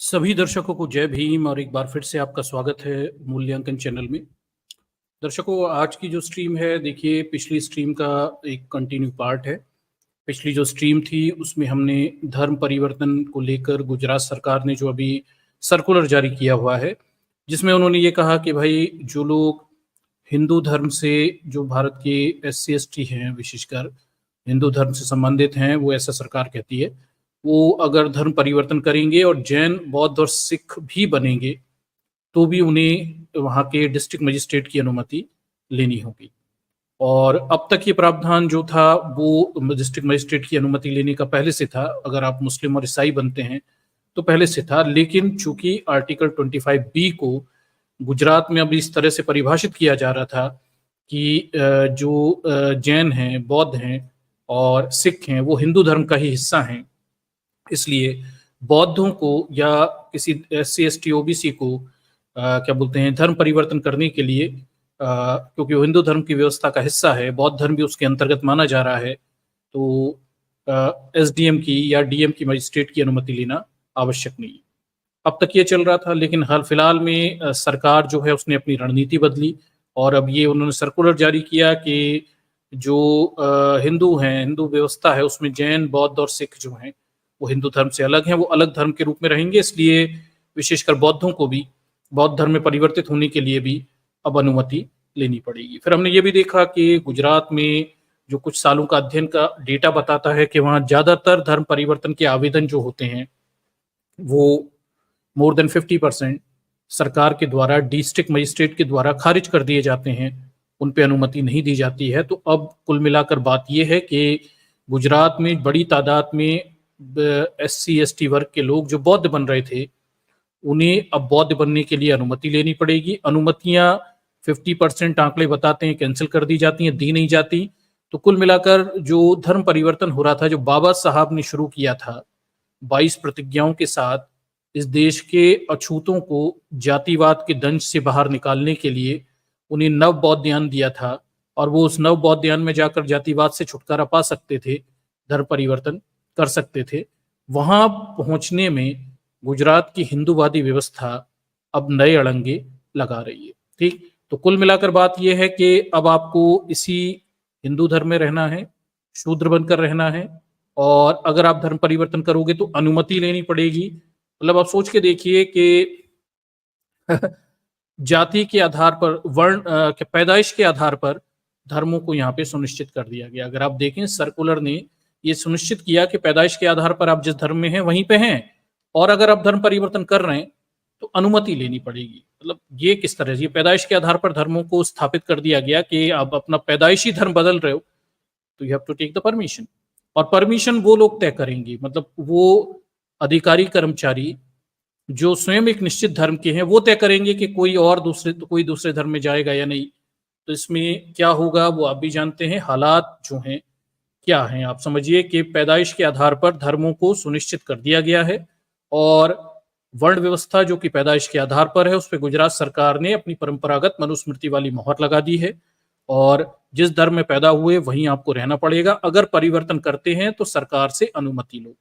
सभी दर्शकों को जय भीम और एक बार फिर से आपका स्वागत है मूल्यांकन चैनल में। दर्शकों, आज की जो स्ट्रीम है, देखिए पिछली स्ट्रीम का एक कंटिन्यू पार्ट है। पिछली जो स्ट्रीम थी उसमें हमने धर्म परिवर्तन को लेकर गुजरात सरकार ने जो अभी सर्कुलर जारी किया हुआ है, जिसमें उन्होंने ये कहा कि भाई जो लोग हिंदू धर्म से, जो भारत के SC ST हैं, विशेषकर हिंदू धर्म से संबंधित हैं, वो ऐसा सरकार कहती है, वो अगर धर्म परिवर्तन करेंगे और जैन, बौद्ध और सिख भी बनेंगे तो भी उन्हें वहाँ के डिस्ट्रिक्ट मजिस्ट्रेट की अनुमति लेनी होगी। और अब तक ये प्रावधान जो था वो डिस्ट्रिक्ट मजिस्ट्रेट की अनुमति लेने का पहले से था। अगर आप मुस्लिम और ईसाई बनते हैं तो पहले से था, लेकिन चूंकि आर्टिकल 25B को गुजरात में अब इस तरह से परिभाषित किया जा रहा था कि जो जैन हैं, बौद्ध हैं और सिख हैं, वो हिंदू धर्म का ही हिस्सा हैं, इसलिए बौद्धों को या किसी SC ST OBC को क्या बोलते हैं, धर्म परिवर्तन करने के लिए, क्योंकि वो हिंदू धर्म की व्यवस्था का हिस्सा है, बौद्ध धर्म भी उसके अंतर्गत माना जा रहा है, तो SDM की या DM की मजिस्ट्रेट की अनुमति लेना आवश्यक नहीं है। अब तक ये चल रहा था, लेकिन हाल फिलहाल में सरकार जो है उसने अपनी रणनीति बदली और अब ये उन्होंने सर्कुलर जारी किया कि जो हिंदू हैं, हिंदू व्यवस्था है, उसमें जैन, बौद्ध और सिख जो हैं वो हिंदू धर्म से अलग हैं, वो अलग धर्म के रूप में रहेंगे। इसलिए विशेषकर बौद्धों को भी बौद्ध धर्म में परिवर्तित होने के लिए भी अब अनुमति लेनी पड़ेगी। फिर हमने ये भी देखा कि गुजरात में जो कुछ सालों का अध्ययन का डेटा बताता है कि वहाँ ज़्यादातर धर्म परिवर्तन के आवेदन जो होते हैं वो मोर देन 50% सरकार के द्वारा, डिस्ट्रिक्ट मजिस्ट्रेट के द्वारा खारिज कर दिए जाते हैं, उन पे अनुमति नहीं दी जाती है। तो अब कुल मिलाकर बात यह है कि गुजरात में बड़ी तादाद में SC ST वर्ग के लोग जो बौद्ध बन रहे थे, उन्हें अब बौद्ध बनने के लिए अनुमति लेनी पड़ेगी। अनुमतियां 50% आंकड़े बताते हैं कैंसिल कर दी जाती हैं, दी नहीं जाती। तो कुल मिलाकर जो धर्म परिवर्तन हो रहा था, जो बाबा साहब ने शुरू किया था 22 प्रतिज्ञाओं के साथ, इस देश के अछूतों को जातिवाद के दंश से बाहर निकालने के लिए उन्हें नव बौद्धायन दिया था और वो उस नव बौद्धायन में जाकर जातिवाद से छुटकारा पा सकते थे, धर्म परिवर्तन कर सकते थे। वहां पहुंचने में गुजरात की हिंदूवादी व्यवस्था अब नए अड़ंगे लगा रही है। ठीक, तो कुल मिलाकर बात यह है कि अब आपको इसी हिंदू धर्म में रहना है, शूद्र बनकर रहना है, और अगर आप धर्म परिवर्तन करोगे तो अनुमति लेनी पड़ेगी। मतलब आप सोच के देखिए कि जाति के आधार पर, वर्ण, पैदाइश के आधार पर धर्मों को यहाँ पे सुनिश्चित कर दिया गया। अगर आप देखें, सर्कुलर ने ये सुनिश्चित किया कि पैदाइश के आधार पर आप जिस धर्म में हैं वहीं पे हैं, और अगर आप धर्म परिवर्तन कर रहे हैं तो अनुमति लेनी पड़ेगी। मतलब ये किस तरह से, ये पैदाइश के आधार पर धर्मों को स्थापित कर दिया गया कि आप अपना पैदाइशी धर्म बदल रहे हो तो you have to take the permission, और परमिशन वो लोग तय करेंगे। मतलब वो अधिकारी कर्मचारी जो स्वयं एक निश्चित धर्म के हैं वो तय करेंगे कि कोई दूसरे धर्म में जाएगा या नहीं। तो इसमें क्या होगा वो आप भी जानते हैं, हालात जो हैं क्या हैं। आप समझिए कि पैदाइश के आधार पर धर्मों को सुनिश्चित कर दिया गया है, और वर्ण व्यवस्था जो कि पैदाइश के आधार पर है, उस पर गुजरात सरकार ने अपनी परंपरागत मनुस्मृति वाली मोहर लगा दी है, और जिस धर्म में पैदा हुए वहीं आपको रहना पड़ेगा। अगर परिवर्तन करते हैं तो सरकार से अनुमति लो।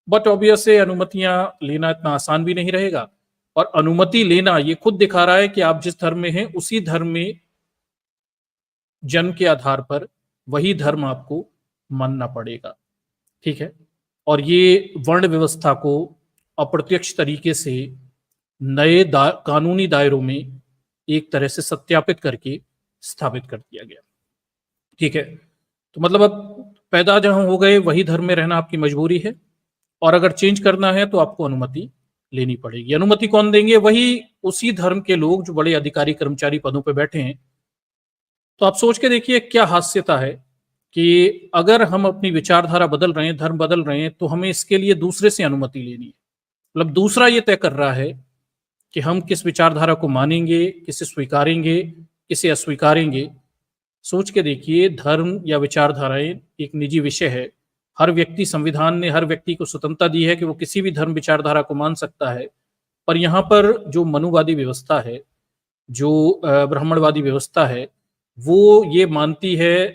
बट ऑब्वियस है, अनुमतियां लेना इतना आसान भी नहीं रहेगा, और अनुमति लेना ये खुद दिखा रहा है कि आप जिस धर्म में हैं उसी धर्म में जन्म के आधार पर वही धर्म आपको मानना पड़ेगा। ठीक है, और ये वर्ण व्यवस्था को अप्रत्यक्ष तरीके से नए कानूनी दायरों में एक तरह से सत्यापित करके स्थापित कर दिया गया। ठीक है, तो मतलब अब पैदा जहां हो गए वही धर्म में रहना आपकी मजबूरी है, और अगर चेंज करना है तो आपको अनुमति लेनी पड़ेगी। अनुमति कौन देंगे? वही उसी धर्म के लोग जो बड़े अधिकारी कर्मचारी पदों पर बैठे हैं। तो आप सोच के देखिए क्या हास्यता है कि अगर हम अपनी विचारधारा बदल रहे हैं, धर्म बदल रहे हैं, तो हमें इसके लिए दूसरे से अनुमति लेनी है। मतलब दूसरा ये तय कर रहा है कि हम किस विचारधारा को मानेंगे, किसे स्वीकारेंगे, किसे अस्वीकारेंगे। सोच के देखिए, धर्म या विचारधाराएं एक निजी विषय है। हर व्यक्ति, संविधान ने हर व्यक्ति को स्वतंत्रता दी है कि वो किसी भी धर्म विचारधारा को मान सकता है। पर यहाँ पर जो मनुवादी व्यवस्था है, जो ब्राह्मणवादी व्यवस्था है, वो ये मानती है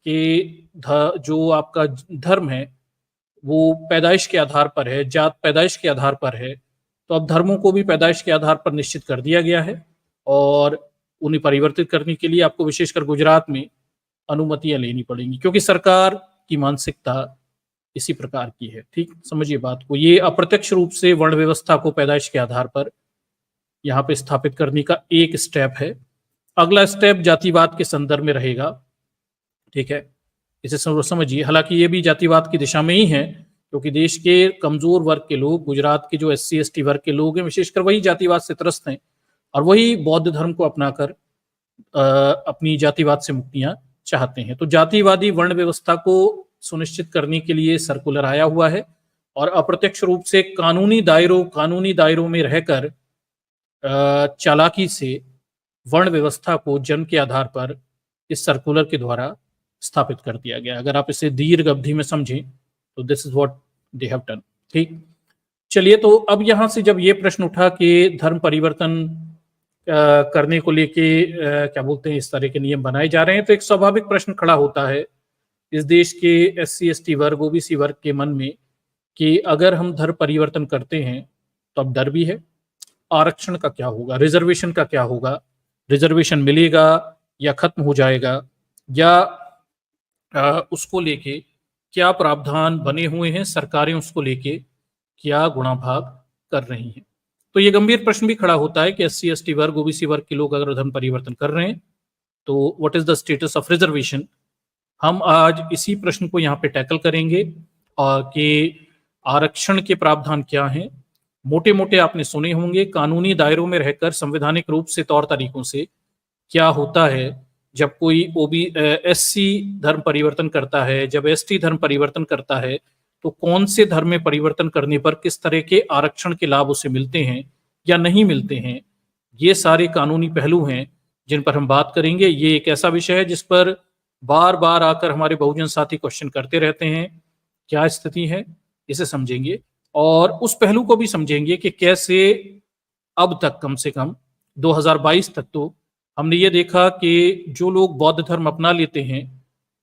कि जो आपका धर्म है वो पैदाइश के आधार पर है, जात पैदाइश के आधार पर है, तो अब धर्मों को भी पैदाइश के आधार पर निश्चित कर दिया गया है और उन्हें परिवर्तित करने के लिए आपको विशेषकर गुजरात में अनुमतियां लेनी पड़ेंगी, क्योंकि सरकार की मानसिकता इसी प्रकार की है। ठीक समझिए बात को, ये अप्रत्यक्ष रूप से वर्ण व्यवस्था को पैदाइश के आधार पर यहाँ पे स्थापित करने का एक स्टेप है। अगला स्टेप जातिवाद के संदर्भ में रहेगा। ठीक है, इसे समझिए। हालांकि ये भी जातिवाद की दिशा में ही है, क्योंकि देश के कमजोर वर्ग के लोग, गुजरात के जो SC ST वर्ग के लोग हैं, विशेषकर वही जातिवाद से त्रस्त हैं और वही बौद्ध धर्म को अपनाकर अपनी जातिवाद से मुक्तियां चाहते हैं। तो जातिवादी वर्ण व्यवस्था को सुनिश्चित करने के लिए सर्कुलर आया हुआ है और अप्रत्यक्ष रूप से कानूनी दायरों में रहकर चालाकी से वर्ण व्यवस्था को जन्म के आधार पर इस सर्कुलर के द्वारा स्थापित कर दिया गया। अगर आप इसे दीर्घ अवधि में समझें तो this is what they have done. ठीक, चलिए, तो अब यहां से जब ये प्रश्न उठा कि धर्म परिवर्तन करने को लेके क्या बोलते हैं इस तरह के नियम बनाए जा रहे हैं, तो एक स्वाभाविक प्रश्न खड़ा होता है इस देश के SC ST वर्ग, OBC वर्ग के मन में कि अगर हम धर्म परिवर्तन करते हैं तो अब डर भी है, आरक्षण का क्या होगा, रिजर्वेशन का क्या होगा, रिजर्वेशन मिलेगा या खत्म हो जाएगा, या उसको लेके क्या प्रावधान बने हुए हैं, सरकारें उसको लेके क्या गुणा भाग कर रही हैं। तो ये गंभीर प्रश्न भी खड़ा होता है कि SC ST वर्ग, OBC वर्ग के लोग अगर धर्म परिवर्तन कर रहे हैं तो what is the status of reservation. हम आज इसी प्रश्न को यहाँ पे टैकल करेंगे और कि आरक्षण के प्रावधान क्या हैं। मोटे मोटे आपने सुने होंगे, कानूनी दायरों में रहकर संवैधानिक रूप से तौर तरीकों से क्या होता है जब कोई SC धर्म परिवर्तन करता है, जब ST धर्म परिवर्तन करता है, तो कौन से धर्म में परिवर्तन करने पर किस तरह के आरक्षण के लाभ उसे मिलते हैं या नहीं मिलते हैं। ये सारे कानूनी पहलू हैं जिन पर हम बात करेंगे। ये एक ऐसा विषय है जिस पर बार बार आकर हमारे बहुजन साथी क्वेश्चन करते रहते हैं, क्या स्थिति है, इसे समझेंगे और उस पहलू को भी समझेंगे कि कैसे अब तक, कम से कम 2022 तक तो हमने ये देखा कि जो लोग बौद्ध धर्म अपना लेते हैं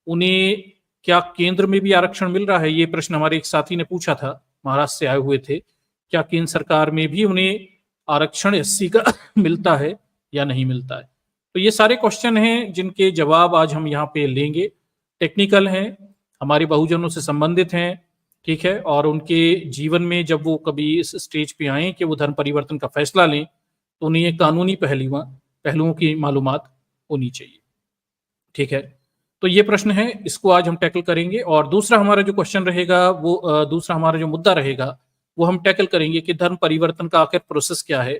उन्हें क्या केंद्र में भी आरक्षण मिल रहा है। ये प्रश्न हमारे एक साथी ने पूछा था, महाराष्ट्र से आए हुए थे, क्या केंद्र सरकार में भी उन्हें आरक्षण SC का मिलता है या नहीं मिलता है। तो ये सारे क्वेश्चन हैं जिनके जवाब आज हम यहाँ पे लेंगे। टेक्निकल हैं, हमारे बहुजनों से संबंधित हैं, ठीक है, और उनके जीवन में जब वो कभी इस स्टेज पे आए कि वो धर्म परिवर्तन का फैसला लें तो उन्हें ये कानूनी पहलुओं की मालूमात होनी चाहिए। ठीक है, तो ये प्रश्न है, इसको आज हम टैकल करेंगे। और दूसरा हमारा जो क्वेश्चन रहेगा वो दूसरा हमारा जो मुद्दा रहेगा वो हम टैकल करेंगे कि धर्म परिवर्तन का आखिर प्रोसेस क्या है।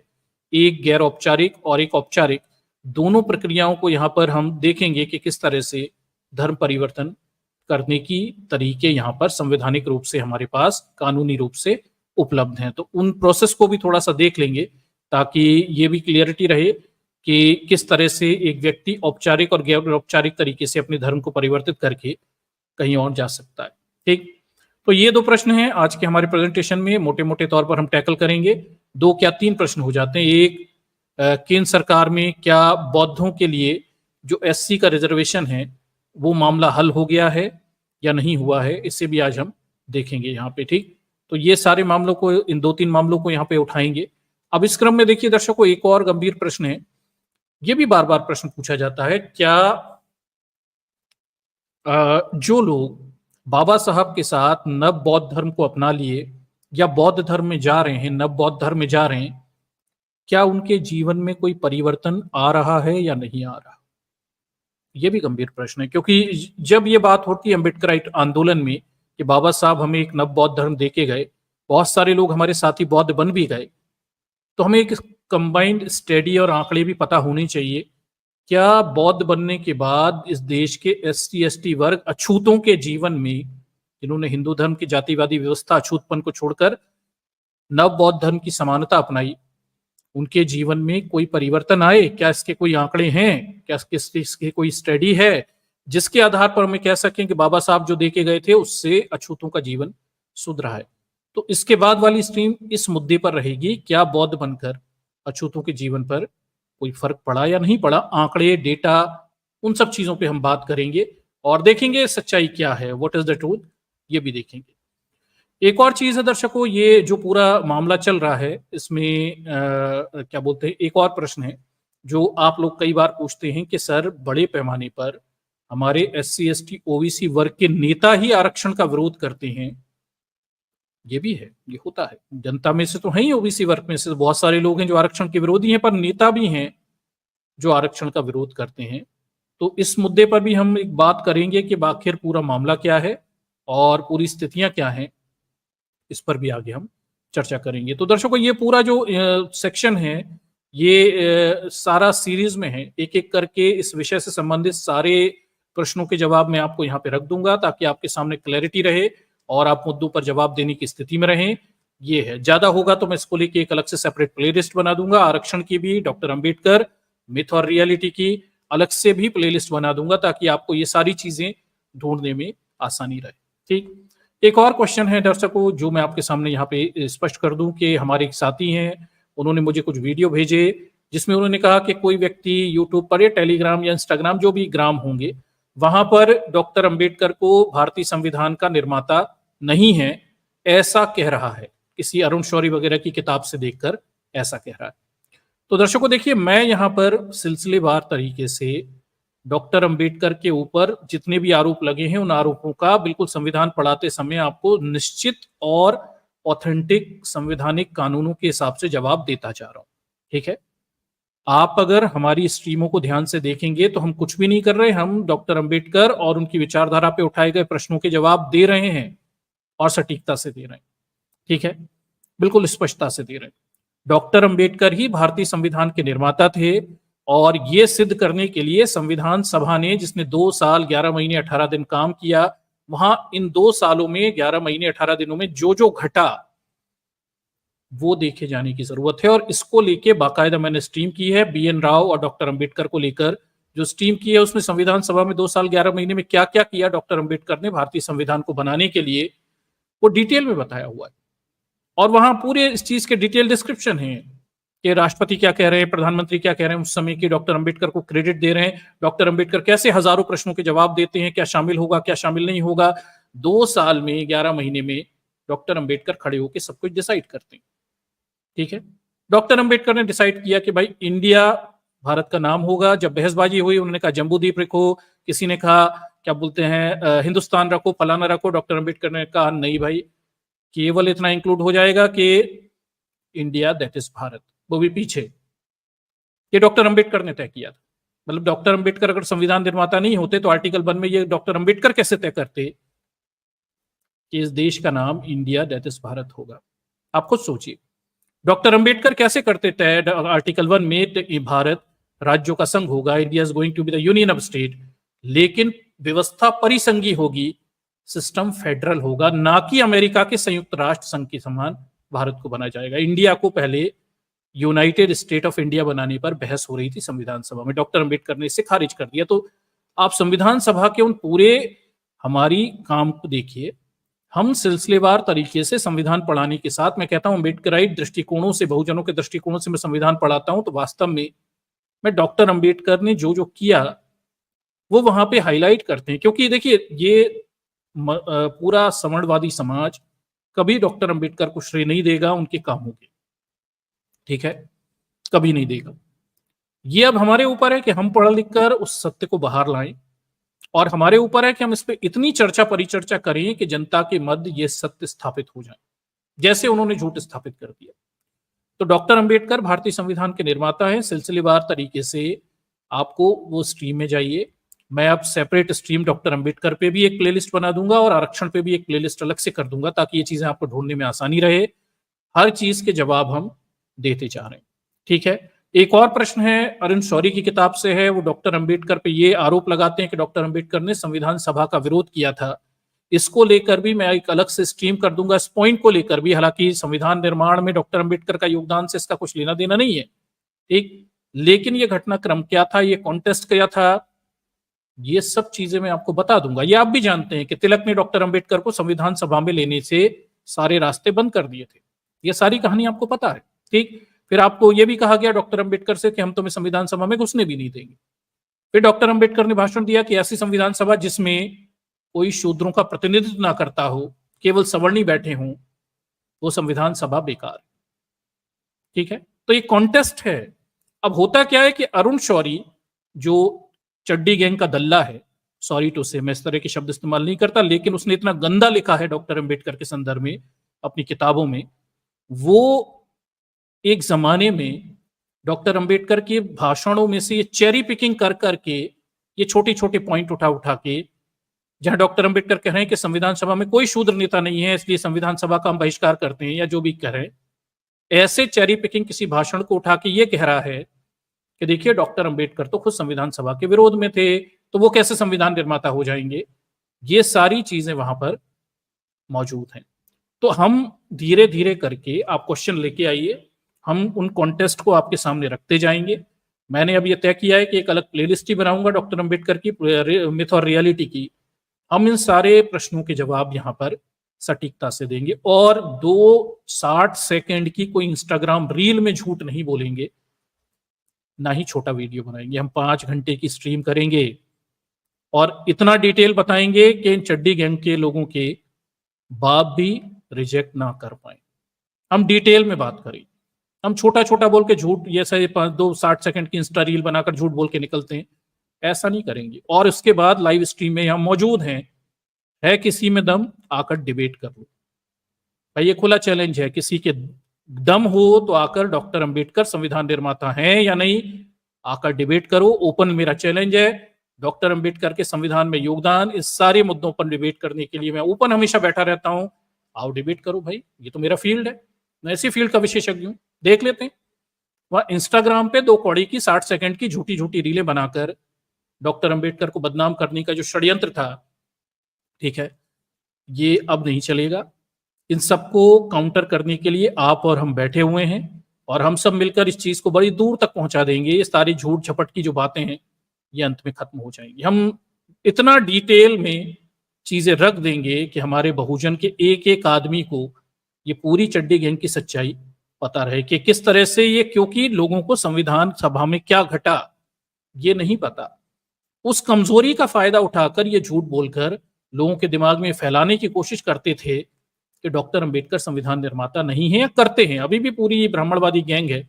एक गैर औपचारिक और एक औपचारिक दोनों प्रक्रियाओं को यहाँ पर हम देखेंगे कि किस तरह से धर्म परिवर्तन करने की तरीके यहाँ पर संवैधानिक रूप से हमारे पास कानूनी रूप से उपलब्ध हैं। तो उन प्रोसेस को भी थोड़ा सा देख लेंगे ताकि ये भी क्लियरिटी रहे कि किस तरह से एक व्यक्ति औपचारिक और गैर औपचारिक तरीके से अपने धर्म को परिवर्तित करके कहीं और जा सकता है। ठीक, तो ये दो प्रश्न हैं आज के हमारे प्रेजेंटेशन में, मोटे मोटे तौर पर हम टैकल करेंगे। 2 क्या 3 प्रश्न हो जाते हैं। एक, केंद्र सरकार में क्या बौद्धों के लिए जो SC का रिजर्वेशन है वो मामला हल हो गया है या नहीं हुआ है, इसे भी आज हम देखेंगे यहाँ पे। ठीक, तो ये सारे मामलों को, इन 2-3 मामलों को यहाँ पे उठाएंगे। अब इस क्रम में देखिए दर्शकों, एक और गंभीर प्रश्न है, ये भी बार बार प्रश्न पूछा जाता है, क्या जो लोग बाबा साहब के साथ नव बौद्ध धर्म को अपना लिए या बौद्ध धर्म में जा रहे हैं, नव बौद्ध धर्म में जा रहे हैं, क्या उनके जीवन में कोई परिवर्तन आ रहा है या नहीं आ रहा। ये भी गंभीर प्रश्न है, क्योंकि जब ये बात होती है अम्बेडकराइट आंदोलन में कि बाबा साहब हमें एक नव बौद्ध धर्म देके गए, बहुत सारे लोग हमारे साथी बौद्ध बन भी गए, तो हमें एक कंबाइंड स्टडी और आंकड़े भी पता होने चाहिए। क्या बौद्ध बनने के बाद इस देश के SC ST वर्ग अछूतों के जीवन में, जिन्होंने हिंदू धर्म की जातिवादी व्यवस्था अछूतपन को छोड़कर नव बौद्ध धर्म की समानता अपनाई, उनके जीवन में कोई परिवर्तन आए? क्या इसके कोई आंकड़े हैं, क्या इसके कोई स्टडी है जिसके आधार पर हमें कह सकें कि बाबा साहब जो देके गए थे उससे अछूतों का जीवन सुधरा है। तो इसके बाद वाली स्ट्रीम इस मुद्दे पर रहेगी, क्या बौद्ध बनकर अछूतों के जीवन पर कोई फर्क पड़ा या नहीं पड़ा। आंकड़े, डेटा, उन सब चीजों पे हम बात करेंगे और देखेंगे सच्चाई क्या है, व्हाट इज द ट्रूथ, ये भी देखेंगे। एक और चीज है दर्शकों, ये जो पूरा मामला चल रहा है इसमें क्या बोलते हैं, एक और प्रश्न है जो आप लोग कई बार पूछते हैं कि सर बड़े पैमाने पर हमारे SC ST OBC वर्ग के नेता ही आरक्षण का विरोध करते हैं। ये भी है, ये होता है, जनता में से तो है ही, OBC वर्ग में से बहुत सारे लोग हैं जो आरक्षण के विरोधी हैं, पर नेता भी हैं जो आरक्षण का विरोध करते हैं। तो इस मुद्दे पर भी हम एक बात करेंगे कि आखिर पूरा मामला क्या है और पूरी स्थितियां क्या हैं, इस पर भी आगे हम चर्चा करेंगे। तो दर्शकों, ये पूरा जो सेक्शन है ये सारा सीरीज में है, एक एक करके इस विषय से संबंधित सारे प्रश्नों के जवाब मैं आपको यहाँ पे रख दूंगा ताकि आपके सामने क्लैरिटी रहे और आप मुद्दों पर जवाब देने की स्थिति में रहें। ये है, ज्यादा होगा तो मैं इसको लेके एक अलग से सेपरेट प्लेलिस्ट बना दूंगा, आरक्षण की भी, डॉक्टर अंबेडकर, मिथ और रियलिटी की अलग से भी प्लेलिस्ट बना दूंगा ताकि आपको ये सारी चीजें ढूंढने में आसानी रहे। ठीक, एक और क्वेश्चन है दर्शकों जो मैं आपके सामने यहाँ पे स्पष्ट कर दूं कि हमारे एक साथी हैं, उन्होंने मुझे कुछ वीडियो भेजे जिसमें उन्होंने कहा कि कोई व्यक्ति यूट्यूब पर या टेलीग्राम या इंस्टाग्राम जो भी ग्राम होंगे वहां पर डॉक्टर अंबेडकर को भारतीय संविधान का निर्माता नहीं है ऐसा कह रहा है, किसी अरुण शौरी वगैरह की किताब से देखकर ऐसा कह रहा है। तो दर्शकों देखिए, मैं यहां पर सिलसिलेवार तरीके से डॉक्टर अंबेडकर के ऊपर जितने भी आरोप लगे हैं उन आरोपों का बिल्कुल संविधान पढ़ाते समय आपको निश्चित और ऑथेंटिक संवैधानिक कानूनों के हिसाब से जवाब देता जा रहा हूं। ठीक है, आप अगर हमारी स्ट्रीमों को ध्यान से देखेंगे तो हम कुछ भी नहीं कर रहे, हम डॉक्टर अंबेडकर और उनकी विचारधारा पे उठाए गए प्रश्नों के जवाब दे रहे हैं और सटीकता से दे रहे हैं। ठीक है, बिल्कुल स्पष्टता से दे रहे हैं। डॉक्टर अंबेडकर ही भारतीय संविधान के निर्माता थे और ये सिद्ध करने के लिए संविधान सभा ने, जिसने 2 साल 11 महीने 18 दिन काम किया, वहां इन 2 सालों में 11 महीने 18 दिनों में जो जो घटा वो देखे जाने की जरूरत है। और इसको लेके बाकायदा मैंने स्ट्रीम की है, BN राव और डॉक्टर अंबेडकर को लेकर जो स्ट्रीम की है उसमें संविधान सभा में 2 साल 11 महीने में क्या क्या किया डॉक्टर अंबेडकर ने भारतीय संविधान को बनाने के लिए, वो डिटेल में बताया हुआ है। और वहां पूरे इस चीज के डिटेल डिस्क्रिप्शन है कि राष्ट्रपति क्या कह रहे हैं, प्रधानमंत्री क्या कह रहे हैं, उस समय के डॉक्टर अंबेडकर को क्रेडिट दे रहे हैं, डॉक्टर अंबेडकर कैसे हजारों प्रश्नों के जवाब देते हैं, क्या शामिल होगा क्या शामिल नहीं होगा। 2 साल में 11 महीने में डॉक्टर अंबेडकर खड़े होकर सब कुछ डिसाइड करते हैं। ठीक है, डॉक्टर अंबेडकर ने डिसाइड किया कि भाई इंडिया भारत का नाम होगा। जब बहसबाजी हुई उन्होंने कहा जम्बूद्वीप रखो, किसी ने कहा क्या बोलते हैं हिंदुस्तान रखो, फलाना रखो, डॉक्टर अंबेडकर ने कहा नहीं भाई, केवल इतना इंक्लूड हो जाएगा कि इंडिया दैट इज भारत, वो भी पीछे। ये डॉक्टर अंबेडकर ने तय किया था। मतलब डॉक्टर अंबेडकर अगर संविधान निर्माता नहीं होते तो आर्टिकल 1 में ये डॉक्टर अंबेडकर कैसे तय करते कि इस देश का नाम इंडिया दैट इज भारत होगा। आप खुद सोचिए, डॉक्टर अंबेडकर कैसे करते तय आर्टिकल 1 में भारत राज्यों का संघ होगा, India is going to be the union of state, लेकिन व्यवस्था परिसंघी होगी, सिस्टम फेडरल होगा, ना कि अमेरिका के संयुक्त राष्ट्र संघ के समान भारत को बना जाएगा। इंडिया को पहले यूनाइटेड स्टेट ऑफ इंडिया बनाने पर बहस हो रही थी संविधान सभा में, डॉक्टर अंबेडकर ने इसे खारिज कर दिया। तो आप संविधान सभा के उन पूरे हमारी काम को देखिए, हम सिलसिलेवार तरीके से संविधान पढ़ाने के साथ, मैं कहता हूं अम्बेडकराइट दृष्टिकोणों से, बहुजनों के दृष्टिकोणों से मैं संविधान पढ़ाता हूं, तो वास्तव में मैं डॉक्टर अंबेडकर ने जो जो किया वो वहां पे हाईलाइट करते हैं। क्योंकि देखिए, ये पूरा सवर्णवादी समाज कभी डॉक्टर अंबेडकर को श्रेय नहीं देगा उनके कामों के। ठीक है, कभी नहीं देगा। ये अब हमारे ऊपर है कि हम पढ़ लिख कर उस सत्य को बाहर लाएं, और हमारे ऊपर है कि हम इस पे इतनी चर्चा परिचर्चा करें कि जनता के मध्य ये सत्य स्थापित हो जाए, जैसे उन्होंने झूठ स्थापित कर दिया। तो डॉक्टर अंबेडकर भारतीय संविधान के निर्माता हैं। सिलसिलेवार तरीके से आपको वो स्ट्रीम में जाइए, मैं अब सेपरेट स्ट्रीम डॉक्टर अंबेडकर पे भी एक प्लेलिस्ट बना दूंगा और आरक्षण पे भी एक प्लेलिस्ट अलग से कर दूंगा ताकि ये चीजें आपको ढूंढने में आसानी रहे। हर चीज के जवाब हम देते जा रहे हैं। ठीक है, एक और प्रश्न है अरुण शौरी की किताब से है, वो डॉक्टर अंबेडकर पे ये आरोप लगाते हैं कि डॉक्टर अंबेडकर ने संविधान सभा का विरोध किया था। इसको लेकर भी मैं एक अलग से स्ट्रीम कर दूंगा, इस पॉइंट को लेकर भी। हालांकि संविधान निर्माण में डॉक्टर अंबेडकर का योगदान से इसका कुछ लेना देना नहीं है, ठीक, लेकिन ये घटनाक्रम क्या था, ये कॉन्टेस्ट क्या था, ये सब चीजें मैं आपको बता दूंगा। ये आप भी जानते हैं कि तिलक ने डॉक्टर अंबेडकर को संविधान सभा में लेने से सारे रास्ते बंद कर दिए थे। ये सारी कहानी आपको पता है। ठीक, फिर आपको यह भी कहा गया डॉक्टर अंबेडकर से कि हम तुम्हें संविधान सभा में घुसने भी नहीं देंगे। फिर डॉक्टर अंबेडकर ने भाषण दिया कि ऐसी संविधान सभा जिसमें कोई शूद्रों का प्रतिनिधित्व ना करता हो, केवल सवर्णी बैठे हों, वो संविधान सभा बेकार। ठीक है, तो ये कॉन्टेस्ट है। अब होता क्या है कि अरुण शौरी जो चड्डी गैंग का दल्ला है, सॉरी टू से, मैं इस तरह के शब्द इस्तेमाल नहीं करता, लेकिन उसने इतना गंदा लिखा है डॉक्टर अंबेडकर के संदर्भ में अपनी किताबों में। वो एक जमाने में डॉक्टर अंबेडकर के भाषणों में से ये चेरी पिकिंग कर करके, ये छोटे छोटे पॉइंट उठा उठा के, जहां डॉक्टर अंबेडकर कह रहे हैं कि संविधान सभा में कोई शूद्र नेता नहीं है, इसलिए संविधान सभा का हम बहिष्कार करते हैं, या जो भी कह रहे हैं, ऐसे चेरी पिकिंग किसी भाषण को उठा के ये कह रहा है कि देखिए डॉक्टर अंबेडकर तो खुद संविधान सभा के विरोध में थे, तो वो कैसे संविधान निर्माता हो जाएंगे। ये सारी चीजें वहां पर मौजूद हैं। तो हम धीरे धीरे करके, आप क्वेश्चन लेके आइए, हम उन कॉन्टेस्ट को आपके सामने रखते जाएंगे। मैंने अब ये तय किया है कि एक अलग प्लेलिस्ट ही बनाऊंगा डॉक्टर अंबेडकर की, मिथ और रियलिटी की। हम इन सारे प्रश्नों के जवाब यहाँ पर सटीकता से देंगे, और 2 60 सेकंड की कोई इंस्टाग्राम रील में झूठ नहीं बोलेंगे, ना ही छोटा वीडियो बनाएंगे। हम 5 घंटे की स्ट्रीम करेंगे और इतना डिटेल बताएंगे कि इन चड्डी गैंग के लोगों के बाप भी रिजेक्ट ना कर पाए। हम डिटेल में बात करें। हम छोटा छोटा बोल के झूठ, ये सही 2 60 सेकंड की इंस्टा रील बनाकर झूठ बोल के निकलते हैं, ऐसा नहीं करेंगे। और इसके बाद लाइव स्ट्रीम में हम मौजूद हैं, है किसी में दम आकर डिबेट कर लो भाई, ये खुला चैलेंज है। किसी के दम हो तो आकर डॉक्टर अंबेडकर संविधान निर्माता हैं या नहीं, आकर डिबेट करो। ओपन मेरा चैलेंज है, डॉक्टर अंबेडकर के संविधान में योगदान, इस सारे मुद्दों पर डिबेट करने के लिए मैं ओपन हमेशा बैठा रहता हूं। आओ डिबेट करो भाई, ये तो मेरा फील्ड है, मैं इसी फील्ड का विशेषज्ञ हूं। देख लेते हैं। वह इंस्टाग्राम पे 2 कौड़ी की 60 सेकंड की झूठी झूठी रीलें बनाकर डॉक्टर अंबेडकर को बदनाम करने का जो षड्यंत्र था, ठीक है, ये अब नहीं चलेगा। इन सबको काउंटर करने के लिए आप और हम बैठे हुए हैं, और हम सब मिलकर इस चीज को बड़ी दूर तक पहुंचा देंगे। ये सारी झूठ झपट की जो बातें हैं, ये अंत में खत्म हो जाएंगी। हम इतना डिटेल में चीजें रख देंगे कि हमारे बहुजन के एक एक आदमी को ये पूरी चड्डी गैंग की सच्चाई पता रहे कि किस तरह से ये, क्योंकि लोगों को संविधान सभा में क्या घटा ये नहीं पता, उस कमजोरी का फायदा उठाकर ये झूठ बोलकर लोगों के दिमाग में फैलाने की कोशिश करते थे कि डॉक्टर अंबेडकर संविधान निर्माता नहीं है, या करते हैं। अभी भी पूरी ब्राह्मणवादी गैंग है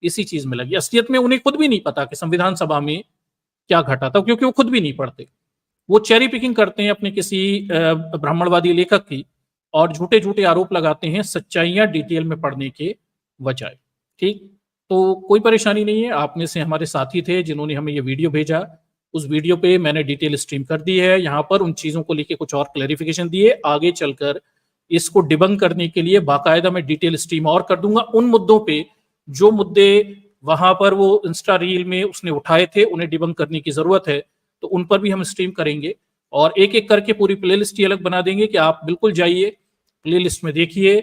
इसी चीज में लगी। असलियत में उन्हें खुद भी नहीं पता कि संविधान सभा में क्या घटा था, क्योंकि वो खुद भी नहीं पढ़ते। वो चेरी पिकिंग करते हैं अपने किसी ब्राह्मणवादी लेखक की, और झूठे झूठे आरोप लगाते हैं सच्चाइयां डिटेल में पढ़ने के बजाय। ठीक, तो कोई परेशानी नहीं है। आप में से हमारे साथी थे जिन्होंने हमें ये वीडियो भेजा, उस वीडियो पे मैंने डिटेल स्ट्रीम कर दी है। यहाँ पर उन चीजों को लेके कुछ और क्लैरिफिकेशन दिए, आगे चलकर इसको डिबंक करने के लिए बाकायदा मैं डिटेल स्ट्रीम और कर दूंगा। उन मुद्दों पे, जो मुद्दे वहां पर वो इंस्टा रील में उसने उठाए थे, उन्हें डिबंक करने की जरूरत है, तो उन पर भी हम स्ट्रीम करेंगे, और एक एक करके पूरी प्लेलिस्ट ही अलग बना देंगे कि आप बिल्कुल जाइए प्लेलिस्ट में देखिए।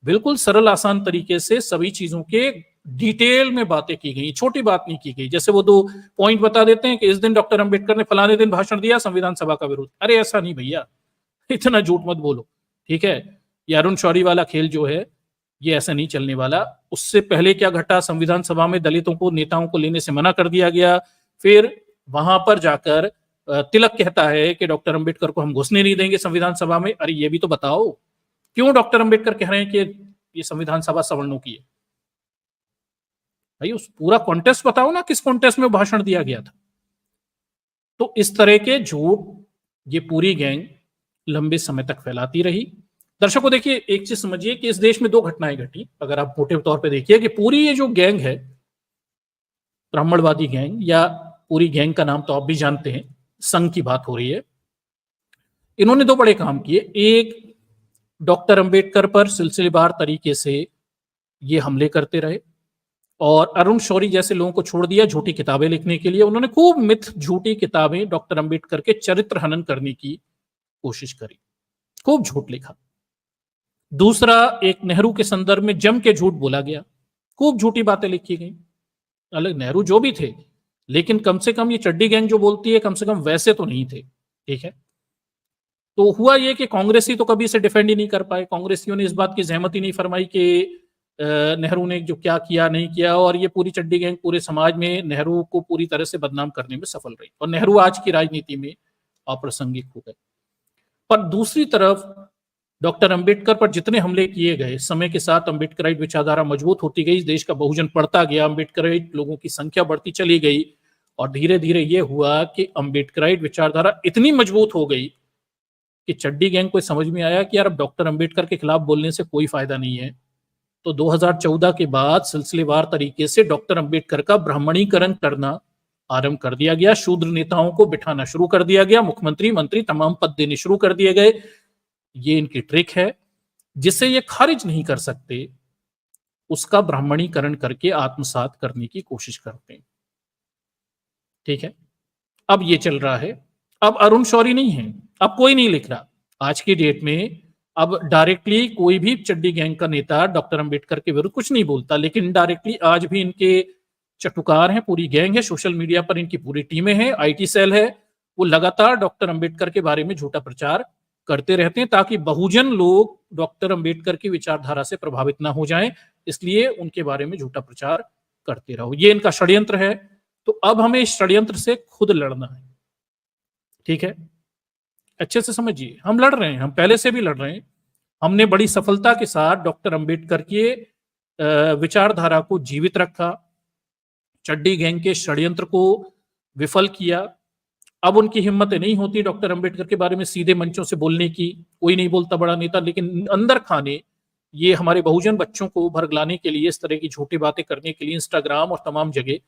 बिल्कुल सरल आसान तरीके से सभी चीजों के डिटेल में बातें की गई, छोटी बात नहीं की गई। जैसे वो 2 पॉइंट बता देते हैं कि इस दिन डॉक्टर अंबेडकर ने फलाने दिन भाषण दिया, संविधान सभा का विरोध। अरे ऐसा नहीं भैया, इतना झूठ मत बोलो। ठीक है, ये अरुण शौरी वाला खेल जो है, ये ऐसा नहीं चलने वाला। उससे पहले क्या घटा, संविधान सभा में दलितों को, नेताओं को लेने से मना कर दिया गया। फिर वहां पर जाकर तिलक कहता है कि डॉक्टर अंबेडकर को हम घुसने नहीं देंगे संविधान सभा में। अरे ये भी तो बताओ, क्यों डॉक्टर अंबेडकर कह रहे हैं कि ये संविधान सभा सवर्णों की है? भाई उस पूरा कॉन्टेस्ट बताओ ना, किस कॉन्टेस्ट में भाषण दिया गया था। तो इस तरह के झूठ ये पूरी गैंग लंबे समय तक फैलाती रही। दर्शकों देखिए, एक चीज समझिए कि इस देश में 2 घटनाएं घटी। अगर आप मोटे तौर पे देखिए कि पूरी ये जो गैंग है, ब्राह्मणवादी गैंग, या पूरी गैंग का नाम तो आप भी जानते हैं, संघ की बात हो रही है। इन्होंने 2 बड़े काम किए। एक, डॉक्टर अंबेडकर पर सिलसिलेवार तरीके से ये हमले करते रहे, और अरुण शौरी जैसे लोगों को छोड़ दिया झूठी किताबें लिखने के लिए। उन्होंने खूब मिथ झूठी किताबें डॉक्टर अंबेडकर के चरित्र हनन करने की कोशिश करी, खूब झूठ लिखा। दूसरा, एक नेहरू के संदर्भ में जम के झूठ बोला गया, खूब झूठी बातें लिखी गई। अलग नेहरू जो भी थे, लेकिन कम से कम ये चड्डी गैंग जो बोलती है, कम से कम वैसे तो नहीं थे। ठीक है, तो हुआ ये कि कांग्रेसी तो कभी इसे डिफेंड ही नहीं कर पाए। कांग्रेसियों ने इस बात की सहमति नहीं फरमाई कि नेहरू ने जो क्या किया नहीं किया, और ये पूरी चड्डी गैंग पूरे समाज में नेहरू को पूरी तरह से बदनाम करने में सफल रही, और नेहरू आज की राजनीति में अप्रासंगिक हो गए। पर दूसरी तरफ डॉक्टर अंबेडकर पर जितने हमले किए गए, समय के साथ अंबेडकराइट विचारधारा मजबूत होती गई, देश का बहुजन बढ़ता गया, अंबेडकराइट लोगों की संख्या बढ़ती चली गई और धीरे धीरे ये हुआ कि अंबेडकराइट विचारधारा इतनी मजबूत हो गई कि चड्डी गैंग को समझ में आया कि यार अब डॉक्टर अंबेडकर के खिलाफ बोलने से कोई फायदा नहीं है। तो 2014 के बाद सिलसिलेवार तरीके से डॉक्टर अंबेडकर का ब्राह्मणीकरण करना आरंभ कर दिया गया, शूद्र नेताओं को बिठाना शुरू कर दिया गया, मुख्यमंत्री मंत्री तमाम पद देने शुरू कर दिए गए। ये इनकी ट्रिक है, जिसे ये खारिज नहीं कर सकते उसका ब्राह्मणीकरण करके आत्मसात करने की कोशिश करते हैं। ठीक है, अब ये चल रहा है। अब अरुण शौरी नहीं है, अब कोई नहीं लिख रहा आज की डेट में। अब डायरेक्टली कोई भी चड्डी गैंग का नेता डॉक्टर अंबेडकर के विरुद्ध कुछ नहीं बोलता, लेकिन इनडायरेक्टली आज भी इनके चटुकार हैं, पूरी गैंग है, सोशल मीडिया पर इनकी पूरी टीमें हैं, आईटी सेल है, वो लगातार डॉक्टर अंबेडकर के बारे में झूठा प्रचार करते रहते हैं ताकि बहुजन लोग डॉक्टर अंबेडकर की विचारधारा से प्रभावित ना हो जाएं, इसलिए उनके बारे में झूठा प्रचार करते रहो। ये इनका षड्यंत्र है। तो अब हमें इस षड्यंत्र से खुद लड़ना है। ठीक है, अच्छे से समझिए, हम लड़ रहे हैं, हम पहले से भी लड़ रहे हैं। हमने बड़ी सफलता के साथ डॉक्टर अंबेडकर के विचारधारा को जीवित रखा, चड्डी गैंग के षड्यंत्र को विफल किया। अब उनकी हिम्मत नहीं होती डॉक्टर अंबेडकर के बारे में सीधे मंचों से बोलने की, कोई नहीं बोलता बड़ा नेता, लेकिन अंदर खाने ये हमारे बहुजन बच्चों को भरगलाने के लिए, इस तरह की झूठी बातें करने के लिए इंस्टाग्राम और तमाम जगह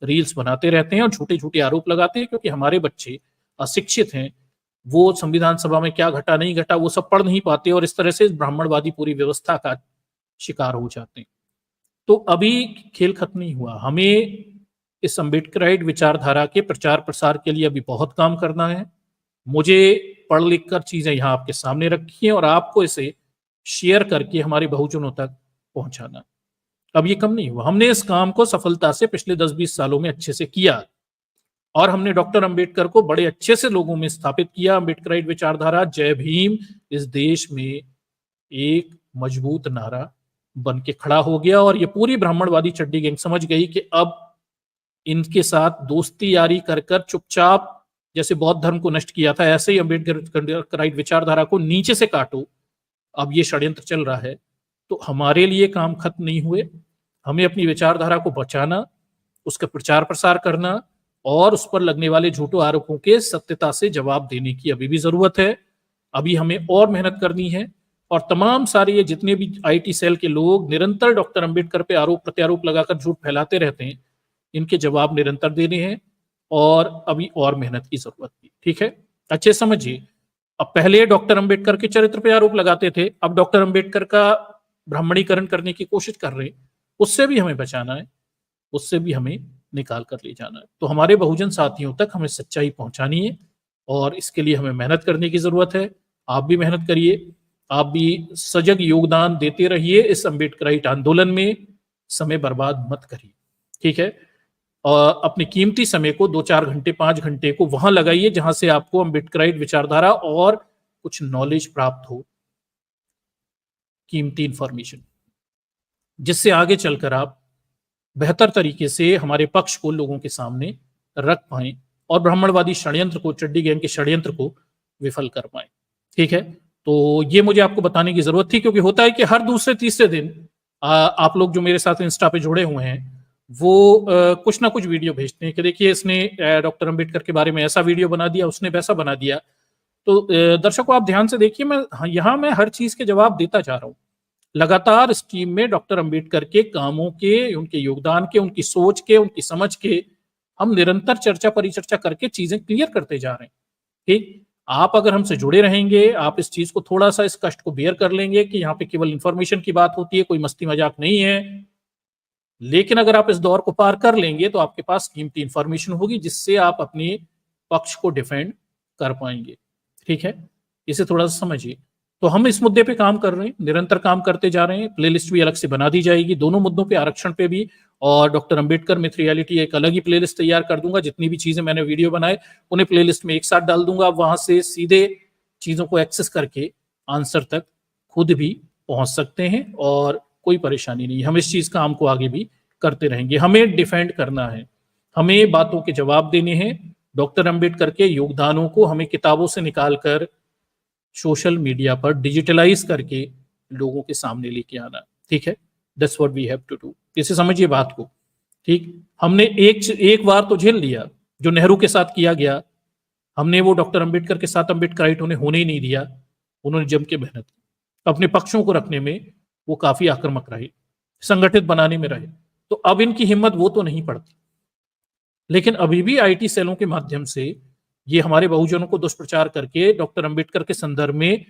रील्स बनाते रहते हैं और झूठे झूठे आरोप लगाते हैं, क्योंकि हमारे बच्चे अशिक्षित हैं, वो संविधान सभा में क्या घटा नहीं घटा वो सब पढ़ नहीं पाते और इस तरह से ब्राह्मणवादी पूरी व्यवस्था का शिकार हो जाते हैं। तो अभी खेल खत्म नहीं हुआ, हमें इस अंबेडकराइट विचारधारा के प्रचार प्रसार के लिए अभी बहुत काम करना है। मुझे पढ़ लिख कर चीजें यहाँ आपके सामने रखी हैं और आपको इसे शेयर करके हमारे बहुजनों तक पहुंचाना। अब ये कम नहीं हुआ, हमने इस काम को सफलता से पिछले 10-20 सालों में अच्छे से किया और हमने डॉक्टर अंबेडकर को बड़े अच्छे से लोगों में स्थापित किया। अंबेडकराइट विचारधारा जय भीम इस देश में एक मजबूत नारा बन के खड़ा हो गया और ये पूरी ब्राह्मणवादी चड्डी गैंग समझ गई कि अब इनके साथ दोस्ती यारी कर कर चुपचाप, जैसे बौद्ध धर्म को नष्ट किया था, ऐसे ही अंबेडकराइट विचारधारा को नीचे से काटो। अब ये षड्यंत्र चल रहा है, तो हमारे लिए काम खत्म नहीं हुए। हमें अपनी विचारधारा को बचाना, उसका प्रचार प्रसार करना और उस पर लगने वाले झूठों आरोपों के सत्यता से जवाब देने की अभी भी जरूरत है। अभी हमें और मेहनत करनी है और तमाम सारे ये जितने भी आईटी सेल के लोग निरंतर डॉक्टर अंबेडकर पे आरोप प्रत्यारोप लगाकर झूठ फैलाते रहते हैं, इनके जवाब निरंतर देने हैं और अभी और मेहनत की जरूरत है। ठीक है, अच्छे समझिए, अब पहले डॉक्टर अंबेडकर के चरित्र पे आरोप लगाते थे, अब डॉक्टर अंबेडकर का ब्राह्मणीकरण करने की कोशिश कर रहे हैं, उससे भी हमें बचाना है, उससे भी हमें निकाल कर ले जाना है। तो हमारे बहुजन साथियों तक हमें सच्चाई पहुंचानी है और इसके लिए हमें मेहनत करने की जरूरत है। आप भी मेहनत करिए, आप भी सजग योगदान देते रहिए इस अंबेडकराइट आंदोलन में, समय बर्बाद मत करिए। ठीक है, और अपने कीमती समय को 2-4 घंटे 5 घंटे को वहां लगाइए जहां से आपको अंबेडकराइट विचारधारा और कुछ नॉलेज प्राप्त हो, कीमती इंफॉर्मेशन, जिससे आगे चलकर आप बेहतर तरीके से हमारे पक्ष को लोगों के सामने रख पाए और ब्राह्मणवादी षड्यंत्र को, चड्डी गैंग के षड्यंत्र को विफल कर पाए। ठीक है, तो ये मुझे आपको बताने की जरूरत थी, क्योंकि होता है कि हर दूसरे तीसरे दिन आप लोग जो मेरे साथ इंस्टा पे जुड़े हुए हैं वो कुछ ना कुछ वीडियो भेजते हैं कि देखिए इसने डॉक्टर अंबेडकर के बारे में ऐसा वीडियो बना दिया, उसने वैसा बना दिया। तो दर्शकों आप ध्यान से देखिए, मैं मैं हर चीज के जवाब देता जा रहा हूँ। लगातार इस टीम में डॉक्टर अंबेडकर के कामों के, उनके योगदान के, उनकी सोच के, उनकी समझ के हम निरंतर चर्चा परिचर्चा करके चीजें क्लियर करते जा रहे हैं। ठीक, आप अगर हमसे जुड़े रहेंगे, आप इस चीज को थोड़ा सा, इस कष्ट को बेयर कर लेंगे कि यहाँ पे केवल इंफॉर्मेशन की बात होती है, कोई मस्ती मजाक नहीं है, लेकिन अगर आप इस दौर को पार कर लेंगे तो आपके पास कीमती इंफॉर्मेशन होगी जिससे आप अपने पक्ष को डिफेंड कर पाएंगे। ठीक है, इसे थोड़ा सा समझिए। तो हम इस मुद्दे पे काम कर रहे हैं, निरंतर काम करते जा रहे हैं। प्लेलिस्ट भी अलग से बना दी जाएगी दोनों मुद्दों पे, आरक्षण पे भी और डॉक्टर अंबेडकर मिथ रियलिटी, एक अलग ही प्लेलिस्ट तैयार कर दूंगा। जितनी भी चीजें मैंने वीडियो बनाए उन्हें प्लेलिस्ट में एक साथ डाल दूंगा, वहां से सीधे चीजों को एक्सेस करके आंसर तक खुद भी पहुंच सकते हैं और कोई परेशानी नहीं। हम इस चीज काम को आगे भी करते रहेंगे। हमें डिफेंड करना है, हमें बातों के जवाब देने हैं। डॉक्टर अंबेडकर के योगदानों को हमें किताबों से निकालकर सोशल मीडिया पर डिजिटलाइज करके लोगों के सामने लेके आना। ठीक है, that's what we have to do. इसे समझिए बात को। ठीक, हमने एक बार तो झेल लिया जो नेहरू के साथ किया गया। हमने वो डॉक्टर अंबेडकर के साथ अंबेडकराइट उन्हें होने ही नहीं दिया। उन्होंने जम के मेहनत की, अपने पक्षों को रखने में वो काफी आक्रामक रहे, संगठित बनाने में रहे। तो अब इनकी हिम्मत वो तो नहीं पड़ती, लेकिन अभी भी आईटी सेलों के माध्यम से ये हमारे बहुजनों को दुष्प्रचार करके डॉक्टर अंबेडकर के संदर्भ में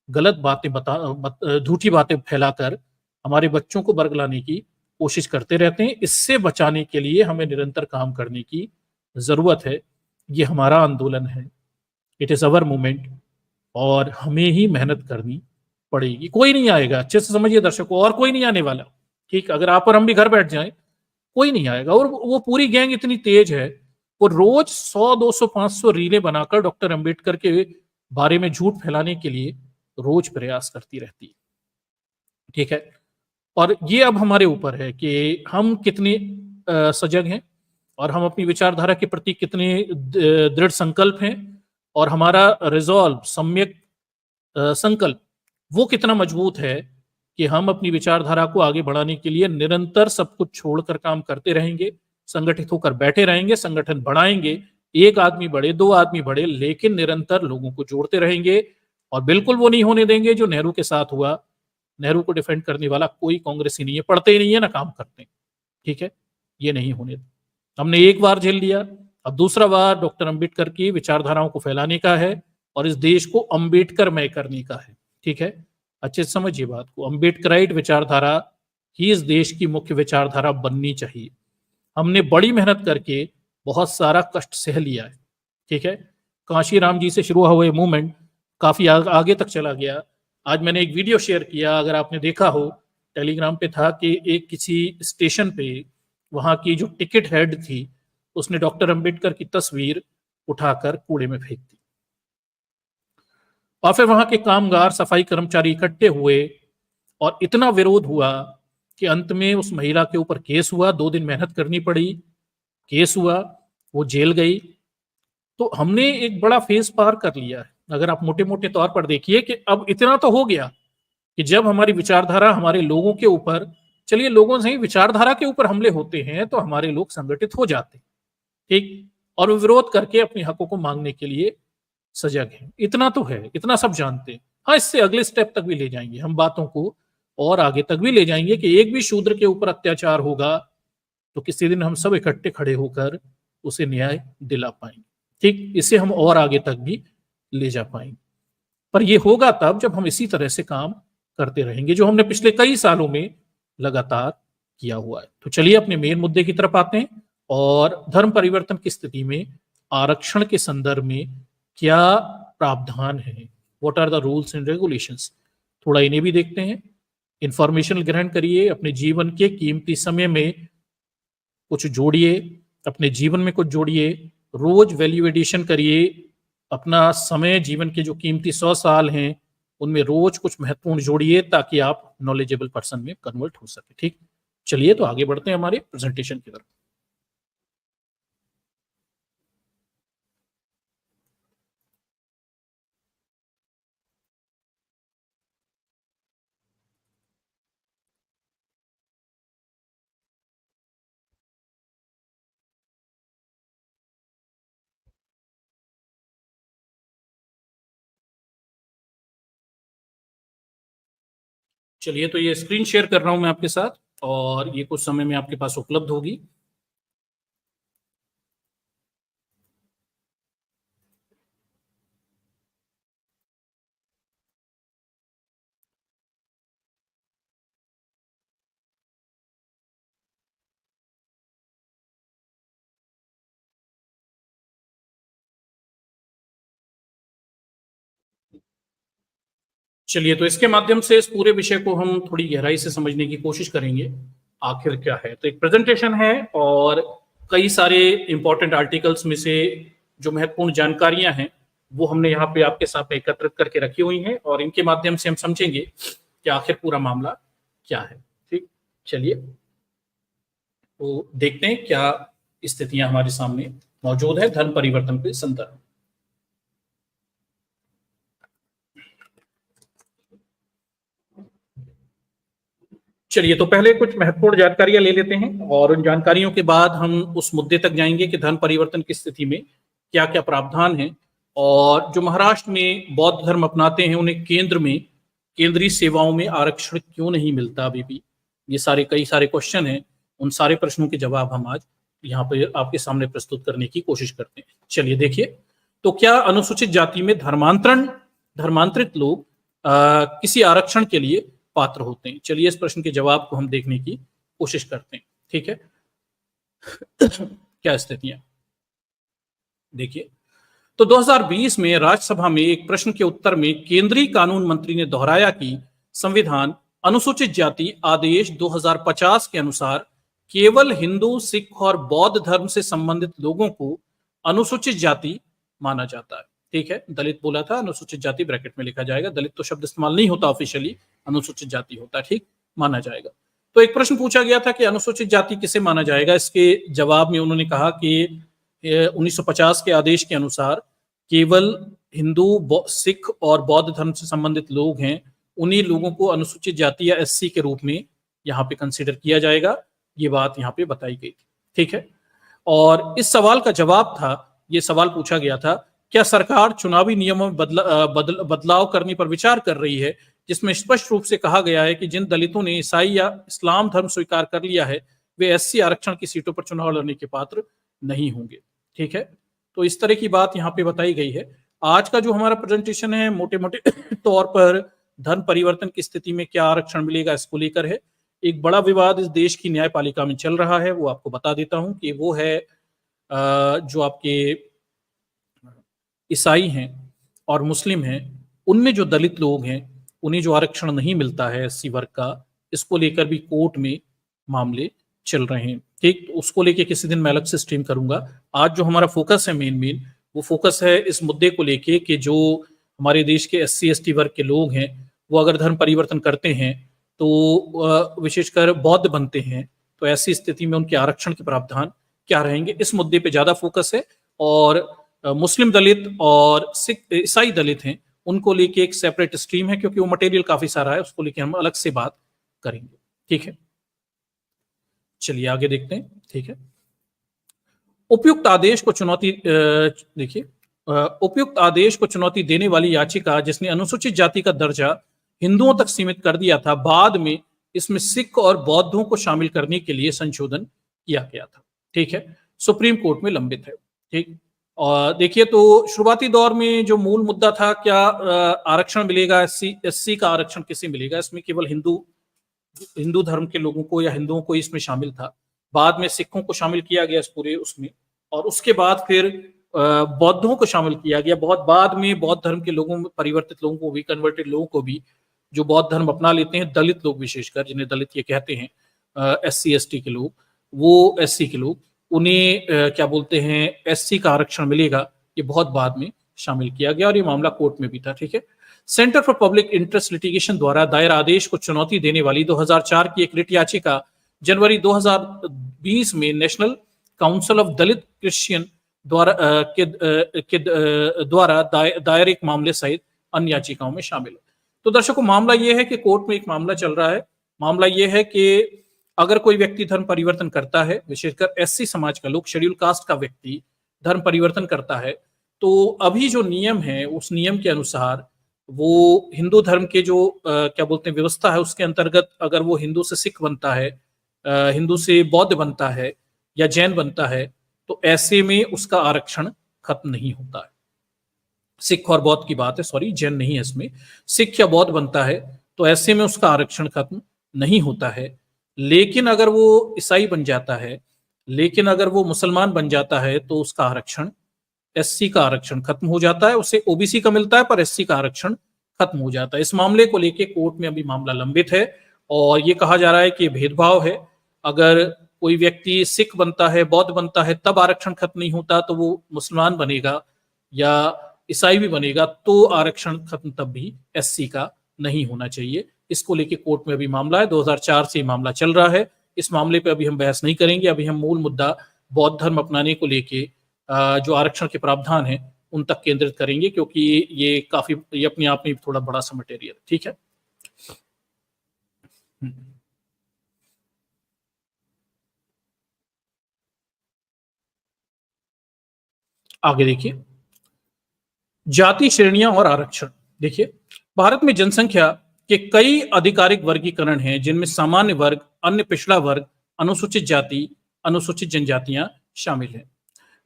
गलत बातें झूठी बातें फैलाकर हमारे बच्चों को बरगलाने की कोशिश करते रहते हैं। इससे बचाने के लिए हमें निरंतर काम करने की जरूरत है। ये हमारा आंदोलन है, इट इज अवर मूवमेंट, और हमें ही मेहनत करनी पड़ेगी। कोई नहीं आएगा, अच्छे से समझिए दर्शकों, और कोई नहीं आने वाला। ठीक, अगर आप और हम भी घर बैठ जाएं, कोई नहीं आएगा। और वो पूरी गैंग इतनी तेज है, वो रोज 100, 200, 500 रीलें बनाकर डॉक्टर अंबेडकर के बारे में झूठ फैलाने के लिए रोज प्रयास करती रहती है। ठीक है, और ये अब हमारे ऊपर है कि हम कितने सजग हैं, और हम अपनी विचारधारा के प्रति कितने दृढ़ संकल्प हैं, और हमारा रिजॉल्व, सम्यक संकल्प वो कितना मजबूत है कि हम अपनी विचारधारा को आगे बढ़ाने के लिए निरंतर सब कुछ छोड़कर काम करते रहेंगे, संगठित होकर बैठे रहेंगे, संगठन बढ़ाएंगे। एक आदमी बढ़े, 2 आदमी बढ़े, लेकिन निरंतर लोगों को जोड़ते रहेंगे। और बिल्कुल वो नहीं होने देंगे जो नेहरू के साथ हुआ। नेहरू को डिफेंड करने वाला कोई कांग्रेसी नहीं है, पढ़ते ही नहीं है ना काम करते। ठीक है, ये नहीं होने। हमने एक बार झेल लिया, अब दूसरा बार डॉक्टर अंबेडकर की विचारधाराओं को फैलाने का है, और इस देश को अंबेडकरमय करने का है। ठीक है, अच्छे से समझिए बात को। अंबेडकराइट विचारधारा ही इस देश की मुख्य विचारधारा बननी चाहिए। हमने बड़ी मेहनत करके बहुत सारा कष्ट सह लिया है। ठीक है, कांशीराम जी से शुरू हुए मूवमेंट काफी आगे तक चला गया। आज मैंने एक वीडियो शेयर किया, अगर आपने देखा हो, टेलीग्राम पे था, कि एक किसी स्टेशन पे वहां की जो टिकट हेड थी, उसने डॉक्टर अंबेडकर की तस्वीर उठाकर कूड़े में फेंक दी। और फिर वहां के कामगार, सफाई कर्मचारी इकट्ठे हुए, और इतना विरोध हुआ कि अंत में उस महिला के ऊपर केस हुआ। 2 दिन मेहनत करनी पड़ी, केस हुआ, वो जेल गई। तो हमने एक बड़ा फेज पार कर लिया है। अगर आप मोटे मोटे तौर पर देखिए कि अब इतना तो हो गया कि जब हमारी विचारधारा हमारे लोगों के ऊपर, चलिए लोगों से ही विचारधारा के ऊपर हमले होते हैं, तो हमारे लोग संगठित हो जाते हैं। ठीक, और वो विरोध करके अपने हकों को मांगने के लिए सजग है। इतना तो है, इतना सब जानते हैं। हाँ, इससे अगले स्टेप तक भी ले जाएंगे हम बातों को, और आगे तक भी ले जाएंगे कि एक भी शूद्र के ऊपर अत्याचार होगा तो किसी दिन हम सब इकट्ठे खड़े होकर उसे न्याय दिला पाएंगे। ठीक, इसे हम और आगे तक भी ले जा पाएंगे। पर यह होगा तब जब हम इसी तरह से काम करते रहेंगे, जो हमने पिछले कई सालों में लगातार किया हुआ है। तो चलिए अपने मेन मुद्दे की तरफ आते हैं, और धर्म परिवर्तन की स्थिति में आरक्षण के संदर्भ में क्या प्रावधान है, what are the rules and regulations, थोड़ा इन्हें भी देखते हैं। इंफॉर्मेशन ग्रहण करिए, अपने जीवन के कीमती समय में कुछ जोड़िए, अपने जीवन में कुछ जोड़िए, रोज वैल्यू एडिशन करिए। अपना समय, जीवन के जो कीमती 100 साल हैं, उनमें रोज कुछ महत्वपूर्ण जोड़िए, ताकि आप नॉलेजेबल पर्सन में कन्वर्ट हो सके। ठीक, चलिए तो आगे बढ़ते हैं हमारे प्रेजेंटेशन की तरफ। चलिए, तो ये स्क्रीन शेयर कर रहा हूं मैं आपके साथ, और ये कुछ समय में आपके पास उपलब्ध होगी। चलिए, तो इसके माध्यम से इस पूरे विषय को हम थोड़ी गहराई से समझने की कोशिश करेंगे, आखिर क्या है। तो एक प्रेजेंटेशन है, और कई सारे इंपॉर्टेंट आर्टिकल्स में से जो महत्वपूर्ण जानकारियां हैं वो हमने यहाँ पे आपके सामने एकत्रित करके रखी हुई हैं, और इनके माध्यम से हम समझेंगे कि आखिर पूरा मामला क्या है। ठीक, चलिए तो देखते हैं क्या स्थितियां हमारे सामने मौजूद है धर्म परिवर्तन के संदर्भ। चलिए, तो पहले कुछ महत्वपूर्ण जानकारियां ले लेते हैं और उन जानकारियों के बाद हम उस मुद्दे तक जाएंगे कि धर्म परिवर्तन की स्थिति में क्या क्या प्रावधान है, और जो महाराष्ट्र में बौद्ध धर्म अपनाते हैं उन्हें केंद्र में केंद्रीय सेवाओं में आरक्षण क्यों नहीं मिलता अभी भी। ये सारे कई सारे क्वेश्चन हैं, उन सारे प्रश्नों के जवाब हम आज यहाँ पे आपके सामने प्रस्तुत करने की कोशिश करते हैं। चलिए देखिए, तो क्या अनुसूचित जाति में धर्मांतरित लोग किसी आरक्षण के लिए पात्र होते हैं? चलिए इस प्रश्न के जवाब को हम देखने की कोशिश करते हैं। ठीक है, क्या स्थितियां देखिए, तो 2020 में राज्यसभा में एक प्रश्न के उत्तर में केंद्रीय कानून मंत्री ने दोहराया कि संविधान अनुसूचित जाति आदेश 2050 के अनुसार केवल हिंदू, सिख और बौद्ध धर्म से संबंधित लोगों को अनुसूचित जाति माना जाता है। ठीक है, दलित बोला था, अनुसूचित जाति ब्रैकेट में लिखा जाएगा, दलित तो शब्द इस्तेमाल नहीं होता ऑफिशियली, अनुसूचित जाति होता है, ठीक, माना जाएगा। तो एक प्रश्न पूछा गया था कि अनुसूचित जाति किसे माना जाएगा। इसके जवाब में उन्होंने कहा कि 1950 के आदेश के अनुसार केवल हिंदू, सिख और बौद्ध धर्म से संबंधित लोग हैं, उन्हीं लोगों को अनुसूचित जाति या एससी के रूप में यहाँ पे कंसीडर किया जाएगा। ये बात यहाँ पे बताई गई थी। ठीक है, और इस सवाल का जवाब था, ये सवाल पूछा गया था, क्या सरकार चुनावी नियमों में बदलाव करने पर विचार कर रही है, जिसमें स्पष्ट रूप से कहा गया है कि जिन दलितों ने ईसाई या इस्लाम धर्म स्वीकार कर लिया है वे एससी आरक्षण की सीटों पर चुनाव लड़ने के पात्र नहीं होंगे। ठीक है, तो इस तरह की बात यहाँ पे बताई गई है। आज का जो हमारा प्रेजेंटेशन है मोटे मोटे तौर पर धर्म परिवर्तन की स्थिति में क्या आरक्षण मिलेगा इसको लेकर है। एक बड़ा विवाद इस देश की न्यायपालिका में चल रहा है, वो आपको बता देता हूं कि वो है जो आपके ईसाई हैं और मुस्लिम हैं, उनमें जो दलित लोग हैं उन्हें जो आरक्षण नहीं मिलता है एससी वर्ग का, इसको लेकर भी कोर्ट में मामले चल रहे हैं। ठीक, तो उसको लेके किसी दिन मैं अलग से स्ट्रीम करूंगा। आज जो हमारा फोकस है मेन वो फोकस है इस मुद्दे को लेके कि जो हमारे देश के एससी एसटी वर्ग के लोग हैं वो अगर धर्म परिवर्तन करते हैं तो विशेषकर बौद्ध बनते हैं, तो ऐसी स्थिति में उनके आरक्षण के प्रावधान क्या रहेंगे, इस मुद्दे पे ज्यादा फोकस है। और मुस्लिम दलित और सिख ईसाई दलित हैं, उनको लेके एक सेपरेट स्ट्रीम है, क्योंकि वो मटेरियल काफी सारा है, उसको लेके हम अलग से बात करेंगे। ठीक है, चलिए आगे देखते हैं। ठीक है, उपयुक्त आदेश को चुनौती देखिए, उपयुक्त आदेश को चुनौती देने वाली याचिका जिसने अनुसूचित जाति का दर्जा हिंदुओं तक सीमित कर दिया था, बाद में इसमें सिख और बौद्धों को शामिल करने के लिए संशोधन किया गया था। ठीक है, सुप्रीम कोर्ट में लंबित है। ठीक, और देखिए, तो शुरुआती दौर में जो मूल मुद्दा था, क्या आरक्षण मिलेगा, एससी का आरक्षण किसे मिलेगा, इसमें केवल हिंदू धर्म के लोगों को या हिंदुओं को इसमें शामिल था। बाद में सिखों को शामिल किया गया इस पूरे उसमें, और उसके बाद फिर बौद्धों को शामिल किया गया। बहुत बाद में बौद्ध धर्म के लोगों में परिवर्तित लोगों को भी, कन्वर्टेड लोगों को भी, जो बौद्ध धर्म अपना लेते हैं, दलित लोग विशेषकर, जिन्हें दलित ये कहते हैं, एससी एसटी के लोग, वो एससी के लोग, उन्हें क्या बोलते हैं, एससी का आरक्षण मिलेगा, ये बहुत बाद में शामिल किया गया और ये मामला कोर्ट में भी था। ठीक है, centre for public interest litigation द्वारा दायर आदेश को चुनौती देने वाली 2004 की एक रिट याचिका जनवरी 2020 में national council of Dalit Christian द्वारा दायर एक मामले सहित अन्य याचिकाओं में शामिल है। तो दर्शकों, मामला यह है कि कोर्ट में एक मामला चल रहा है। मामला यह है कि अगर कोई व्यक्ति धर्म परिवर्तन करता है, विशेषकर एससी समाज का लोग, शेड्यूल कास्ट का व्यक्ति धर्म परिवर्तन करता है, तो अभी जो नियम है उस नियम के अनुसार वो हिंदू धर्म के जो क्या बोलते हैं व्यवस्था है, उसके अंतर्गत अगर वो हिंदू से सिख बनता है, हिंदू से बौद्ध बनता है या जैन बनता है, तो ऐसे में उसका आरक्षण खत्म नहीं होता है। सिख और बौद्ध की बात है, सॉरी, जैन नहीं है इसमें, सिख या बौद्ध बनता है तो ऐसे में उसका आरक्षण खत्म नहीं होता है। लेकिन अगर वो ईसाई बन जाता है, लेकिन अगर वो मुसलमान बन जाता है, तो उसका आरक्षण, एससी का आरक्षण खत्म हो जाता है। उसे ओबीसी का मिलता है पर एससी का आरक्षण खत्म हो जाता है। इस मामले को लेके कोर्ट में अभी मामला लंबित है और ये कहा जा रहा है कि भेदभाव है। अगर कोई व्यक्ति सिख बनता है, बौद्ध बनता है, तब आरक्षण खत्म नहीं होता, तो वो मुसलमान बनेगा या ईसाई भी बनेगा तो आरक्षण खत्म तब भी एससी का नहीं होना चाहिए। इसको लेके कोर्ट में अभी मामला है, 2004 से मामला चल रहा है। इस मामले पे अभी हम बहस नहीं करेंगे। अभी हम मूल मुद्दा बौद्ध धर्म अपनाने को लेके जो आरक्षण के प्रावधान हैं उन तक केंद्रित करेंगे, क्योंकि ये अपने आप में थोड़ा बड़ा सा मटेरियल। ठीक है, आगे देखिए, जाति श्रेणियां और आरक्षण। देखिए, भारत में जनसंख्या के कई आधिकारिक वर्गीकरण हैं, जिनमें सामान्य वर्ग, अन्य पिछड़ा वर्ग, अनुसूचित जाति, अनुसूचित जनजातियां शामिल हैं।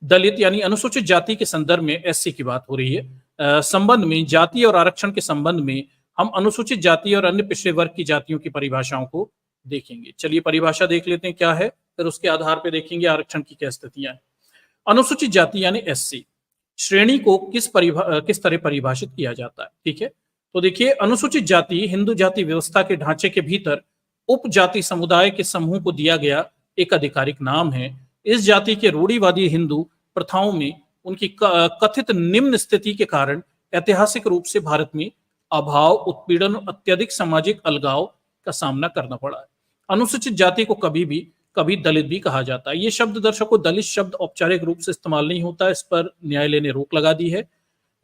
दलित यानी अनुसूचित जाति के संदर्भ में एससी की बात हो रही है। संबंध में जाति और आरक्षण के संबंध में हम अनुसूचित जाति और अन्य पिछड़े वर्ग की जातियों की परिभाषाओं को देखेंगे। चलिए परिभाषा देख लेते हैं क्या है, फिर उसके आधार पर देखेंगे आरक्षण की क्या स्थितियां हैं। अनुसूचित जाति यानी एससी श्रेणी को किस तरह परिभाषित किया जाता है, ठीक है। तो देखिए, अनुसूचित जाति हिंदू जाति व्यवस्था के ढांचे के भीतर उपजाति समुदाय के समूह को दिया गया एक आधिकारिक नाम है। इस जाति के रूढ़िवादी हिंदू प्रथाओं में उनकी कथित निम्न स्थिति के कारण ऐतिहासिक रूप से भारत में अभाव, उत्पीड़न, अत्यधिक सामाजिक अलगाव का सामना करना पड़ा है। अनुसूचित जाति को कभी दलित भी कहा जाता है। ये शब्द, दर्शकों, दलित शब्द औपचारिक रूप से इस्तेमाल नहीं होता, इस पर न्यायालय ने रोक लगा दी है।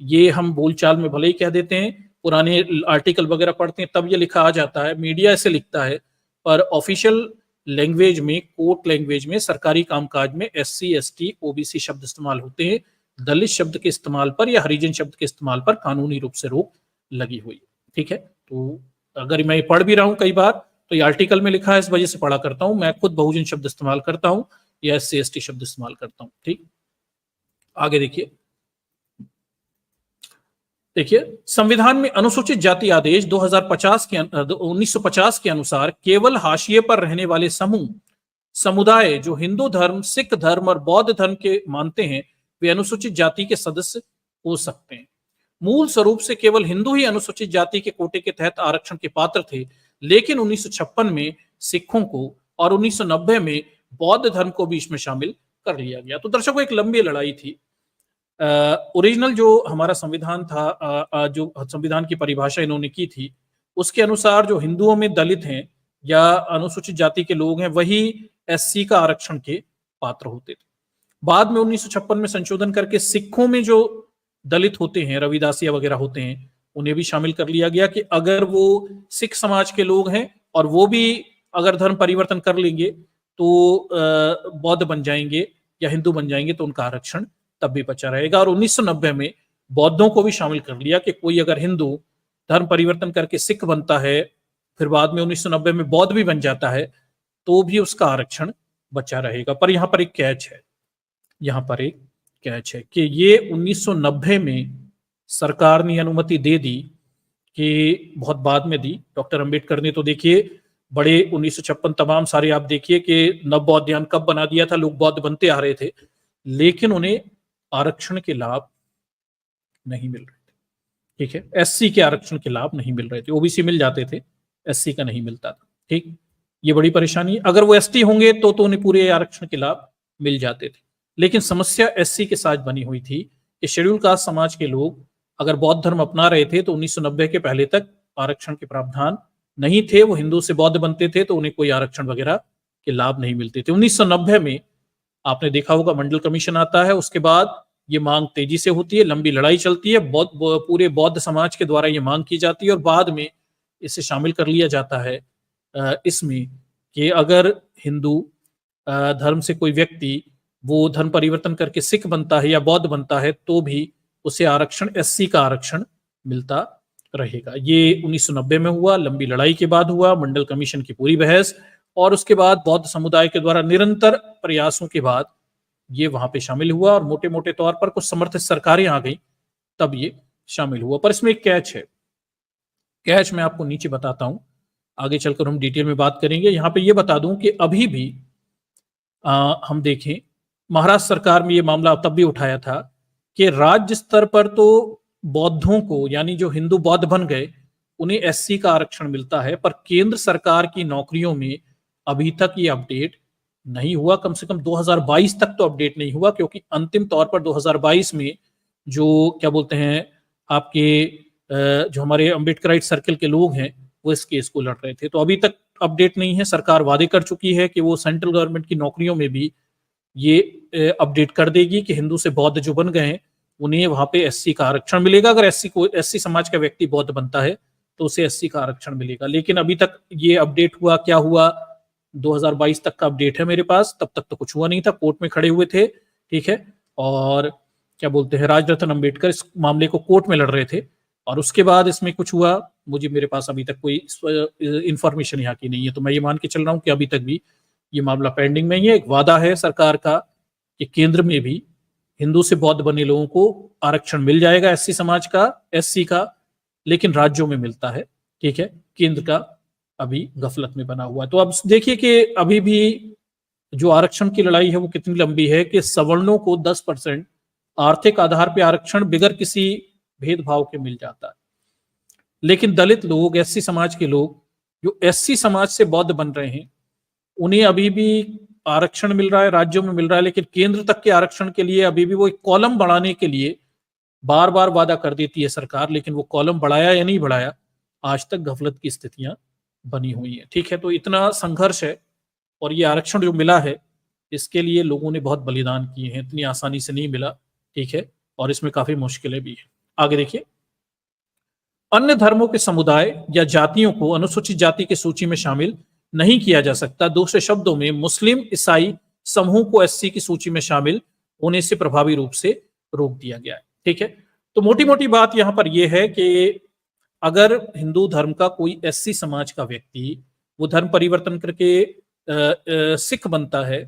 ये हम बोलचाल में भले ही कह देते हैं, पुराने आर्टिकल वगैरह पढ़ते हैं तब ये लिखा आ जाता है, मीडिया ऐसे लिखता है, पर ऑफिशियल लैंग्वेज में, कोर्ट लैंग्वेज में, सरकारी कामकाज में एससी, एसटी, ओबीसी शब्द इस्तेमाल होते हैं। दलित शब्द के इस्तेमाल पर या हरिजन शब्द के इस्तेमाल पर कानूनी रूप से रोक लगी हुई, ठीक है। तो अगर मैं पढ़ भी रहा हूं कई बार, तो ये आर्टिकल में लिखा है, इस वजह से पढ़ा करता हूं। मैं खुद बहुजन शब्द इस्तेमाल करता हूं या एससी, एसटी शब्द इस्तेमाल करता हूं, ठीक। आगे देखिए, संविधान में अनुसूचित जाति आदेश 1950 के अनुसार केवल हाशिए पर रहने वाले समुदाय जो हिंदू धर्म, सिख धर्म और बौद्ध धर्म के मानते हैं, वे अनुसूचित जाति के सदस्य हो सकते हैं। मूल स्वरूप से केवल हिंदू ही अनुसूचित जाति के कोटे के तहत आरक्षण के पात्र थे, लेकिन 1956 में सिखों को और 1990 में बौद्ध धर्म को भी इसमें शामिल कर लिया गया। तो दर्शकों, एक लंबी लड़ाई थी। ओरिजिनल जो हमारा संविधान था, जो संविधान की परिभाषा इन्होंने की थी, उसके अनुसार जो हिंदुओं में दलित हैं या अनुसूचित जाति के लोग हैं, वही एससी का आरक्षण के पात्र होते थे। बाद में 1956 में संशोधन करके सिखों में जो दलित होते हैं, रविदासिया वगैरह होते हैं, उन्हें भी शामिल कर लिया गया कि अगर वो सिख समाज के लोग हैं और वो भी अगर धर्म परिवर्तन कर लेंगे तो बौद्ध बन जाएंगे या हिंदू बन जाएंगे, तो उनका आरक्षण तब भी बचा रहेगा। और 1990 में बौद्धों को भी शामिल कर लिया कि कोई अगर हिंदू धर्म परिवर्तन करके सिख बनता है, फिर बाद में 1990 में बौद्ध भी बन जाता है, तो भी उसका आरक्षण बचा रहेगा। पर यहाँ पर एक कैच है, कि ये 1990 में सरकार ने अनुमति दे दी, कि बहुत बाद में दी डॉक्टर अंबेडकर ने। तो देखिए, बड़े 1956 तमाम सारे आप देखिए कि नव बौद्धायन कब बना दिया था, लोग बौद्ध बनते आ रहे थे, लेकिन उन्हें आरक्षण के लाभ नहीं मिल रहे थे, ठीक है। एससी के आरक्षण के लाभ नहीं मिल रहे थे, ओबीसी मिल जाते थे, एससी का नहीं मिलता था, ठीक। ये बड़ी परेशानी है। अगर वो एसटी होंगे तो उन्हें पूरे आरक्षण के लाभ मिल जाते थे, लेकिन समस्या एससी के साथ बनी हुई थी कि शेड्यूल कास्ट समाज के लोग अगर बौद्ध धर्म अपना रहे थे तो 1990 के पहले तक आरक्षण के प्रावधान नहीं थे। वो हिंदू से बौद्ध बनते थे तो उन्हें कोई आरक्षण वगैरह के लाभ नहीं मिलते थे। 1990 में आपने देखा होगा मंडल कमीशन आता है, उसके बाद ये मांग तेजी से होती है, लंबी लड़ाई चलती है, पूरे बौद्ध समाज के द्वारा ये मांग की जाती है और बाद में इसे शामिल कर लिया जाता है इसमें कि अगर हिंदू धर्म से कोई व्यक्ति वो धर्म परिवर्तन करके सिख बनता है या बौद्ध बनता है तो भी उसे आरक्षण, एससी का आरक्षण मिलता रहेगा। ये 1990 में हुआ, लंबी लड़ाई के बाद हुआ, मंडल कमीशन की पूरी बहस, और उसके बाद बौद्ध समुदाय के द्वारा निरंतर प्रयासों के बाद ये वहां पे शामिल हुआ और मोटे मोटे तौर पर कुछ समर्थित सरकारें आ गई, तब ये शामिल हुआ। पर इसमें एक कैच है, कैच मैं आपको नीचे बताता हूं, आगे चलकर हम डिटेल में बात करेंगे। यहां पे ये बता दूं कि अभी भी हम देखें, महाराष्ट्र सरकार में ये मामला तब भी उठाया था कि राज्य स्तर पर तो बौद्धों को, यानी जो हिंदू बौद्ध बन गए, उन्हें एससी का आरक्षण मिलता है, पर केंद्र सरकार की नौकरियों में अभी तक ये अपडेट नहीं हुआ। कम से कम 2022 तक तो अपडेट नहीं हुआ, क्योंकि अंतिम तौर पर 2022 में जो क्या बोलते हैं आपके जो हमारे अम्बेडकराइट सर्किल के लोग हैं वो इस केस को लड़ रहे थे, तो अभी तक अपडेट नहीं है। सरकार वादे कर चुकी है कि वो सेंट्रल गवर्नमेंट की नौकरियों में भी ये अपडेट कर देगी कि हिंदू से बौद्ध जो बन गए हैं उन्हें वहां पे एससी का आरक्षण मिलेगा। अगर एससी समाज का व्यक्ति बौद्ध बनता है तो उसे एससी का आरक्षण मिलेगा, लेकिन अभी तक ये अपडेट हुआ क्या हुआ, 2022 तक का अपडेट है मेरे पास, तब तक तो कुछ हुआ नहीं था, कोर्ट में खड़े हुए थे, ठीक है। और क्या बोलते हैं, राजरत्न अंबेडकर इस मामले को कोर्ट में लड़ रहे थे, और उसके बाद इसमें कुछ हुआ, मुझे मेरे पास अभी तक कोई इंफॉर्मेशन यहाँ की नहीं है, तो मैं ये मान के चल रहा हूँ कि अभी तक भी ये मामला पेंडिंग में ही है। एक वादा है सरकार का कि केंद्र में भी हिंदू से बौद्ध बने लोगों को आरक्षण मिल जाएगा, एससी समाज का, एससी का, लेकिन राज्यों में मिलता है, ठीक है, केंद्र का अभी गफलत में बना हुआ है। तो अब देखिए कि अभी भी जो आरक्षण की लड़ाई है वो कितनी लंबी है कि सवर्णों को 10% आर्थिक आधार पर आरक्षण बिगर किसी भेदभाव के मिल जाता है, लेकिन दलित लोग, एससी समाज के लोग जो एससी समाज से बौद्ध बन रहे हैं, उन्हें अभी भी आरक्षण मिल रहा है, राज्यों में मिल रहा है, लेकिन केंद्र तक के आरक्षण के लिए अभी भी वो एक कॉलम बढ़ाने के लिए बार बार वादा कर देती है सरकार, लेकिन वो कॉलम बढ़ाया या नहीं बढ़ाया, आज तक गफलत की स्थितियां बनी हुई है। ठीक है, तो इतना संघर्ष है, और ये आरक्षण जो मिला है इसके लिए लोगों ने बहुत बलिदान किए हैं, इतनी आसानी से नहीं मिला, ठीक है, और इसमें काफी मुश्किलें भी हैं। आगे देखिए, अन्य धर्मों के समुदाय या जातियों को अनुसूचित जाति की सूची में शामिल नहीं किया जा सकता। दूसरे शब्दों में मुस्लिम ईसाई समूह को एससी की सूची में शामिल होने से प्रभावी रूप से रोक दिया गया है। ठीक है, तो मोटी मोटी बात यहां पर यह है कि अगर हिंदू धर्म का कोई एससी समाज का व्यक्ति वो धर्म परिवर्तन करके सिख बनता है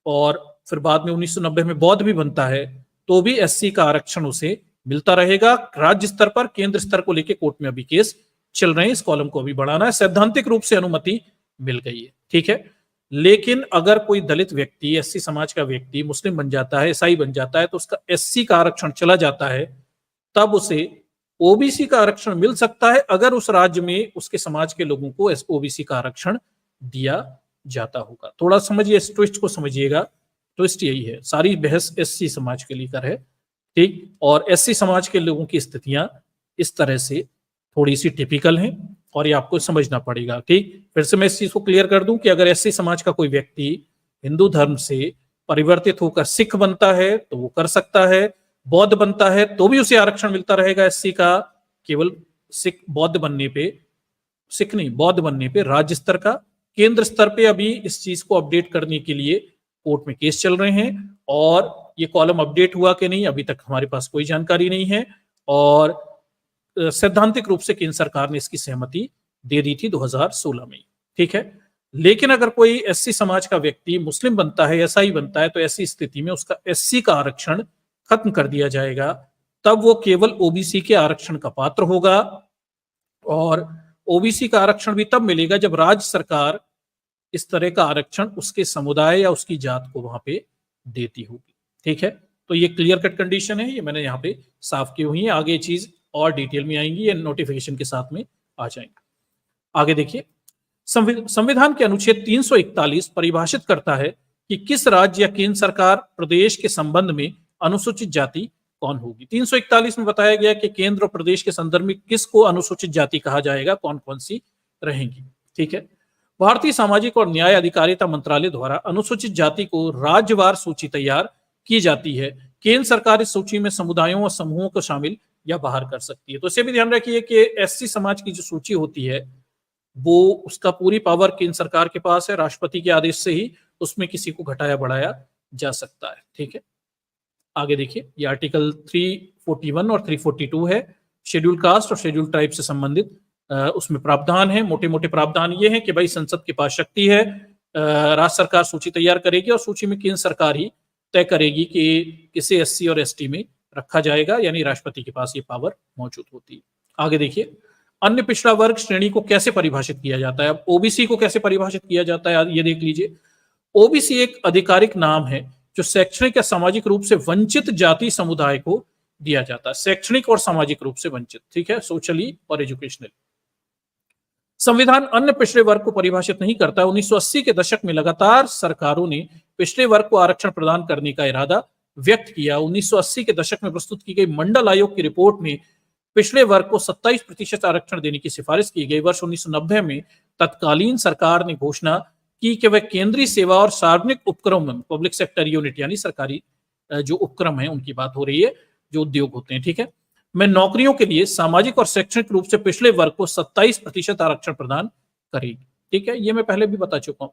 और फिर बाद में 1990 में बौद्ध भी बनता है, तो भी एससी का आरक्षण उसे मिलता रहेगा। राज्य स्तर पर, केंद्र स्तर को लेकर कोर्ट में अभी केस चल रहे हैं, इस कॉलम को अभी बढ़ाना है, सैद्धांतिक रूप से अनुमति मिल गई है। ठीक है, लेकिन अगर कोई दलित व्यक्ति, एससी समाज का व्यक्ति मुस्लिम बन जाता है, ईसाई बन जाता है, तो उसका एससी का आरक्षण चला जाता है, तब उसे ओबीसी का आरक्षण मिल सकता है अगर उस राज्य में उसके समाज के लोगों को ओबीसी का आरक्षण दिया जाता होगा। थोड़ा समझिए, इस ट्विस्ट को समझिएगा, ट्विस्ट यही है, सारी बहस एससी समाज के लेकर है, ठीक, और एससी समाज के लोगों की स्थितियां इस तरह से थोड़ी सी टिपिकल हैं और ये आपको समझना पड़ेगा। ठीक, फिर से मैं इस चीज को क्लियर कर दूं कि अगर एससी समाज का कोई व्यक्ति हिंदू धर्म से परिवर्तित होकर सिख बनता है तो वो कर सकता है, बौद्ध बनता है तो भी उसे आरक्षण मिलता रहेगा एससी का, केवल सिख बौद्ध बनने पे, सिख नहीं बौद्ध बनने पे राज्य स्तर का। केंद्र स्तर पे अभी इस चीज को अपडेट करने के लिए कोर्ट में केस चल रहे हैं, और ये कॉलम अपडेट हुआ कि नहीं अभी तक हमारे पास कोई जानकारी नहीं है, और सैद्धांतिक रूप से केंद्र सरकार ने इसकी सहमति दे दी थी 2016 में। ठीक है, लेकिन अगर कोई एससी समाज का व्यक्ति मुस्लिम बनता है, ईसाई बनता है, तो ऐसी स्थिति में उसका एससी का आरक्षण खत्म कर दिया जाएगा, तब वो केवल ओबीसी के आरक्षण का पात्र होगा, और ओबीसी का आरक्षण भी तब मिलेगा जब राज्य सरकार इस तरह का आरक्षण उसके समुदाय या उसकी जात को वहां पे देती होगी। ठीक है, तो ये क्लियर कट कंडीशन है, ये मैंने यहाँ पे साफ की हुई है, आगे चीज और डिटेल में आएंगी, ये नोटिफिकेशन के साथ में आ जाएंगे। आगे देखिए, संविधान के अनुच्छेद 341 परिभाषित करता है कि किस राज्य या केंद्र सरकार प्रदेश के संबंध में अनुसूचित जाति कौन होगी। 341 में बताया गया कि केंद्र और प्रदेश के संदर्भ में किसको अनुसूचित जाति कहा जाएगा, कौन कौन सी रहेंगी। ठीक है, भारतीय सामाजिक और न्याय अधिकारिता मंत्रालय द्वारा अनुसूचित जाति को राज्यवार सूची तैयार की जाती है। केंद्र सरकार इस सूची में समुदायों और समूहों को शामिल या बाहर कर सकती है। तो इसे भी ध्यान रखिए कि एससी समाज की जो सूची होती है वो, उसका पूरी पावर केंद्र सरकार के पास है, राष्ट्रपति के आदेश से ही उसमें किसी को घटाया बढ़ाया जा सकता है। ठीक है, आगे देखिए, ये आर्टिकल 341 और 342 है, शेड्यूल कास्ट और शेड्यूल ट्राइब से संबंधित उसमें प्रावधान है। मोटे मोटे प्रावधान ये है कि भाई संसद के पास शक्ति है, राज्य सरकार सूची तैयार करेगी और सूची में केंद्र सरकार ही तय करेगी कि किसे एससी और एसटी में रखा जाएगा, यानी राष्ट्रपति के पास ये पावर मौजूद होती है। आगे देखिए, अन्य पिछड़ा वर्ग श्रेणी को कैसे परिभाषित किया जाता है। अब ओबीसी को कैसे परिभाषित किया जाता है, ये देख लीजिए। ओबीसी एक आधिकारिक नाम है जो शैक्षणिक या सामाजिक रूप से वंचित जाति समुदाय को दिया जाता है, शैक्षणिक और सामाजिक रूप से वंचित, ठीक है, सोशली और एजुकेशनली। संविधान अन्य पिछड़े वर्ग को परिभाषित नहीं करता। 1980 के दशक में लगातार सरकारों ने पिछड़े वर्ग को आरक्षण प्रदान करने का इरादा व्यक्त किया। 1980 के दशक में प्रस्तुत की गई मंडल आयोग की रिपोर्ट में पिछड़े वर्ग को 27% आरक्षण देने की सिफारिश की गई। वर्ष 1990 में तत्कालीन सरकार ने घोषणा की कि वह केंद्रीय सेवा और सार्वजनिक उपक्रम, पब्लिक सेक्टर यूनिट, यानी सरकारी जो उपक्रम है उनकी बात हो रही है, जो उद्योग होते हैं, ठीक है, में नौकरियों के लिए सामाजिक और शैक्षणिक रूप से पिछड़े वर्ग को 27% आरक्षण प्रदान करेगी। ठीक है, ये मैं पहले भी बता चुका हूं।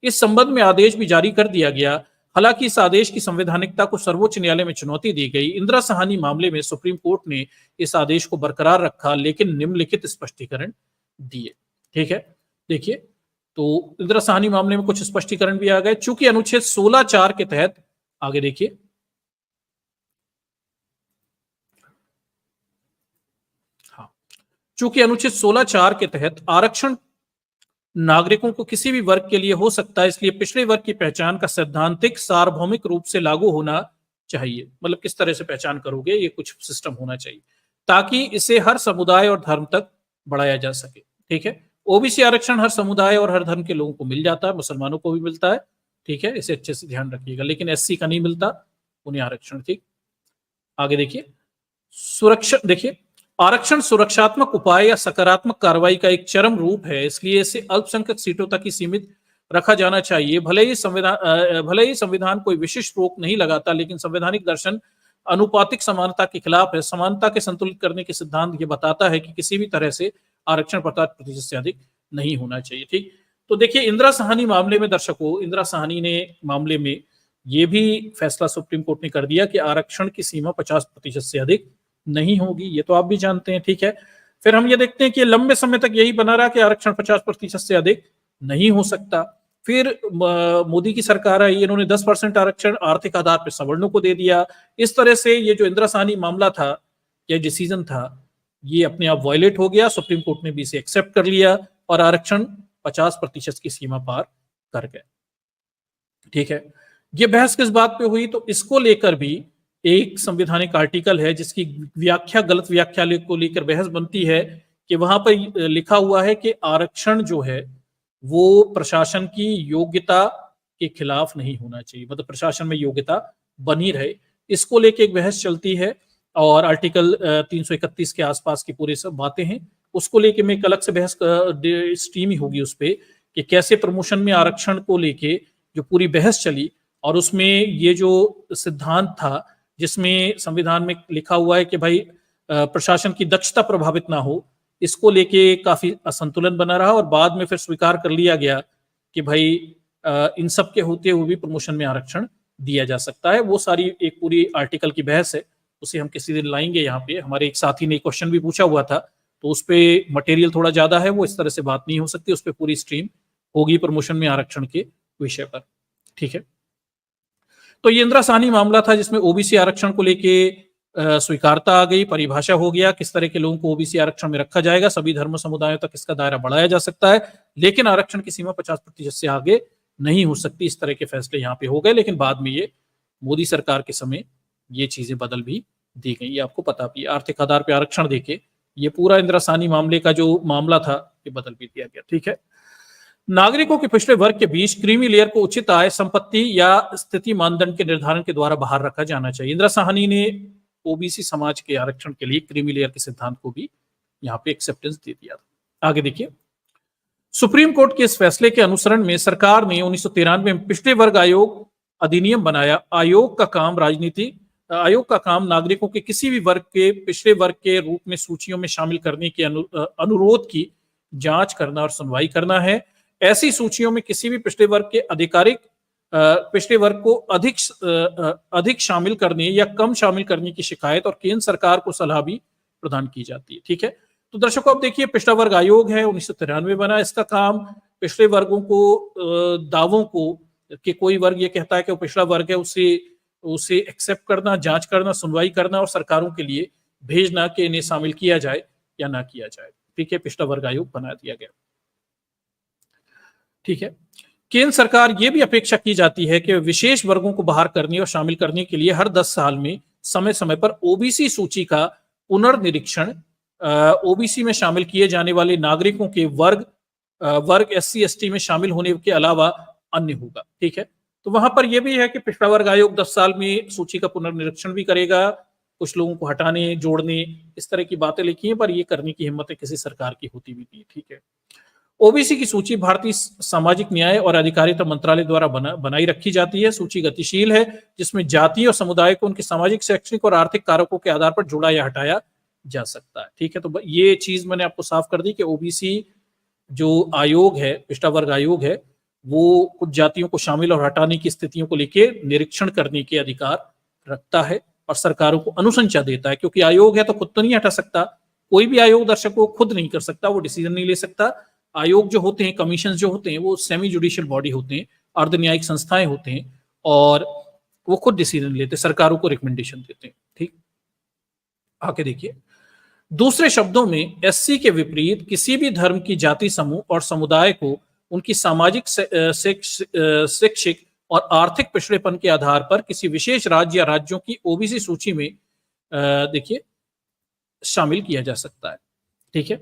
इस संबंध में आदेश भी जारी कर दिया गया। हालांकि इस आदेश की संवैधानिकता को सर्वोच्च न्यायालय में चुनौती दी गई। इंदिरा साहनी मामले में सुप्रीम कोर्ट ने इस आदेश को बरकरार रखा, लेकिन निम्नलिखित स्पष्टीकरण दिए। ठीक है, देखिए, तो इंदिरा साहनी मामले में कुछ स्पष्टीकरण भी आ गए। चूंकि अनुच्छेद 16(4) के तहत, आगे देखिए, हाँ, चूंकि अनुच्छेद 16(4) के तहत आरक्षण नागरिकों को किसी भी वर्ग के लिए हो सकता है, इसलिए पिछड़े वर्ग की पहचान का सैद्धांतिक सार्वभौमिक रूप से लागू होना चाहिए। मतलब किस तरह से पहचान करोगे, ये कुछ सिस्टम होना चाहिए ताकि इसे हर समुदाय और धर्म तक बढ़ाया जा सके। ठीक है, ओबीसी आरक्षण हर समुदाय और हर धर्म के लोगों को मिल जाता है, मुसलमानों को भी मिलता है। ठीक है, इसे अच्छे से ध्यान रखिएगा, लेकिन एससी का नहीं मिलता, उन्हें आरक्षण। ठीक, आगे देखिए, सुरक्षा, देखिए, आरक्षण सुरक्षात्मक उपाय या सकारात्मक कार्रवाई का एक चरम रूप है, इसलिए इसे अल्पसंख्यक सीटों तक ही सीमित रखा जाना चाहिए। भले ही संविधान कोई विशिष्ट रोक नहीं लगाता, लेकिन संवैधानिक दर्शन अनुपातिक समानता के खिलाफ है। समानता के संतुलित करने के सिद्धांत ये बताता है कि किसी भी तरह से आरक्षण 50% से अधिक नहीं होना चाहिए। ठीक, तो देखिए, इंदिरा साहनी मामले में दर्शकों, इंदिरा साहनी ने मामले में ये भी फैसला सुप्रीम कोर्ट ने कर दिया कि आरक्षण की सीमा 50% से अधिक नहीं होगी। ये तो आप भी जानते हैं। ठीक है, फिर हम ये देखते हैं कि लंबे समय तक यही बना रहा कि आरक्षण 50% से अधिक नहीं हो सकता। फिर मोदी की सरकार आई, इन्होंने 10% आरक्षण आर्थिक आधार पर सवर्णों को दे दिया। इस तरह से ये जो इंदिरा साहनी मामला था, यह डिसीजन था, ये अपने आप वायलेट हो गया। सुप्रीम कोर्ट ने भी इसे एक्सेप्ट कर लिया और आरक्षण 50% की सीमा पार कर गए। ठीक है, ये बहस किस बात पे हुई, तो इसको लेकर भी एक संवैधानिक आर्टिकल है जिसकी व्याख्या, गलत व्याख्या को लेकर बहस बनती है कि वहां पर लिखा हुआ है कि आरक्षण जो है वो प्रशासन की योग्यता के खिलाफ नहीं होना चाहिए, मतलब प्रशासन में योग्यता बनी रहे। इसको लेकर एक बहस चलती है और आर्टिकल 331 के आसपास की पूरी सब बातें हैं। उसको लेके मैं एक अलग से बहस स्ट्रीम ही होगी उस पर कि कैसे प्रमोशन में आरक्षण को लेके जो पूरी बहस चली, और उसमें ये जो सिद्धांत था जिसमें संविधान में लिखा हुआ है कि भाई प्रशासन की दक्षता प्रभावित ना हो, इसको लेके काफी असंतुलन बना रहा और बाद में फिर स्वीकार कर लिया गया कि भाई इन सब के होते हुए भी प्रमोशन में आरक्षण दिया जा सकता है। वो सारी एक पूरी आर्टिकल की बहस है, उसे हम किसी दिन लाएंगे। यहाँ पे हमारे एक साथी ने क्वेश्चन भी पूछा हुआ था, तो उस पर मटेरियल थोड़ा ज्यादा है, वो इस तरह से बात नहीं हो सकती, उस पर पूरी स्ट्रीम होगी प्रमोशन में आरक्षण के विषय पर। ठीक है, तो ये इंदिरा साहनी मामला था जिसमें ओबीसी आरक्षण को लेके स्वीकारता आ गई, परिभाषा हो गया किस तरह के लोगों को ओबीसी आरक्षण में रखा जाएगा, सभी धर्म समुदायों तक इसका दायरा बढ़ाया जा सकता है, लेकिन आरक्षण की सीमा 50% से आगे नहीं हो सकती। इस तरह के फैसले यहाँ पे हो गए, लेकिन बाद में ये मोदी सरकार के समय ये चीजें बदल भी दी गई, ये आपको पता भी। आर्थिक आधार पर आरक्षण देके ये पूरा इंदिरा साहनी मामले का जो मामला था ये बदल भी दिया गया। ठीक है, नागरिकों के पिछड़े वर्ग के बीच क्रीमी लेयर को उचित आय, संपत्ति या स्थिति मानदंड के निर्धारण के द्वारा बाहर रखा जाना चाहिए। इंदिरा साहनी ने ओबीसी समाज के आरक्षण के लिए क्रीमी लेयर के सिद्धांत को भी यहाँ पे एक्सेप्टेंस दे दिया था। आगे देखिए, सुप्रीम कोर्ट के इस फैसले के अनुसरण में सरकार ने 1993 में पिछड़े वर्ग आयोग अधिनियम बनाया। आयोग का काम नागरिकों के किसी भी वर्ग के पिछड़े वर्ग के रूप में सूचियों में शामिल करने के अनुरोध की जांच करना और सुनवाई करना है। ऐसी सूचियों में किसी भी पिछड़े वर्ग के पिछड़े वर्ग को अधिक शामिल करने या कम शामिल करने की शिकायत और केंद्र सरकार को सलाह भी प्रदान की जाती है। ठीक है, तो दर्शकों, अब देखिए, पिछड़ा वर्ग आयोग है, 1993 बना। इसका काम पिछड़े वर्गों को दावों को कि कोई वर्ग ये कहता है कि वो पिछड़ा वर्ग है, उसे एक्सेप्ट करना, जांच करना, सुनवाई करना और सरकारों के लिए भेजना कि इन्हें शामिल किया जाए या ना किया जाए। ठीक है, पिछड़ा वर्ग आयोग बना दिया गया। ठीक है, केंद्र सरकार ये भी अपेक्षा की जाती है कि विशेष वर्गों को बाहर करने और शामिल करने के लिए हर 10 साल में समय समय पर ओबीसी सूची का पुनर्निरीक्षण, ओबीसी में शामिल किए जाने वाले नागरिकों के वर्ग एससी एसटी में शामिल होने के अलावा अन्य होगा। ठीक है, तो वहां पर यह भी है कि पिछड़ा वर्ग आयोग 10 साल में सूची का पुनर्निरीक्षण भी करेगा, कुछ लोगों को हटाने, जोड़ने, इस तरह की बातें लिखी हैं, पर ये करने की हिम्मत किसी सरकार की होती भी नहीं। ठीक है, ओबीसी की सूची भारतीय सामाजिक न्याय और अधिकारिता मंत्रालय द्वारा बनाई रखी जाती है। सूची गतिशील है, जिसमें जाति और समुदाय को उनके सामाजिक, शैक्षणिक और आर्थिक कारकों के आधार पर जोड़ा या हटाया जा सकता है। ठीक है, तो ये चीज मैंने आपको साफ कर दी कि ओबीसी जो आयोग है, पिछड़ा वर्ग आयोग है, वो कुछ जातियों को शामिल और हटाने की स्थितियों को लेकर निरीक्षण करने के अधिकार रखता है और सरकारों को अनुशंसा देता है, क्योंकि आयोग है तो खुद तो नहीं हटा सकता। कोई भी आयोग दर्शकों खुद नहीं कर सकता, वो डिसीजन नहीं ले सकता। आयोग जो होते हैं, कमीशन जो होते हैं, वो सेमी जुडिशियल बॉडी होते हैं, अर्धन्यायिक संस्थाएं होते हैं, और वो खुद डिसीजन लेते हैं, सरकारों को रिकमेंडेशन देते हैं। ठीक, आगे देखिए। दूसरे शब्दों में एससी के विपरीत किसी भी धर्म की जाति, समूह और समुदाय को उनकी सामाजिक, शैक्षिक और आर्थिक पिछड़ेपन के आधार पर किसी विशेष राज्य या राज्यों की ओबीसी सूची में देखिए शामिल किया जा सकता है। ठीक है,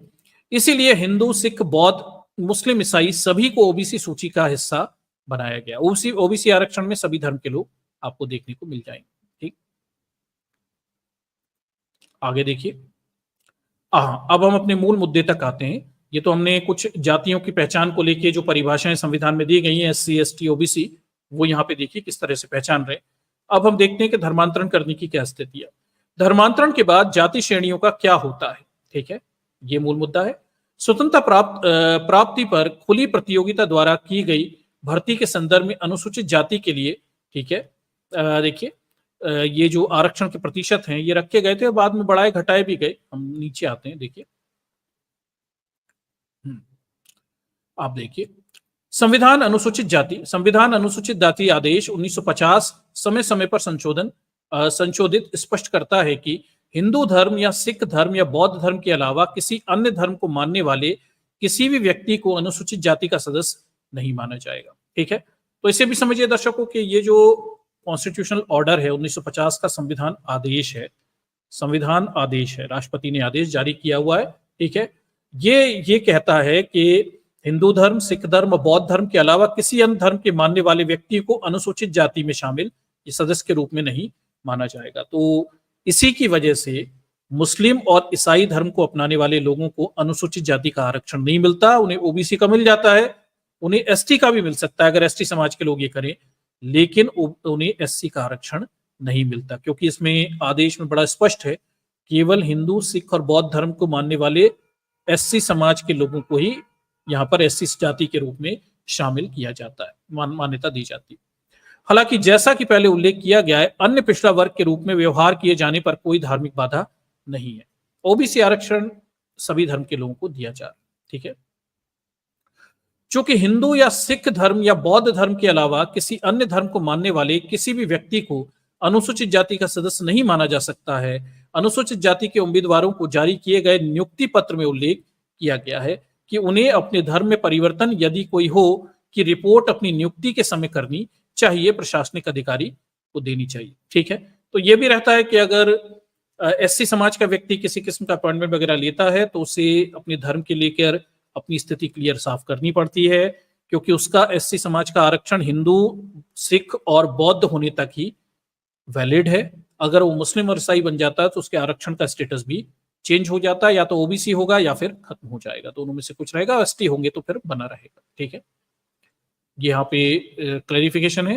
इसीलिए हिंदू, सिख, बौद्ध, मुस्लिम, ईसाई सभी को ओबीसी सूची का हिस्सा बनाया गया। ओबीसी आरक्षण में सभी धर्म के लोग आपको देखने को मिल जाएंगे। ठीक, आगे देखिए। अब हम अपने मूल मुद्दे तक आते हैं। ये तो हमने कुछ जातियों की पहचान को लेके जो परिभाषाएं संविधान में दी गई हैं, एससी, एसटी, ओबीसी, वो यहाँ पे देखिए किस तरह से पहचान रहे। अब हम देखते हैं कि धर्मांतरण करने की क्या स्थिति है। धर्मांतरण के बाद जाति श्रेणियों का क्या होता है। ठीक है, ये मूल मुद्दा है। स्वतंत्रता प्राप्ति पर खुली प्रतियोगिता द्वारा की गई भर्ती के संदर्भ में अनुसूचित जाति के लिए, ठीक है, देखिए ये जो आरक्षण के प्रतिशत हैं ये रखे गए थे, बाद में बढ़ाए घटाए भी गए। हम नीचे आते हैं, देखिए। आप देखिए, संविधान अनुसूचित जाति आदेश 1950 समय समय पर संशोधित स्पष्ट करता है कि हिंदू धर्म या सिख धर्म या बौद्ध धर्म के अलावा किसी अन्य धर्म को मानने वाले किसी भी व्यक्ति को अनुसूचित जाति का सदस्य नहीं माना जाएगा। ठीक है, तो इसे भी समझिए दर्शकों कि ये जो कॉन्स्टिट्यूशनल ऑर्डर है 1950 का संविधान आदेश है, राष्ट्रपति ने आदेश जारी किया हुआ है। ठीक है, ये कहता है कि हिंदू धर्म, सिख धर्म, बौद्ध धर्म के अलावा किसी अन्य धर्म के मानने वाले व्यक्ति को अनुसूचित जाति में शामिल सदस्य के रूप में नहीं माना जाएगा। तो इसी की वजह से मुस्लिम और ईसाई धर्म को अपनाने वाले लोगों को अनुसूचित जाति का आरक्षण नहीं मिलता। उन्हें ओबीसी का मिल जाता है, उन्हें एसटी का भी मिल सकता है अगर एसटी समाज के लोग ये करें, लेकिन उन्हें एससी का आरक्षण नहीं मिलता, क्योंकि इसमें आदेश में बड़ा स्पष्ट है, केवल हिंदू, सिख और बौद्ध धर्म को मानने वाले एससी समाज के लोगों को ही यहाँ पर एससी जाति के रूप में शामिल किया जाता है, मान्यता दी जाती है। हालांकि जैसा कि पहले उल्लेख किया गया है, अन्य पिछड़ा वर्ग के रूप में व्यवहार किए जाने पर कोई धार्मिक बाधा नहीं है। ओबीसी आरक्षण सभी धर्म के लोगों को दिया जा रहा है। ठीक है, चूंकि हिंदू या सिख धर्म या बौद्ध धर्म के अलावा किसी अन्य धर्म को मानने वाले किसी भी व्यक्ति को अनुसूचित जाति का सदस्य नहीं माना जा सकता है, अनुसूचित जाति के उम्मीदवारों को जारी किए गए नियुक्ति पत्र में उल्लेख किया गया है कि उन्हें अपने धर्म में परिवर्तन यदि कोई हो कि रिपोर्ट अपनी नियुक्ति के समय करनी चाहिए, प्रशासनिक अधिकारी को देनी चाहिए। ठीक है, तो यह भी रहता है कि अगर एससी समाज का व्यक्ति किसी किस्म का अपॉइंटमेंट वगैरह लेता है तो उसे अपने धर्म के लेकर अपनी स्थिति क्लियर साफ करनी पड़ती है, क्योंकि उसका एससी समाज का आरक्षण हिंदू, सिख और बौद्ध होने तक ही वैलिड है। अगर वो मुस्लिम और ईसाई बन जाता है तो उसके आरक्षण का स्टेटस भी चेंज हो जाता है, या तो ओबीसी होगा या फिर खत्म हो जाएगा, दोनों में से कुछ रहेगा। एसटी होंगे तो फिर बना रहेगा। ठीक है, यहाँ पे क्लैरिफिकेशन है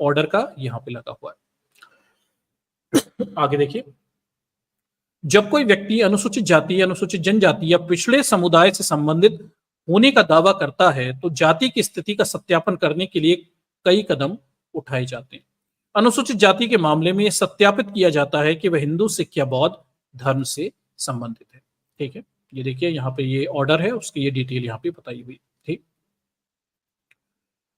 ऑर्डर का, यहाँ पे लगा हुआ है। आगे देखिए, जब कोई व्यक्ति अनुसूचित जाति, अनुसूचित जनजाति या पिछड़े समुदाय से संबंधित होने का दावा करता है तो जाति की स्थिति का सत्यापन करने के लिए कई कदम उठाए जाते हैं। अनुसूचित जाति के मामले में यह सत्यापित किया जाता है कि वह हिंदू, सिख या बौद्ध धर्म से संबंधित है। ठीक है, ये देखिए यहाँ पे ये ऑर्डर है, उसकी ये डिटेल यहाँ पे बताई हुई। ठीक,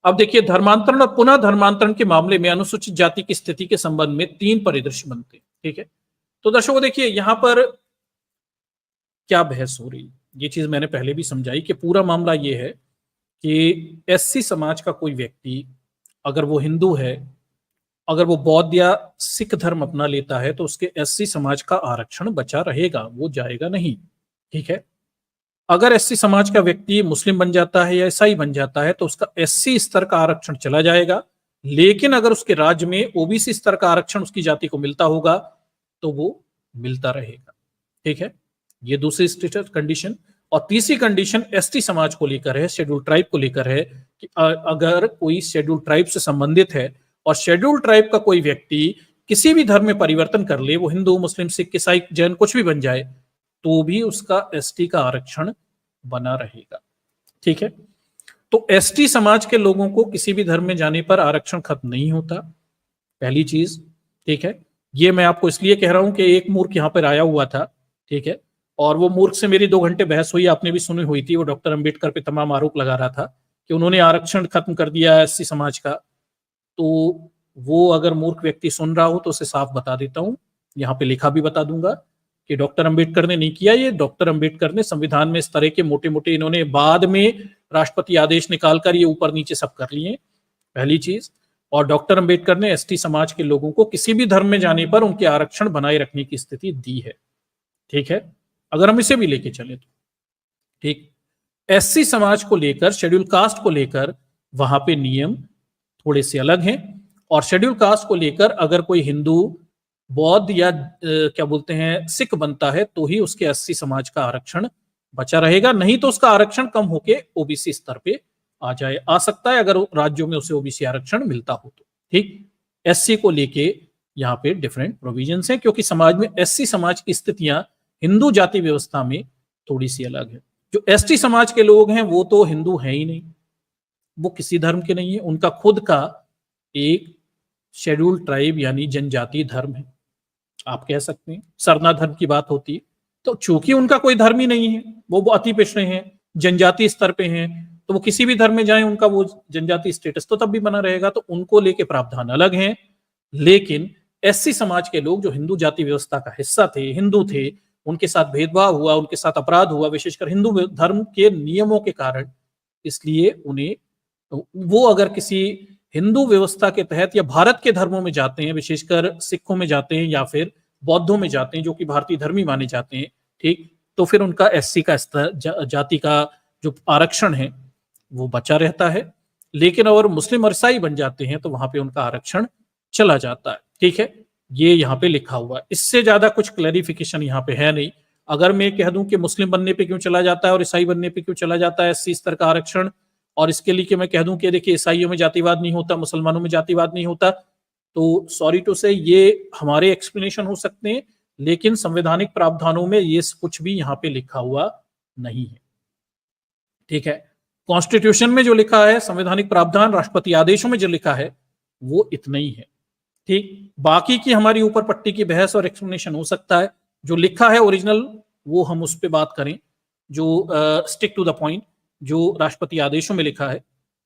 अब देखिए धर्मांतरण और पुनः धर्मांतरण के मामले में अनुसूचित जाति की स्थिति के संबंध में 3 परिदृश्य बनते हैं। ठीक है, तो दर्शकों देखिए यहाँ पर क्या बहस हो रही है, ये चीज मैंने पहले भी समझाई कि पूरा मामला ये है कि एससी समाज का कोई व्यक्ति अगर वो हिंदू है, अगर वो बौद्ध या सिख धर्म अपना लेता है तो उसके एससी समाज का आरक्षण बचा रहेगा, वो जाएगा नहीं। ठीक है, अगर एससी समाज का व्यक्ति मुस्लिम बन जाता है या ईसाई बन जाता है तो उसका एससी स्तर का आरक्षण चला जाएगा, लेकिन अगर उसके राज्य में ओबीसी स्तर का आरक्षण उसकी जाति को मिलता होगा तो वो मिलता रहेगा। ठीक है, ये दूसरी स्टेटस कंडीशन। और तीसरी कंडीशन एसटी समाज को लेकर है, शेड्यूल ट्राइब को लेकर है कि अगर कोई शेड्यूल ट्राइब से संबंधित है और शेड्यूल ट्राइब का कोई व्यक्ति किसी भी धर्म में परिवर्तन कर ले, वो हिंदू, मुस्लिम, सिख, ईसाई, जैन कुछ भी बन जाए, तो भी उसका एसटी का आरक्षण बना रहेगा। ठीक है, तो एसटी समाज के लोगों को किसी भी धर्म में जाने पर आरक्षण खत्म नहीं होता, पहली चीज। ठीक है, ये मैं आपको इसलिए कह रहा हूं कि एक मूर्ख यहां पर आया हुआ था, ठीक है, और वो मूर्ख से मेरी 2 घंटे बहस हुई, आपने भी सुनी हुई थी। वो डॉक्टर अंबेडकर पे तमाम आरोप लगा रहा था कि उन्होंने आरक्षण खत्म कर दिया एससी समाज का। तो वो अगर मूर्ख व्यक्ति सुन रहा हो तो उसे साफ बता देता हूं, यहाँ पे लिखा भी बता दूंगा कि डॉक्टर अंबेडकर ने नहीं किया ये। डॉक्टर अंबेडकर ने संविधान में इस तरह के मोटे मोटे, इन्होंने बाद में राष्ट्रपति आदेश निकालकर ये ऊपर नीचे सब कर लिए, पहली चीज। और डॉक्टर अंबेडकर ने एसटी समाज के लोगों को किसी भी धर्म में जाने पर उनके आरक्षण बनाए रखने की स्थिति दी है। ठीक है, अगर हम इसे भी लेके चले तो ठीक। एससी समाज को लेकर, शेड्यूल कास्ट को लेकर वहां पे नियम थोड़े से अलग हैं। और शेड्यूल कास्ट को लेकर अगर कोई हिंदू, बौद्ध या क्या बोलते हैं सिख बनता है तो ही उसके एससी समाज का आरक्षण बचा रहेगा, नहीं तो उसका आरक्षण कम होके ओबीसी स्तर पे आ सकता है, अगर राज्यों में उसे ओबीसी आरक्षण मिलता हो तो। ठीक, एससी को लेके यहाँ पे डिफरेंट प्रोविजंस हैं, क्योंकि समाज में एससी समाज की स्थितियां हिंदू जाति व्यवस्था में थोड़ी सी अलग है। जो एसटी समाज के लोग हैं वो तो हिंदू हैं ही नहीं, वो किसी धर्म के नहीं है, उनका खुद का एक शेड्यूल ट्राइब यानी जनजातीय धर्म है, आप कह सकते हैं। सरना धर्म की बात होती है तो चूंकि उनका कोई धर्म ही नहीं है, वो अति पिछड़े हैं, जनजातीय स्तर पे हैं, तो वो किसी भी धर्म में जाए उनका वो जनजातीय स्टेटस तो तब भी बना रहेगा, तो उनको लेके प्रावधान अलग हैं। लेकिन एससी समाज के लोग जो हिंदू जाति व्यवस्था का हिस्सा थे, हिंदू थे, उनके साथ भेदभाव हुआ, उनके साथ अपराध हुआ, विशेषकर हिंदू धर्म के नियमों के कारण, इसलिए उन्हें, वो अगर किसी हिंदू व्यवस्था के तहत या भारत के धर्मों में जाते हैं, विशेषकर सिखों में जाते हैं या फिर बौद्धों में जाते हैं जो कि भारतीय धर्मी माने जाते हैं, ठीक, तो फिर उनका एससी का स्तर, जाति का जो आरक्षण है वो बचा रहता है। लेकिन अगर मुस्लिम और ईसाई बन जाते हैं तो वहां पे उनका आरक्षण चला जाता है। ठीक है, ये यहाँ पे लिखा हुआ है, इससे ज्यादा कुछ क्लैरिफिकेशन यहाँ पे है नहीं। अगर मैं कह दूं कि मुस्लिम बनने पे क्यों चला जाता है और ईसाई बनने पे क्यों चला जाता है एससी स्तर का आरक्षण, और इसके लिए कि मैं कह दूं कि देखिए ईसाइयों में जातिवाद नहीं होता, मुसलमानों में जातिवाद नहीं होता, तो सॉरी टू से ये हमारे एक्सप्लेनेशन हो सकते हैं, लेकिन संवैधानिक प्रावधानों में ये कुछ भी यहाँ पे लिखा हुआ नहीं है। ठीक है, कॉन्स्टिट्यूशन में जो लिखा है, संवैधानिक प्रावधान, राष्ट्रपति आदेशों में जो लिखा है वो इतना ही है। ठीक, बाकी की हमारी ऊपर पट्टी की बहस और एक्सप्लेनेशन हो सकता है, जो लिखा है ओरिजिनल वो हम उस पर बात करें, जो स्टिक टू द पॉइंट, जो राष्ट्रपति आदेशों में लिखा है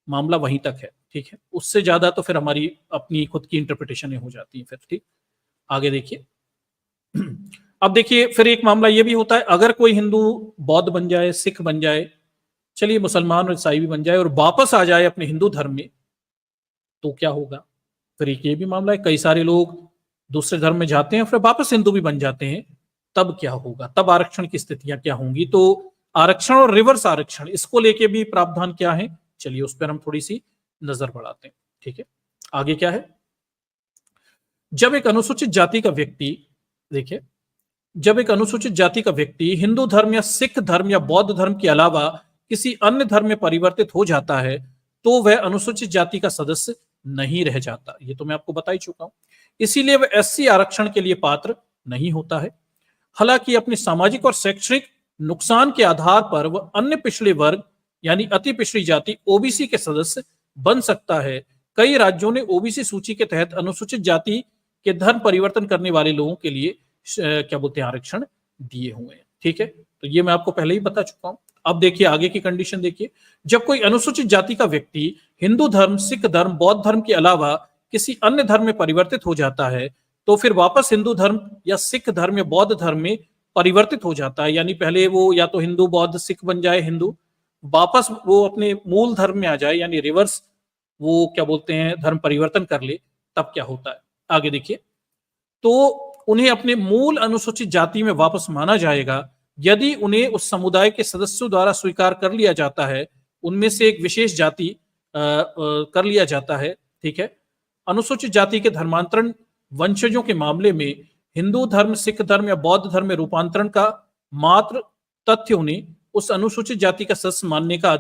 मामला वहीं तक है। ठीक है, उससे ज्यादा तो फिर हमारी अपनी खुद की इंटरप्रिटेशन हो जाती है फिर। ठीक, आगे देखिए। अब देखिए फिर एक मामला ये भी होता है, अगर कोई हिंदू बौद्ध बन जाए, सिख बन जाए, चलिए मुसलमान और ईसाई भी बन जाए और वापस आ जाए अपने हिंदू धर्म में, तो क्या होगा? फिर एक ये भी मामला है, कई सारे लोग दूसरे धर्म में जाते हैं फिर वापस हिंदू भी बन जाते हैं, तब क्या होगा? तब आरक्षण की स्थितियां क्या होंगी? तो आरक्षण और रिवर्स आरक्षण, इसको लेके भी प्रावधान क्या है, चलिए उस पर हम थोड़ी सी नजर बढ़ाते हैं। ठीक है, आगे क्या है? जब एक अनुसूचित जाति का व्यक्ति, देखिए, जब एक अनुसूचित जाति का व्यक्ति हिंदू धर्म या सिख धर्म या बौद्ध धर्म के अलावा किसी अन्य धर्म में परिवर्तित हो जाता है तो वह अनुसूचित जाति का सदस्य नहीं रह जाता। ये तो मैं आपको बता ही चुका हूं, इसीलिए वह एससी आरक्षण के लिए पात्र नहीं होता है। हालांकि अपने सामाजिक और शैक्षणिक नुकसान के आधार पर वह अन्य पिछड़े वर्ग यानी अति पिछड़ी जाति ओबीसी के सदस्य बन सकता है। कई राज्यों ने ओबीसी सूची के तहत अनुसूचित जाति के धर्म परिवर्तन करने वाले लोगों के लिए क्या बोलते हैं आरक्षण दिए हुए हैं। ठीक है, तो ये मैं आपको पहले ही बता चुका हूं। अब देखिए आगे की कंडीशन देखिए, जब कोई अनुसूचित जाति का व्यक्ति हिंदू धर्म, सिख धर्म, बौद्ध धर्म के अलावा किसी अन्य धर्म में परिवर्तित हो जाता है तो फिर वापस हिंदू धर्म या सिख धर्म या बौद्ध धर्म में परिवर्तित हो जाता है। यानी पहले वो या तो हिंदू बौद्ध सिख बन जाए, हिंदू, वापस वो अपने मूल धर्म में आ जाए, यानी रिवर्स वो क्या बोलते हैं धर्म परिवर्तन कर ले, तब क्या होता है? आगे देखिए, तो उन्हें अपने मूल अनुसूचित जाति में वापस माना जाएगा यदि उन्हें उस समुदाय के सदस्यों द्वारा स्वीकार कर लिया जाता है, उनमें से एक विशेष जाति कर लिया जाता है। ठीक है, अनुसूचित जाति के धर्मांतरण वंशजों के मामले में हिंदू धर्म, सिख धर्म या बौद्ध धर्म में रूपांतरण का मात्र तथ्य उन्हें उस अनुसूचित जाति का सदस्य मानने का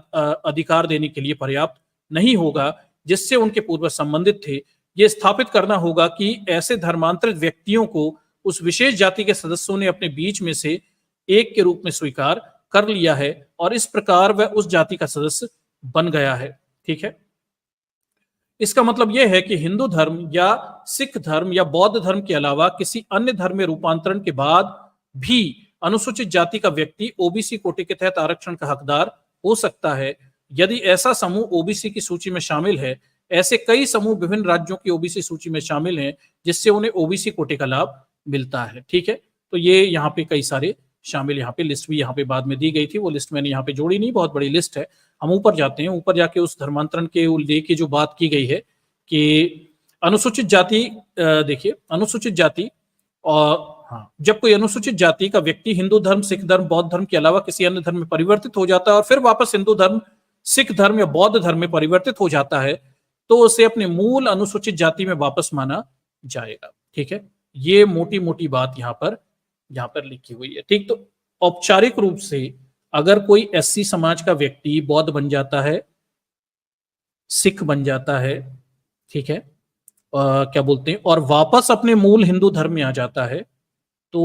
अधिकार देने के लिए पर्याप्त नहीं होगा जिससे उनके पूर्वज संबंधित थे। यह स्थापित करना होगा कि ऐसे धर्मांतरित व्यक्तियों को उस विशेष जाति के सदस्यों ने अपने बीच में से एक के रूप में स्वीकार कर लिया है और इस प्रकार वह उस जाति का सदस्य बन गया है। ठीक है, इसका मतलब यह है कि हिंदू धर्म या सिख धर्म या बौद्ध धर्म के अलावा किसी अन्य धर्म में रूपांतरण के बाद भी अनुसूचित जाति का व्यक्ति ओबीसी कोटे के तहत आरक्षण का हकदार हो सकता है यदि ऐसा समूह ओबीसी की सूची में शामिल है। ऐसे कई समूह विभिन्न राज्यों की ओबीसी सूची में शामिल हैं जिससे उन्हें ओबीसी कोटे का लाभ मिलता है। ठीक है, तो ये यहाँ पे कई सारे शामिल, यहाँ पे लिस्ट भी यहाँ पे बाद में दी गई थी, वो लिस्ट मैंने यहाँ पे जोड़ी नहीं, बहुत बड़ी लिस्ट है। हम ऊपर जाते हैं, ऊपर जाके उस धर्मांतरण के लेके जो बात की गई है कि अनुसूचित जाति, देखिए अनुसूचित जाति और हाँ, जब कोई अनुसूचित जाति का व्यक्ति हिंदू धर्म, सिख धर्म, बौद्ध धर्म के अलावा किसी अन्य धर्म में परिवर्तित हो जाता है और फिर वापस हिंदू धर्म, सिख धर्म या बौद्ध धर्म में परिवर्तित हो जाता है तो उसे अपने मूल अनुसूचित जाति में वापस माना जाएगा। ठीक है, ये मोटी मोटी बात यहाँ पर लिखी हुई है। ठीक, तो औपचारिक रूप से अगर कोई एससी समाज का व्यक्ति बौद्ध बन जाता है, सिख बन जाता है, ठीक है, क्या बोलते हैं, और वापस अपने मूल हिंदू धर्म में आ जाता है तो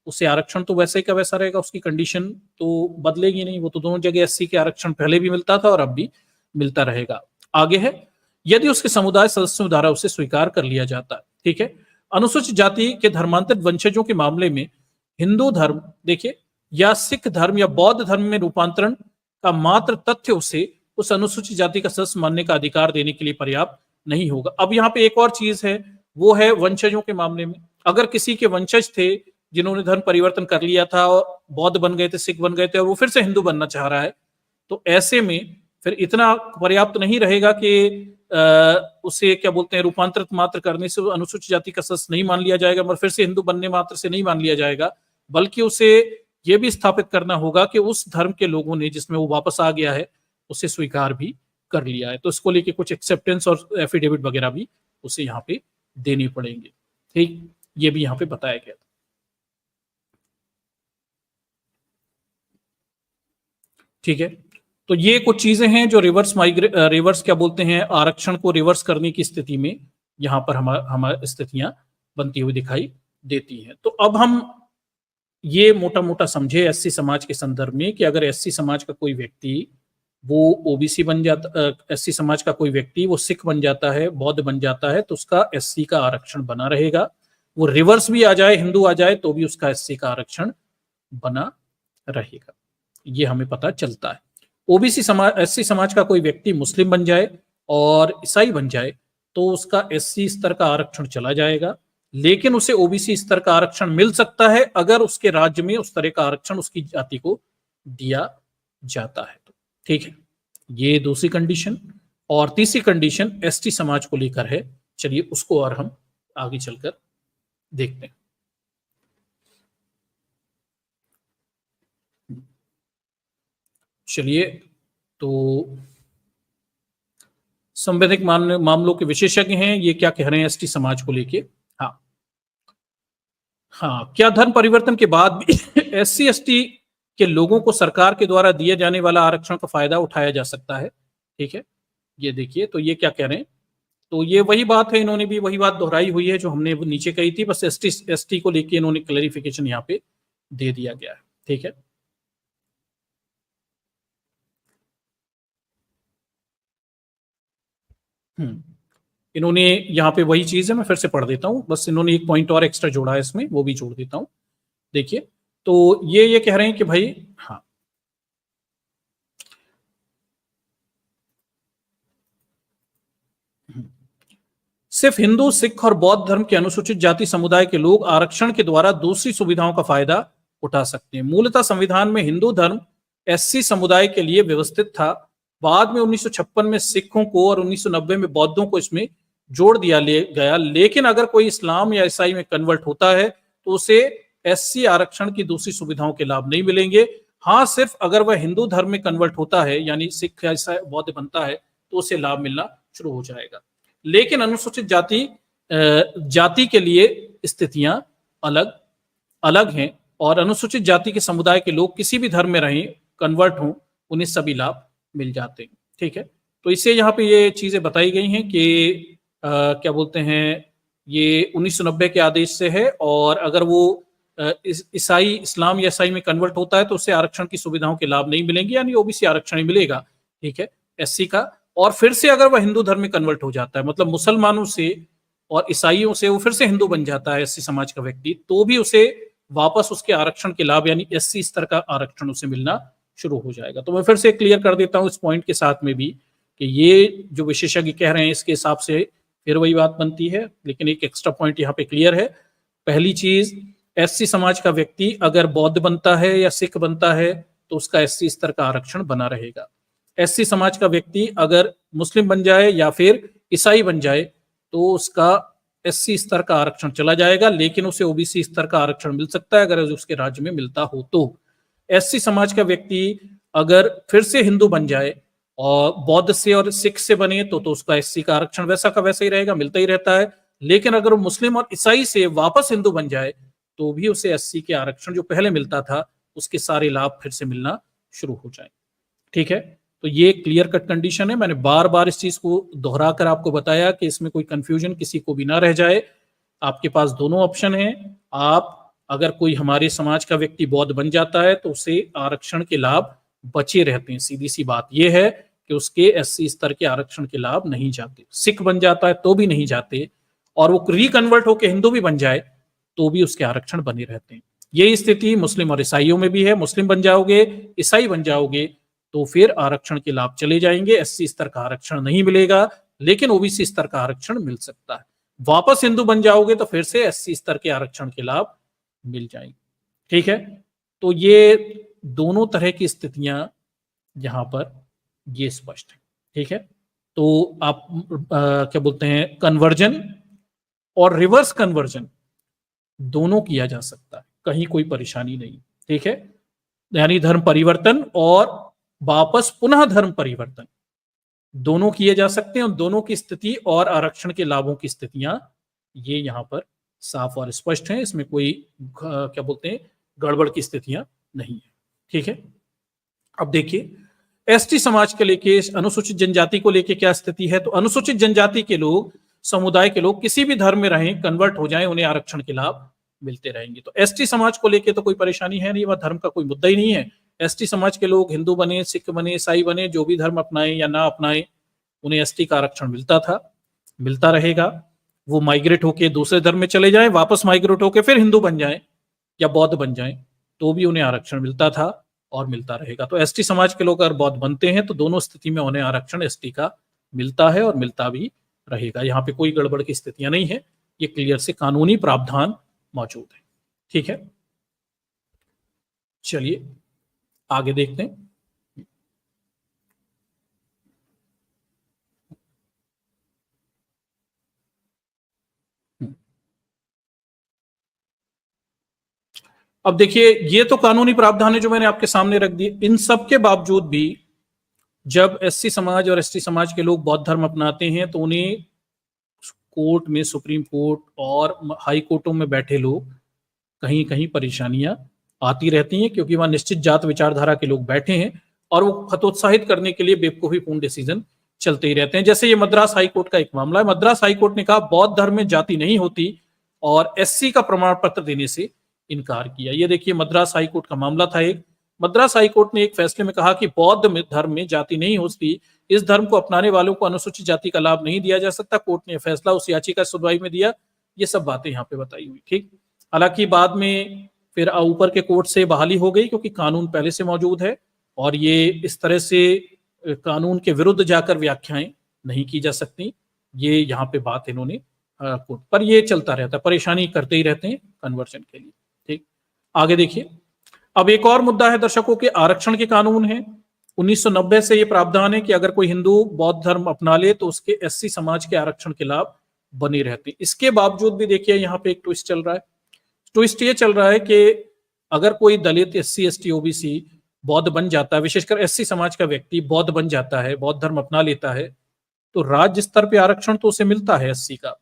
उसे आरक्षण तो वैसे का वैसा रहेगा, उसकी कंडीशन तो बदलेगी नहीं। वो तो दोनों जगह एससी के आरक्षण पहले भी मिलता था और अब भी मिलता रहेगा। आगे है, यदि उसके समुदाय सदस्यों द्वारा उसे स्वीकार कर लिया जाता है। ठीक है, अनुसूचित जाति के धर्मांतरित वंशजों के मामले में हिंदू धर्म, देखिए, या सिख धर्म या बौद्ध धर्म में रूपांतरण का मात्र तथ्य उसे उस अनुसूचित जाति का सदस्य मानने का अधिकार देने के लिए पर्याप्त नहीं होगा। अब यहाँ पे एक और चीज है, वो है वंशजों के मामले में। अगर किसी के वंशज थे जिन्होंने धर्म परिवर्तन कर लिया था, बौद्ध बन गए थे, सिख बन गए थे और वो फिर से हिंदू बनना चाह रहा है, तो ऐसे में फिर इतना पर्याप्त नहीं रहेगा कि उसे क्या बोलते हैं, रूपांतरित मात्र करने से अनुसूचित जाति का सदस्य नहीं मान लिया जाएगा, मगर फिर से हिंदू बनने मात्र से नहीं मान लिया जाएगा, बल्कि उसे यह भी स्थापित करना होगा कि उस धर्म के लोगों ने जिसमें वो वापस आ गया है उसे स्वीकार भी कर लिया है। तो इसको लेके कुछ एक्सेप्टेंस और एफिडेविट वगैरह भी उसे यहाँ पे देनी पड़ेंगे। ठीक, ये भी यहाँ पे बताया गया। ठीक है, तो ये कुछ चीजें हैं जो रिवर्स क्या बोलते हैं, आरक्षण को रिवर्स करने की स्थिति में यहाँ पर हमारी स्थितियां बनती हुई दिखाई देती हैं। तो अब हम ये मोटा मोटा समझे एससी समाज के संदर्भ में कि अगर एससी समाज का कोई व्यक्ति वो ओबीसी बन जाता, एससी समाज का कोई व्यक्ति वो सिख बन जाता है, बौद्ध बन जाता है, तो उसका एससी का आरक्षण बना रहेगा। वो रिवर्स भी आ जाए, हिंदू आ जाए, तो भी उसका एससी का आरक्षण बना रहेगा। ये हमें पता चलता है। ओबीसी समाज, एससी समाज का कोई व्यक्ति मुस्लिम बन जाए और ईसाई बन जाए तो उसका एससी स्तर का आरक्षण चला जाएगा, लेकिन उसे ओबीसी स्तर का आरक्षण मिल सकता है अगर उसके राज्य में उस तरह का आरक्षण उसकी जाति को दिया जाता है। तो ठीक है, ये दूसरी कंडीशन। और तीसरी कंडीशन एसटी समाज को लेकर है। चलिए उसको और हम आगे चलकर देखते हैं। चलिए, तो संवैधानिक मामलों के विशेषज्ञ हैं, ये क्या कह रहे हैं एसटी समाज को लेके। हाँ हाँ, क्या धर्म परिवर्तन के बाद भी एससी एसटी के लोगों को सरकार के द्वारा दिए जाने वाला आरक्षण का फायदा उठाया जा सकता है? ठीक है, ये देखिए, तो ये क्या कह रहे हैं, तो ये वही बात है, इन्होंने भी वही बात दोहराई हुई है जो हमने नीचे कही थी, बस एसटी को लेके इन्होंने क्लैरिफिकेशन यहाँ पे दे दिया गया है। ठीक है, इन्होंने यहाँ पे वही चीज है, मैं फिर से पढ़ देता हूँ, बस इन्होंने एक पॉइंट और एक्स्ट्रा जोड़ा है इसमें, वो भी जोड़ देता हूँ। देखिए, तो ये कह रहे हैं कि भाई, हाँ, सिर्फ हिंदू, सिख और बौद्ध धर्म के अनुसूचित जाति समुदाय के लोग आरक्षण के द्वारा दूसरी सुविधाओं का फायदा उठा सकते हैं। मूलतः संविधान में हिंदू धर्म एससी समुदाय के लिए व्यवस्थित था। बाद में 1956 में सिखों को और 1990 में बौद्धों को इसमें जोड़ दिया गया, लेकिन अगर कोई इस्लाम या ईसाई में कन्वर्ट होता है तो उसे एससी आरक्षण की दूसरी सुविधाओं के लाभ नहीं मिलेंगे। हाँ, सिर्फ अगर वह हिंदू धर्म में कन्वर्ट होता है, यानी सिख या ईसाई बौद्ध बनता है, तो उसे लाभ मिलना शुरू हो जाएगा। लेकिन अनुसूचित जाति के लिए स्थितियां अलग अलग हैं और अनुसूचित जाति के समुदाय के लोग किसी भी धर्म में रहें, कन्वर्ट हों, उन्हें सभी लाभ मिल जाते हैं। ठीक है, तो इससे यहाँ पे ये चीजें बताई गई हैं कि क्या बोलते हैं, ये 1990 के आदेश से है, और अगर वो ईसाई, इस्लाम या ईसाई में कन्वर्ट होता है तो उससे आरक्षण की सुविधाओं के लाभ नहीं मिलेंगे, यानी ओबीसी आरक्षण ही मिलेगा। ठीक है, एससी का, और फिर से अगर वह हिंदू धर्म में कन्वर्ट हो जाता है, मतलब मुसलमानों से और ईसाइयों से वो फिर से हिंदू बन जाता है एससी समाज का व्यक्ति, तो भी उसे वापस उसके आरक्षण के लाभ यानी एससी स्तर का आरक्षण उसे मिलना शुरू हो जाएगा। तो मैं फिर से क्लियर कर देता हूं इस पॉइंट के साथ में भी कि ये जो विशेषज्ञ कह रहे हैं इसके हिसाब से फिर वही बात बनती है, लेकिन एक एक्स्ट्रा पॉइंट यहाँ पे क्लियर है। पहली चीज, एससी समाज का व्यक्ति अगर बौद्ध बनता है या सिख बनता है तो उसका एससी स्तर का आरक्षण बना रहेगा। एससी समाज का व्यक्ति अगर मुस्लिम बन जाए या फिर ईसाई बन जाए तो उसका एससी स्तर का आरक्षण चला जाएगा, लेकिन उसे ओबीसी स्तर का आरक्षण मिल सकता है अगर उसके राज्य में मिलता हो तो। एससी समाज का व्यक्ति अगर फिर से हिंदू बन जाए और बौद्ध से और सिख से बने तो उसका एससी का आरक्षण वैसा का वैसा ही रहेगा, मिलता ही रहता है। लेकिन अगर वो मुस्लिम और ईसाई से वापस हिंदू बन जाए तो भी उसे एससी के आरक्षण जो पहले मिलता था उसके सारे लाभ फिर से मिलना शुरू हो जाए। ठीक है, तो ये क्लियर कट कंडीशन है। मैंने बार बार इस चीज को दोहरा कर आपको बताया कि इसमें कोई कंफ्यूजन किसी को भी ना रह जाए। आपके पास दोनों ऑप्शन है। आप अगर कोई हमारे समाज का व्यक्ति बौद्ध बन जाता है तो उसे आरक्षण के लाभ बचे रहते हैं, सीधी सी बात यह है कि उसके एससी स्तर के आरक्षण के लाभ नहीं जाते। सिख बन जाता है तो भी नहीं जाते, और वो रिकन्वर्ट होकर हिंदू भी बन जाए तो भी उसके आरक्षण बने रहते हैं। यही स्थिति मुस्लिम और ईसाइयों में भी है। मुस्लिम बन जाओगे, ईसाई बन जाओगे तो फिर आरक्षण के लाभ चले जाएंगे, एससी स्तर का आरक्षण नहीं मिलेगा, लेकिन ओबीसी स्तर का आरक्षण मिल सकता है। वापस हिंदू बन जाओगे तो फिर से एससी स्तर के आरक्षण के लाभ मिल जाएंगे। ठीक है, तो ये दोनों तरह की स्थितियां यहां पर ये स्पष्ट है। ठीक है, तो आप क्या बोलते हैं, कन्वर्जन और रिवर्स कन्वर्जन दोनों किया जा सकता है, कहीं कोई परेशानी नहीं। ठीक है, यानी धर्म परिवर्तन और वापस पुनः धर्म परिवर्तन दोनों किए जा सकते हैं, और दोनों की स्थिति और आरक्षण के लाभों की स्थितियां ये यहां पर साफ और स्पष्ट हैं। इसमें कोई क्या बोलते हैं गड़बड़ की स्थितियां नहीं है। ठीक है, अब देखिए एसटी समाज के लेके, अनुसूचित जनजाति को लेके क्या स्थिति है। तो अनुसूचित जनजाति के लोग, समुदाय के लोग किसी भी धर्म में रहें, कन्वर्ट हो जाएं, उन्हें आरक्षण के लाभ मिलते रहेंगे। तो एसटी समाज को लेके तो कोई परेशानी है नहीं, वह धर्म का कोई मुद्दा ही नहीं है। एसटी समाज के लोग हिंदू बने, सिख बने, ईसाई बने, जो भी धर्म अपनाए या ना अपनाए, उन्हें एसटी का आरक्षण मिलता था, मिलता रहेगा। वो माइग्रेट होके दूसरे धर्म में चले जाएं, वापस माइग्रेट होके फिर हिंदू बन जाएं या बौद्ध बन जाएं तो भी उन्हें आरक्षण मिलता था और मिलता रहेगा। तो एसटी समाज के लोग अगर बौद्ध बनते हैं तो दोनों स्थिति में उन्हें आरक्षण एसटी का मिलता है और मिलता भी रहेगा। यहाँ पे कोई गड़बड़ की स्थितियां नहीं है, ये क्लियर से कानूनी प्रावधान मौजूद है। ठीक है, चलिए आगे देखते हैं। अब देखिए, ये तो कानूनी प्रावधान है जो मैंने आपके सामने रख दिए। इन सब के बावजूद भी जब एससी समाज और एसटी समाज के लोग बौद्ध धर्म अपनाते हैं तो उन्हें कोर्ट में, सुप्रीम कोर्ट और हाई कोर्टों में बैठे लोग कहीं कहीं परेशानियां आती रहती हैं, क्योंकि वहां निश्चित जात विचारधारा के लोग बैठे हैं और वो हतोत्साहित करने के लिए बेवकूफीपूर्ण डिसीजन चलते ही रहते हैं। जैसे ये मद्रास हाई कोर्ट का एक मामला है। मद्रास हाई कोर्ट ने कहा बौद्ध धर्म में जाति नहीं होती और एससी का प्रमाण पत्र देने से इनकार किया। ये देखिए मद्रास हाई कोर्ट का मामला था एक। मद्रास हाई कोर्ट ने एक फैसले में कहा कि बौद्ध धर्म में जाति नहीं होती, इस धर्म को अपनाने वालों को अनुसूचित जाति का लाभ नहीं दिया जा सकता। कोर्ट ने फैसला उस याचिका सुनवाई में दिया। ये सब बातें यहाँ पे बताई हुई। ठीक, हालांकि बाद में फिर ऊपर के कोर्ट से बहाली हो गई, क्योंकि कानून पहले से मौजूद है और ये इस तरह से कानून के विरुद्ध जाकर व्याख्याएं नहीं की जा सकती। ये यहाँ पे बात इन्होंने कोर्ट पर, ये चलता रहता है, परेशानी करते ही रहते हैं कन्वर्जन के लिए। ठीक, आगे देखिए। अब एक और मुद्दा है दर्शकों के, आरक्षण के कानून है। 1990 से ये प्रावधान है कि अगर कोई हिंदू बौद्ध धर्म अपना ले तो उसके एससी समाज के आरक्षण के लाभ बने रहते हैं। इसके बावजूद भी देखिए यहाँ पे एक ट्विस्ट चल रहा है। ट्विस्ट ये चल रहा है कि अगर कोई दलित, एससी, एसटी, ओबीसी बौद्ध बन जाता है, विशेषकर एससी समाज का व्यक्ति बौद्ध बन जाता है, बौद्ध धर्म अपना लेता है, तो राज्य स्तर पे आरक्षण तो उसे मिलता है एससी का,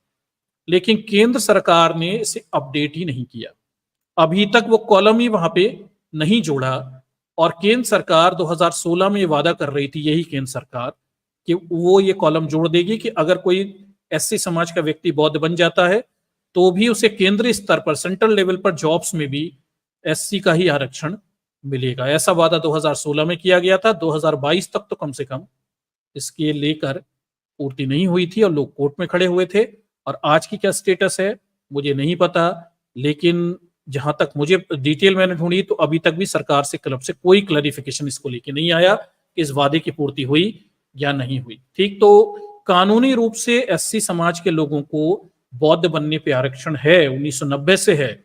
लेकिन केंद्र सरकार ने इसे अपडेट ही नहीं किया। अभी तक वो कॉलम ही वहां पे नहीं जोड़ा। और केंद्र सरकार 2016 में ये वादा कर रही थी, यही केंद्र सरकार, कि वो ये कॉलम जोड़ देगी कि अगर कोई एससी समाज का व्यक्ति बौद्ध बन जाता है तो भी उसे केंद्रीय स्तर पर, सेंट्रल लेवल पर जॉब्स में भी एससी का ही आरक्षण मिलेगा। ऐसा वादा 2016 में किया गया था। 2022 तक तो कम से कम इसके लेकर पूर्ति नहीं हुई थी और लोग कोर्ट में खड़े हुए थे। और आज की क्या स्टेटस है मुझे नहीं पता, लेकिन जहां तक मुझे डिटेल मैंने ढूंढी तो अभी तक भी सरकार से क्लब से कोई क्लैरिफिकेशन इसको लेके नहीं आया कि इस वादे की पूर्ति हुई या नहीं हुई। ठीक, तो कानूनी रूप से एससी समाज के लोगों को बौद्ध बनने पे आरक्षण है, 1990 से है,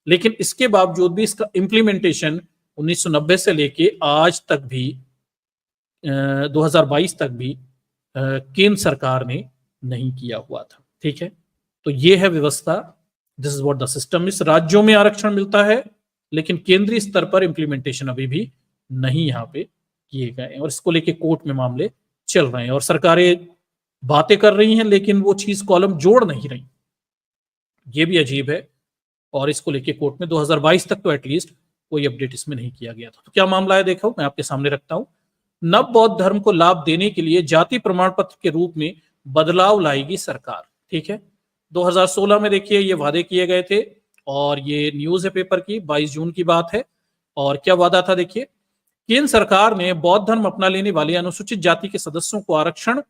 लेकिन इसके बावजूद भी इसका इम्प्लीमेंटेशन 1990 से लेके आज तक भी 2022 तक भी केंद्र सरकार ने नहीं किया हुआ था। ठीक है, तो ये है व्यवस्था, this is what the system is. राज्यों में आरक्षण मिलता है लेकिन केंद्रीय स्तर पर इम्प्लीमेंटेशन अभी भी नहीं यहाँ पे किए गए और इसको लेके कोर्ट में मामले चल रहे हैं और सरकारें बातें कर रही हैं लेकिन वो चीज कॉलम जोड़ नहीं रही। ये भी अजीब है और इसको लेके कोर्ट में 2022 तक तो एटलीस्ट कोई अपडेट इसमें नहीं किया गया था। तो क्या मामला है देखो, मैं आपके सामने रखता हूं। नव बौद्ध धर्म को लाभ देने के लिए जाति प्रमाण पत्र के रूप में बदलाव लाएगी सरकार। ठीक है, 2016 में देखिए ये वादे किए गए थे और ये न्यूज है पेपर की, 22 जून की बात है। और क्या वादा था देखिए, केंद्र सरकार ने बौद्ध धर्म अपना लेने वाले अनुसूचित जाति के सदस्यों को आरक्षण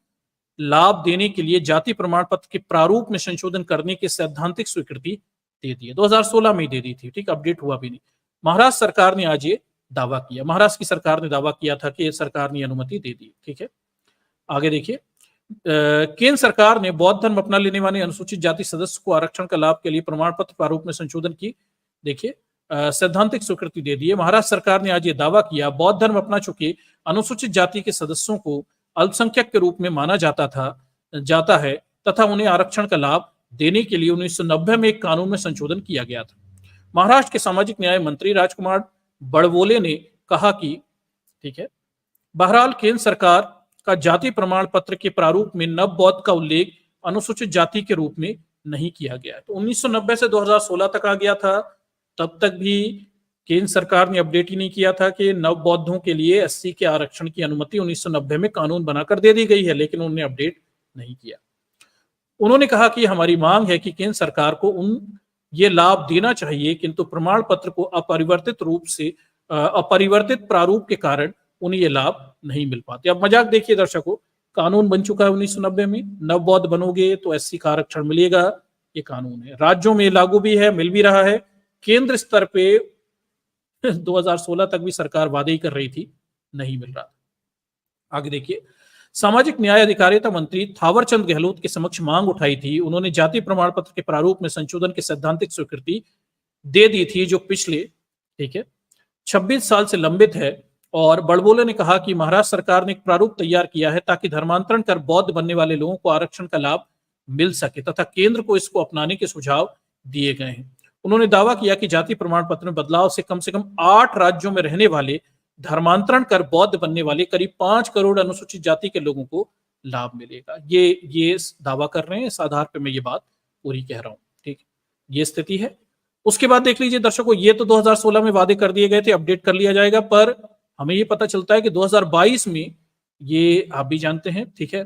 लाभ देने के लिए जाति प्रमाण पत्र के प्रारूप में संशोधन करने की सैद्धांतिक स्वीकृति दे दी है। 2016 में ही दे दी थी, ठीक, अपडेट हुआ भी नहीं। महाराष्ट्र सरकार ने आज ये दावा किया, महाराष्ट्र की सरकार ने दावा किया था कि सरकार ने अनुमति दे दी। ठीक है, आगे देखिए, केंद्र सरकार ने बौद्ध धर्म अपना लेने वाले अनुसूचित जाति सदस्य को आरक्षण का लाभ के लिए प्रमाण पत्र प्रारूप में संशोधन की देखिए सैद्धांतिक स्वीकृति दे दी है। महाराष्ट्र सरकार ने आज ये दावा किया, बौद्ध धर्म अपना चुके अनुसूचित जाति के सदस्यों को अल्पसंख्यक के रूप में माना जाता है तथा उन्हें आरक्षण का लाभ देने के लिए 1990 में एक कानून में संशोधन किया गया था। महाराष्ट्र के सामाजिक न्याय मंत्री राजकुमार बड़बोले ने कहा कि ठीक है, बहरहाल केंद्र सरकार का जाति प्रमाण पत्र के प्रारूप में नव बौद्ध का उल्लेख अनुसूचित जाति के रूप में नहीं किया गया। तो 1990 से 2016 तक आ गया था, तब तक भी केंद्र सरकार ने अपडेट ही नहीं किया था कि नव बौद्धों के लिए एससी के आरक्षण की अनुमति 1990 में कानून बनाकर दे दी गई है, लेकिन उन्होंने अपडेट नहीं किया। उन्होंने कहा कि हमारी मांग है कि केंद्र सरकार को ये लाभ देना चाहिए, किंतु प्रमाण पत्र को अपरिवर्तित प्रारूप के कारण उन्हें ये लाभ नहीं मिल पाते। अब मजाक देखिए दर्शकों, कानून बन चुका है 1990 में, नव बौद्ध बनोगे तो एससी का आरक्षण मिलेगा, ये कानून है, राज्यों में लागू भी है, मिल भी रहा है। केंद्र स्तर पे 2016 तक भी सरकार वादे ही कर रही थी, नहीं मिल रहा। आगे देखिए, सामाजिक न्याय अधिकारिता मंत्री थावरचंद गहलोत के समक्ष मांग उठाई थी। उन्होंने जाति प्रमाण पत्र के प्रारूप में संशोधन की सैद्धांतिक स्वीकृति दे दी थी जो पिछले 26 साल से लंबित है। और बड़बोले ने कहा कि महाराष्ट्र सरकार ने एक प्रारूप तैयार किया है ताकि धर्मांतरण कर बौद्ध बनने वाले लोगों को आरक्षण का लाभ मिल सके तथा केंद्र को इसको अपनाने के सुझाव दिए गए हैं। उन्होंने दावा किया कि जाति प्रमाण पत्र में बदलाव से कम 8 राज्यों में रहने वाले धर्मांतरण कर बौद्ध बनने वाले करीब 5 करोड़ अनुसूचित जाति के लोगों को लाभ मिलेगा। ये दावा कर रहे हैं, इस आधार पर मैं ये बात पूरी कह रहा हूं। ठीक, ये स्थिति है। उसके बाद देख लीजिए दर्शकों, ये तो 2016 में वादे कर दिए गए थे, अपडेट कर लिया जाएगा, पर हमें ये पता चलता है कि 2022 में, ये आप भी जानते हैं, ठीक है,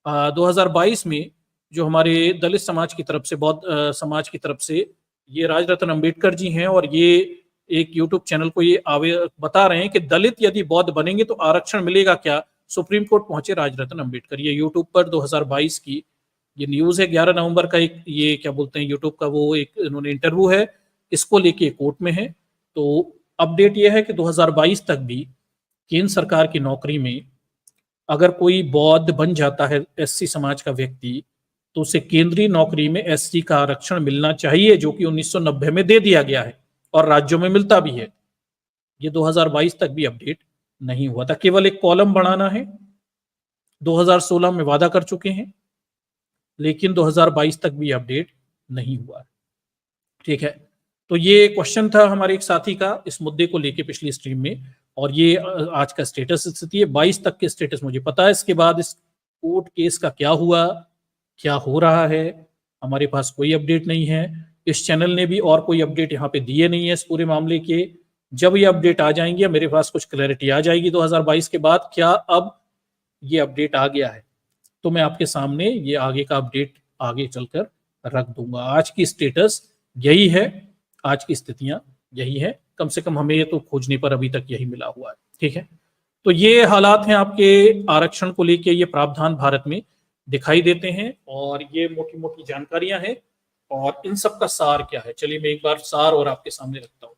2022 में जो हमारे दलित समाज की तरफ से, बौद्ध समाज की तरफ से, ये राजरत्न अंबेडकर जी हैं और ये एक यूट्यूब चैनल को ये बता रहे हैं कि दलित यदि बौद्ध बनेंगे तो आरक्षण मिलेगा क्या, सुप्रीम कोर्ट पहुंचे राजरत्न अंबेडकर। ये यूट्यूब पर 2022 की ये न्यूज है, 11 नवंबर का एक, ये क्या बोलते हैं यूट्यूब का वो एक इन्होंने इंटरव्यू है, इसको लेके कोर्ट में है। तो अपडेट ये है कि 2022 तक भी केंद्र सरकार की नौकरी में अगर कोई बौद्ध बन जाता है एससी समाज का व्यक्ति, तो उसे केंद्रीय नौकरी में एससी का आरक्षण मिलना चाहिए, जो कि 1990 में दे दिया गया है और राज्यों में मिलता भी है। ये 2022 तक भी अपडेट नहीं हुआ था, केवल एक कॉलम बढ़ाना है। 2016 में वादा कर चुके हैं, लेकिन 2022 तक भी अपडेट नहीं हुआ। ठीक है, तो ये क्वेश्चन था हमारे एक साथी का इस मुद्दे को लेके पिछली स्ट्रीम में, और ये आज का स्टेटस स्थिति है। 22 तक के स्टेटस मुझे पता है, इसके बाद इस कोर्ट केस का क्या हुआ, क्या हो रहा है, हमारे पास कोई अपडेट नहीं है। इस चैनल ने भी और कोई अपडेट यहाँ पे दिए नहीं है इस पूरे मामले के। जब ये अपडेट आ जाएंगे, मेरे पास कुछ क्लैरिटी आ जाएगी 2022 के बाद, क्या अब ये अपडेट आ गया है, तो मैं आपके सामने ये आगे का अपडेट आगे चलकर रख दूंगा। आज की स्टेटस यही है, आज की स्थितियां यही है, कम से कम हमें ये तो खोजने पर अभी तक यही मिला हुआ है। ठीक है, तो ये हालात हैं आपके आरक्षण को लेके, ये प्रावधान भारत में दिखाई देते हैं और ये मोटी मोटी जानकारियां हैं। और इन सब का सार क्या है, चलिए मैं एक बार सार और आपके सामने रखता हूं।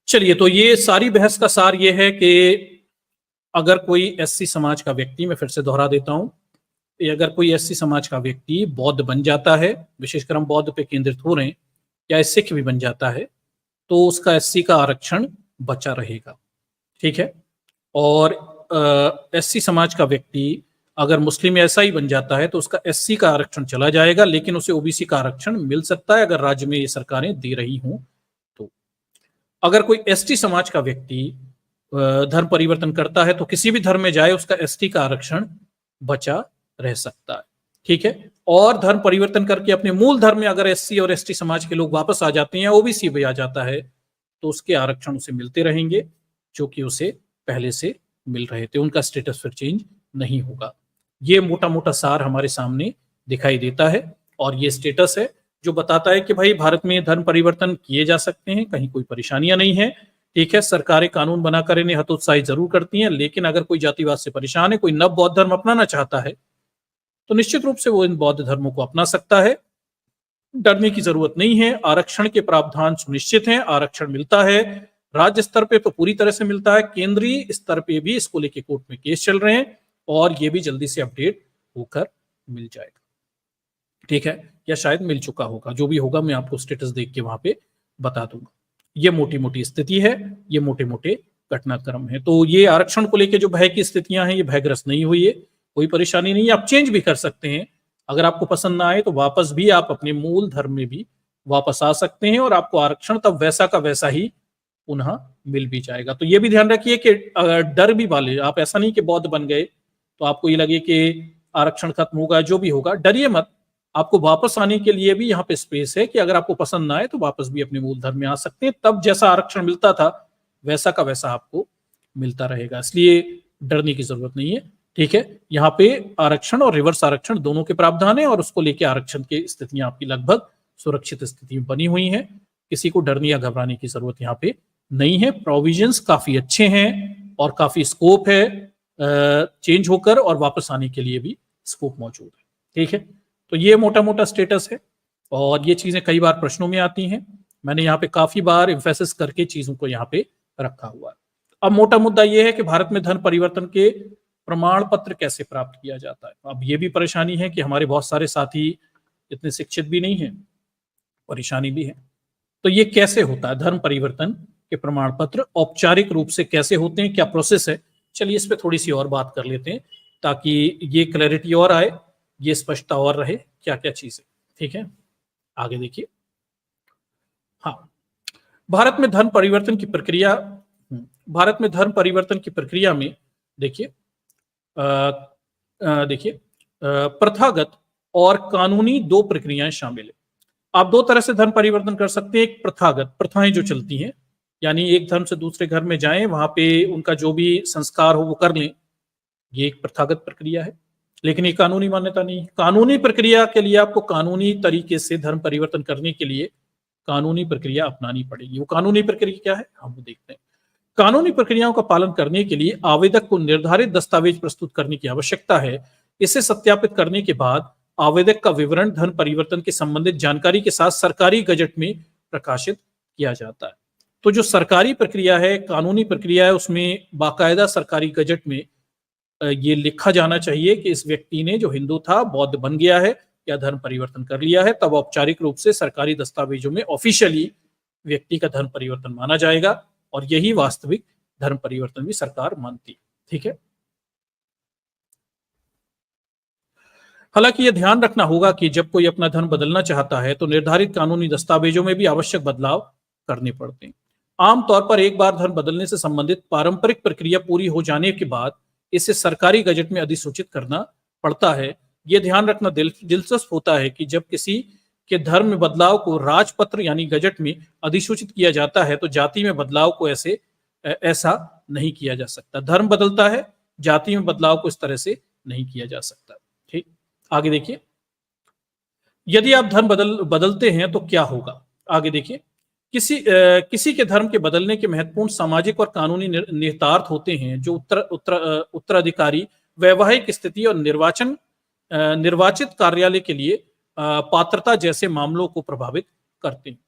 चलिए, तो ये सारी बहस का सार ये है कि अगर कोई एससी समाज का व्यक्ति, मैं फिर से दोहरा देता हूं, अगर कोई एससी समाज का व्यक्ति बौद्ध बन जाता है, विशेषकर हम बौद्ध पे केंद्रित हो रहे हैं, या सिख भी बन जाता है, तो उसका एससी का आरक्षण बचा रहेगा। ठीक है। और एससी समाज का व्यक्ति अगर मुस्लिम ऐसा ही बन जाता है तो उसका एससी का आरक्षण चला जाएगा, लेकिन उसे ओबीसी का आरक्षण मिल सकता है अगर राज्य में ये सरकारें दे रही हों तो। अगर कोई एसटी समाज का व्यक्ति धर्म परिवर्तन करता है तो किसी भी धर्म में जाए उसका एसटी का आरक्षण बचा रह सकता है। ठीक है। और धर्म परिवर्तन करके अपने मूल धर्म में अगर एससी और एसटी समाज के लोग वापस आ जाते हैं, ओबीसी भी आ जाता है, तो उसके आरक्षण उसे मिलते रहेंगे जो कि उसे पहले से मिल रहे थे, उनका स्टेटस फिर चेंज नहीं होगा। ये मोटा मोटा सार हमारे सामने दिखाई देता है और ये स्टेटस है जो बताता है कि भाई भारत में धर्म परिवर्तन किए जा सकते हैं, कहीं कोई परेशानियां नहीं है। ठीक है, सरकारें कानून बनाकर इन्हें हतोत्साहित जरूर करती हैं, लेकिन अगर कोई जातिवाद से परेशान है, कोई नव बौद्ध धर्म अपनाना चाहता है, तो निश्चित रूप से वो इन बौद्ध धर्मों को अपना सकता है। डरने की जरूरत नहीं है। आरक्षण के प्रावधान सुनिश्चित हैं, आरक्षण मिलता है, राज्य स्तर पे तो पूरी तरह से मिलता है, केंद्रीय स्तर पे भी इसको लेके कोर्ट में केस चल रहे हैं और ये भी जल्दी से अपडेट होकर मिल जाएगा। ठीक है, या शायद मिल चुका होगा, जो भी होगा मैं आपको स्टेटस देख के वहां पे बता दूंगा। ये मोटी मोटी स्थिति है, ये मोटे मोटे घटनाक्रम है। तो ये आरक्षण को लेके जो भय की स्थितियां हैं, ये भयग्रस्त नहीं हुई है, कोई परेशानी नहीं है। आप चेंज भी कर सकते हैं, अगर आपको पसंद ना आए तो वापस भी आप अपने मूल धर्म में भी वापस आ सकते हैं और आपको आरक्षण तब वैसा का वैसा ही पुनः मिल भी जाएगा। तो ये भी ध्यान रखिए कि डर भी वाले, आप ऐसा नहीं कि बौद्ध बन गए तो आपको ये लगे कि आरक्षण खत्म होगा, जो भी होगा डरिए मत। आपको वापस आने के लिए भी यहाँ पे स्पेस है कि अगर आपको पसंद ना आए तो वापस भी अपने मूल धर्म में आ सकते हैं, तब जैसा आरक्षण मिलता था वैसा का वैसा आपको मिलता रहेगा, इसलिए डरने की जरूरत नहीं है। ठीक है, यहाँ पे आरक्षण और रिवर्स आरक्षण दोनों के प्रावधान है और उसको लेके आरक्षण की स्थितियां आपकी लगभग सुरक्षित स्थिति में बनी हुई हैं। किसी को डरने या घबराने की जरूरत यहाँ पे नहीं है। प्रोविजंस काफी अच्छे हैं और काफी स्कोप है चेंज होकर और वापस आने के लिए भी स्कोप मौजूद है। ठीक है, तो ये मोटा मोटा स्टेटस है और ये चीजें कई बार प्रश्नों में आती हैं, मैंने यहाँ पे काफी बार एम्फेसिस करके चीजों को यहाँ पे रखा हुआ है। अब मोटा मुद्दा ये है कि भारत में धर्म परिवर्तन के प्रमाण पत्र कैसे प्राप्त किया जाता है। अब ये भी परेशानी है कि हमारे बहुत सारे साथी इतने शिक्षित भी नहीं है, परेशानी भी है। तो ये कैसे होता है, धर्म परिवर्तन के प्रमाण पत्र औपचारिक रूप से कैसे होते हैं, क्या प्रोसेस है, चलिए इस पे थोड़ी सी और बात कर लेते हैं ताकि ये क्लैरिटी और आए, ये स्पष्टता और रहे क्या क्या चीज है। ठीक है, आगे देखिए। हाँ, भारत में धर्म परिवर्तन की प्रक्रिया, भारत में धर्म परिवर्तन की प्रक्रिया में देखिए प्रथागत और कानूनी दो प्रक्रियाएं शामिल है। आप दो तरह से धर्म परिवर्तन कर सकते हैं। एक प्रथागत, प्रथाएं जो चलती हैं, यानी एक धर्म से दूसरे घर में जाएं, वहां पे उनका जो भी संस्कार हो वो कर लें, ये एक प्रथागत प्रक्रिया है, लेकिन ये कानूनी मान्यता नहीं है। कानूनी प्रक्रिया के लिए आपको कानूनी तरीके से धर्म परिवर्तन करने के लिए कानूनी प्रक्रिया अपनानी पड़ेगी। वो कानूनी प्रक्रिया क्या है हम वो देखते हैं। कानूनी प्रक्रियाओं का पालन करने के लिए आवेदक को निर्धारित दस्तावेज प्रस्तुत करने की आवश्यकता है। इसे सत्यापित करने के बाद आवेदक का विवरण धर्म परिवर्तन के संबंधित जानकारी के साथ सरकारी गजट में प्रकाशित किया जाता है। तो जो सरकारी प्रक्रिया है, कानूनी प्रक्रिया है, उसमें बाकायदा सरकारी गजट में ये लिखा जाना चाहिए कि इस व्यक्ति ने, जो हिंदू था, बौद्ध बन गया है या धर्म परिवर्तन कर लिया है, तब औपचारिक रूप से सरकारी दस्तावेजों में ऑफिशियली व्यक्ति का धर्म परिवर्तन माना जाएगा और यही वास्तविक धर्म परिवर्तन भी सरकार मानती है। ठीक है, हालांकि यह ध्यान रखना होगा कि जब कोई अपना धर्म बदलना चाहता है तो निर्धारित कानूनी दस्तावेजों में भी आवश्यक बदलाव करने पड़ते हैं। आमतौर पर एक बार धर्म बदलने से संबंधित पारंपरिक प्रक्रिया पूरी हो जाने के बाद इसे सरकारी गजट में अधिसूचित करना पड़ता है। यह ध्यान रखना दिलचस्प होता है कि जब किसी के धर्म में बदलाव को राजपत्र यानी गजट में अधिसूचित किया जाता है तो जाति में बदलाव को ऐसा नहीं किया जा सकता। धर्म बदलता है, जाति में बदलाव को इस तरह से नहीं किया जा सकता। ठीक, आगे देखिए। यदि आप धर्म बदलते हैं तो क्या होगा, आगे देखिए। किसी के धर्म के बदलने के महत्वपूर्ण सामाजिक और कानूनी निहितार्थ होते हैं जो उत्तराधिकारी, वैवाहिक स्थिति और निर्वाचित कार्यालय के लिए पात्रता जैसे मामलों को प्रभावित करते हैं।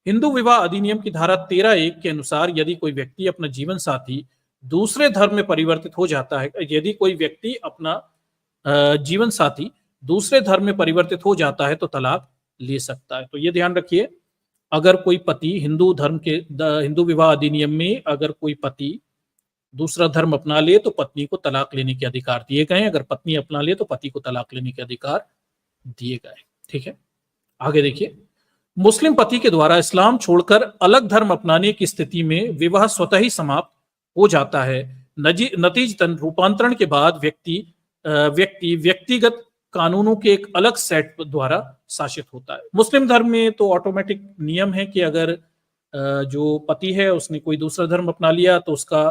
हिंदू विवाह अधिनियम की धारा 13(1) के अनुसार यदि कोई व्यक्ति अपना जीवन साथी दूसरे धर्म में परिवर्तित हो जाता है, यदि कोई व्यक्ति अपना जीवन साथी दूसरे धर्म में परिवर्तित हो जाता है तो तलाक ले सकता है। तो ये ध्यान रखिए, अगर कोई पति हिंदू विवाह अधिनियम में अगर कोई पति दूसरा धर्म अपना ले तो पत्नी को तलाक लेने के अधिकार दिए गए हैं, अगर पत्नी अपना ले तो पति को तलाक लेने के अधिकार दिए गए। ठीक है, आगे देखिए। मुस्लिम पति के द्वारा इस्लाम छोड़कर अलग धर्म अपनाने की स्थिति में विवाह स्वतः ही समाप्त हो जाता है। नतीजतन रूपांतरण के बाद व्यक्तिगत कानूनों के एक अलग सेट द्वारा शासित होता है। मुस्लिम धर्म में तो ऑटोमेटिक नियम है कि अगर जो पति है उसने कोई दूसरा धर्म अपना लिया तो उसका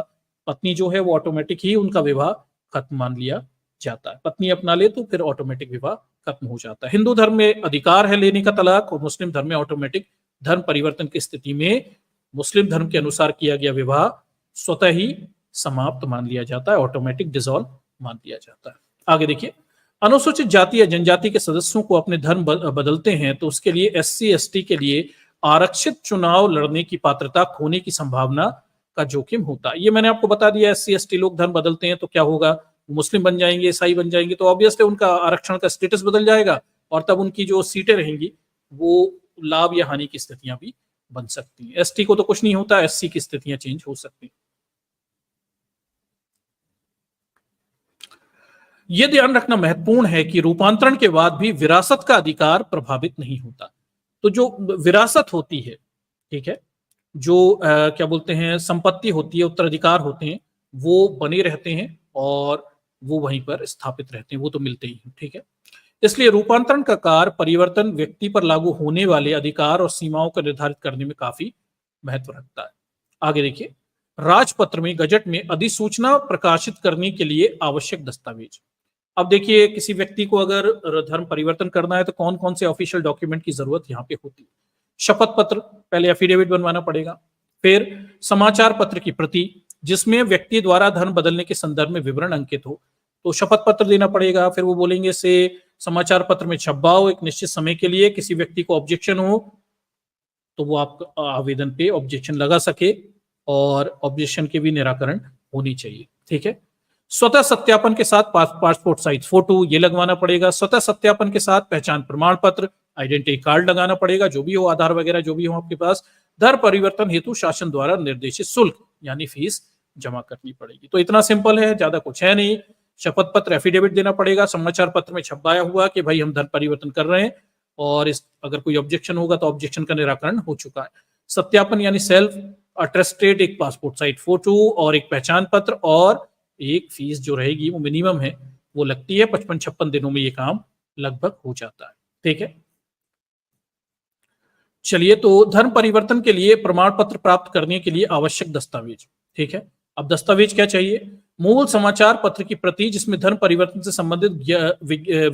पत्नी जो है वो ऑटोमेटिक ही उनका विवाह खत्म मान लिया जाता है। पत्नी अपना ले तो फिर ऑटोमेटिक विवाह खत्म हो जाता है। हिंदू धर्म में अधिकार है लेने का तलाक, और मुस्लिम धर्म में ऑटोमेटिक धर्म परिवर्तन की स्थिति में मुस्लिम धर्म के अनुसार किया गया विवाह स्वतः ही समाप्त मान लिया जाता है, ऑटोमेटिक डिसॉल्व मान लिया जाता है। आगे देखिए। अनुसूचित जाति या जनजाति के सदस्यों को अपने धर्म बदलते हैं तो उसके लिए SC ST के लिए आरक्षित चुनाव लड़ने की पात्रता खोने की संभावना का जोखिम होता है। ये मैंने आपको बता दिया, SC ST लोग धर्म बदलते हैं तो क्या होगा, मुस्लिम बन जाएंगे, ईसाई बन जाएंगे, तो ऑब्वियसली उनका आरक्षण का स्टेटस बदल जाएगा और तब उनकी जो सीटें रहेंगी वो लाभ या हानि की स्थितियां भी बन सकती हैं। ST को तो कुछ नहीं होता, SC की स्थितियां चेंज हो सकती हैं। यह ध्यान रखना महत्वपूर्ण है कि रूपांतरण के बाद भी विरासत का अधिकार प्रभावित नहीं होता। तो जो विरासत होती है, ठीक है, जो क्या बोलते हैं संपत्ति होती है, उत्तराधिकार होते हैं, वो बने रहते हैं और वो वहीं पर स्थापित रहते हैं, वो तो मिलते ही हैं। ठीक है, इसलिए रूपांतरण का कार्य परिवर्तन व्यक्ति पर लागू होने वाले अधिकार और सीमाओं को निर्धारित करने में काफी महत्व रखता है। आगे देखिए। राजपत्र में, गजट में अधिसूचना प्रकाशित करने के लिए आवश्यक दस्तावेज। अब देखिए, किसी व्यक्ति को अगर धर्म परिवर्तन करना है तो कौन कौन से ऑफिशियल डॉक्यूमेंट की जरूरत यहाँ पे होती है। शपथ पत्र, पहले एफिडेविट बनवाना पड़ेगा, फिर समाचार पत्र की प्रति जिसमें व्यक्ति द्वारा धर्म बदलने के संदर्भ में विवरण अंकित हो, तो शपथ पत्र देना पड़ेगा। फिर वो बोलेंगे से समाचार पत्र में छपवाओ एक निश्चित समय के लिए, किसी व्यक्ति को ऑब्जेक्शन हो तो वो आपका आवेदन पे ऑब्जेक्शन लगा सके और ऑब्जेक्शन के भी निराकरण होनी चाहिए। ठीक है, स्वतः सत्यापन के साथ पासपोर्ट साइज फोटो ये लगवाना पड़ेगा। स्वतः सत्यापन के साथ पहचान प्रमाण पत्र, आइडेंटिटी कार्ड लगाना पड़ेगा, जो भी हो, आधार वगैरह जो भी हो आपके पास। धर्म परिवर्तन हेतु शासन द्वारा निर्देशित शुल्क यानी फीस जमा करनी पड़ेगी। तो इतना सिंपल है, ज्यादा कुछ है नहीं। शपथ पत्र, एफिडेविट देना पड़ेगा, समाचार पत्र में छपाया हुआ कि भाई हम धर्म परिवर्तन कर रहे हैं, और इस अगर कोई ऑब्जेक्शन होगा तो ऑब्जेक्शन का निराकरण हो चुका है। सत्यापन यानी सेल्फ अटेस्टेड एक पासपोर्ट साइज फोटो और एक पहचान पत्र, और एक फीस जो रहेगी वो मिनिमम है, वो लगती है। 55-56 दिनों में ये काम लगभग हो जाता है। ठीक है, चलिए। तो धर्म परिवर्तन के लिए प्रमाण पत्र प्राप्त करने के लिए आवश्यक दस्तावेज। ठीक है, अब दस्तावेज क्या चाहिए। मूल समाचार पत्र की प्रति जिसमें धर्म परिवर्तन से संबंधित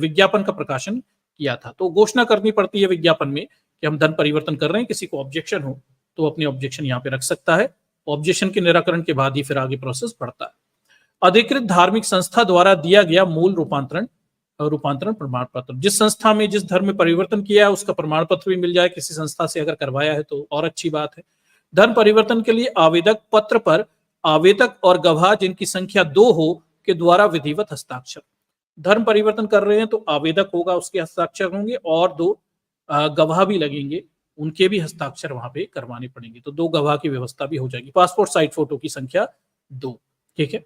विज्ञापन का प्रकाशन किया था। तो घोषणा करनी पड़ती है विज्ञापन में कि हम धर्म परिवर्तन कर रहे हैं, किसी को ऑब्जेक्शन हो तो अपने ऑब्जेक्शन यहाँ पे रख सकता है। ऑब्जेक्शन के निराकरण के बाद ही फिर आगे प्रोसेस बढ़ता है। अधिकृत धार्मिक संस्था द्वारा दिया गया मूल रूपांतरण प्रमाण पत्र, जिस संस्था में जिस धर्म में परिवर्तन किया है उसका प्रमाण पत्र भी मिल जाए, किसी संस्था से अगर करवाया है तो और अच्छी बात है। धर्म परिवर्तन के लिए आवेदक पत्र पर आवेदक और गवाह जिनकी संख्या 2 हो के द्वारा विधिवत हस्ताक्षर। धर्म परिवर्तन कर रहे हैं तो आवेदक होगा, उसके हस्ताक्षर होंगे, और 2 गवाह भी लगेंगे, उनके भी हस्ताक्षर वहां पे करवाने पड़ेंगे, तो 2 गवाह की व्यवस्था भी हो जाएगी। पासपोर्ट साइज फोटो की संख्या 2। ठीक है,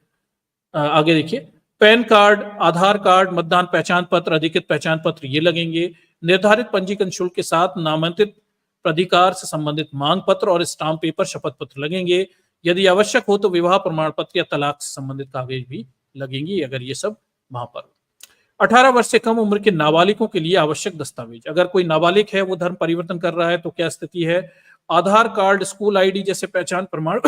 आगे देखिए। पैन कार्ड, आधार कार्ड, मतदान पहचान पत्र, अधिकृत पहचान पत्र ये लगेंगे। निर्धारित पंजीकरण शुल्क के साथ नामांकित प्राधिकार से संबंधित मांग पत्र और स्टाम्प पेपर, शपथ पत्र लगेंगे। यदि आवश्यक हो तो विवाह प्रमाण पत्र या तलाक से संबंधित कागज भी लगेंगी, अगर ये सब वहां पर। 18 वर्ष से कम उम्र के नाबालिगों के लिए आवश्यक दस्तावेज। अगर कोई नाबालिग है वो धर्म परिवर्तन कर रहा है तो क्या स्थिति है। आधार कार्ड, स्कूल ID जैसे पहचान प्रमाण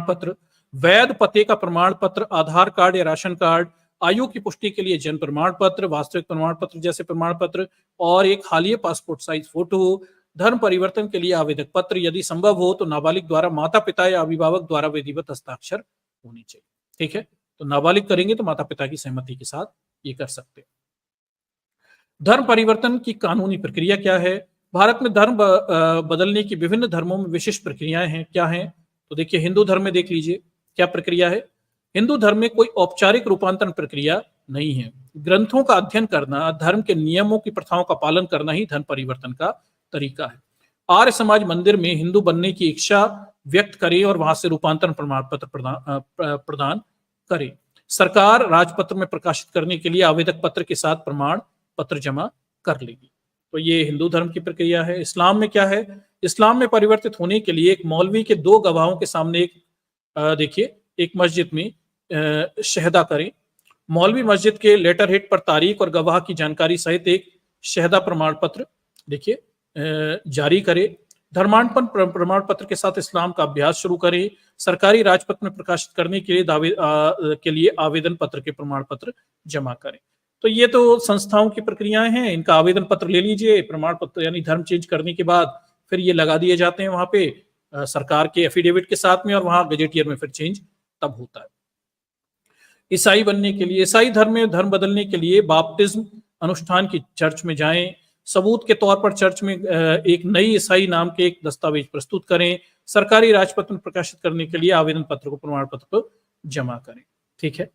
पत्र, वैध पते का प्रमाण पत्र, आधार कार्ड या राशन कार्ड, आयु की पुष्टि के लिए जन्म प्रमाण पत्र, वास्तविक प्रमाण पत्र जैसे प्रमाण पत्र और एक हालिया पासपोर्ट साइज फोटो। धर्म परिवर्तन के लिए आवेदक पत्र, यदि संभव हो तो नाबालिग द्वारा माता पिता या अभिभावक द्वारा विधिवत हस्ताक्षर होनी चाहिए। ठीक है, तो नाबालिग करेंगे तो माता पिता की सहमति के साथ ये कर सकते हैं। धर्म परिवर्तन की कानूनी प्रक्रिया क्या है? भारत में धर्म बदलने की विभिन्न धर्मों में विशिष्ट प्रक्रियाएं हैं। क्या हैं? तो देखिए, हिंदू धर्म में देख लीजिए क्या प्रक्रिया है। हिंदू धर्म में कोई औपचारिक रूपांतरण प्रक्रिया नहीं है। ग्रंथों का अध्ययन करना, धर्म के नियमों की प्रथाओं का पालन करना ही धर्म परिवर्तन का तरीका है। आर्य समाज मंदिर में हिंदू बनने की इच्छा व्यक्त करे और वहां से रूपांतरण प्रमाण पत्र प्रदान करे। सरकार राजपत्र में प्रकाशित करने के लिए आवेदक पत्र के साथ प्रमाण पत्र जमा कर लेगी। तो ये हिंदू धर्म की प्रक्रिया है। इस्लाम में क्या है? इस्लाम में परिवर्तित होने के लिए एक मौलवी के 2 गवाहों के सामने देखिए एक मस्जिद में शहदा करें। मौलवी मस्जिद के लेटर हेड पर तारीख और गवाह की जानकारी सहित एक शहदा प्रमाण पत्र देखिए जारी करे। धर्मांतरण प्रमाण पत्र के साथ इस्लाम का अभ्यास शुरू करें। सरकारी राजपत्र में प्रकाशित करने के लिए आवेदन पत्र के प्रमाण पत्र जमा करें। तो ये तो संस्थाओं की प्रक्रियाएं हैं। इनका आवेदन पत्र ले लीजिए, प्रमाण पत्र यानी धर्म चेंज करने के बाद फिर ये लगा दिए जाते हैं वहां पे सरकार के एफिडेविट के साथ में, और वहां गजेटियर में फिर चेंज तब होता है। ईसाई बनने के लिए, ईसाई धर्म में धर्म बदलने के लिए बाप्टिज्म अनुष्ठान की चर्च में जाएं। सबूत के तौर पर चर्च में एक नई ईसाई नाम के एक दस्तावेज प्रस्तुत करें। सरकारी राजपत्र में प्रकाशित करने के लिए आवेदन पत्र को प्रमाण पत्र पर जमा करें। ठीक है।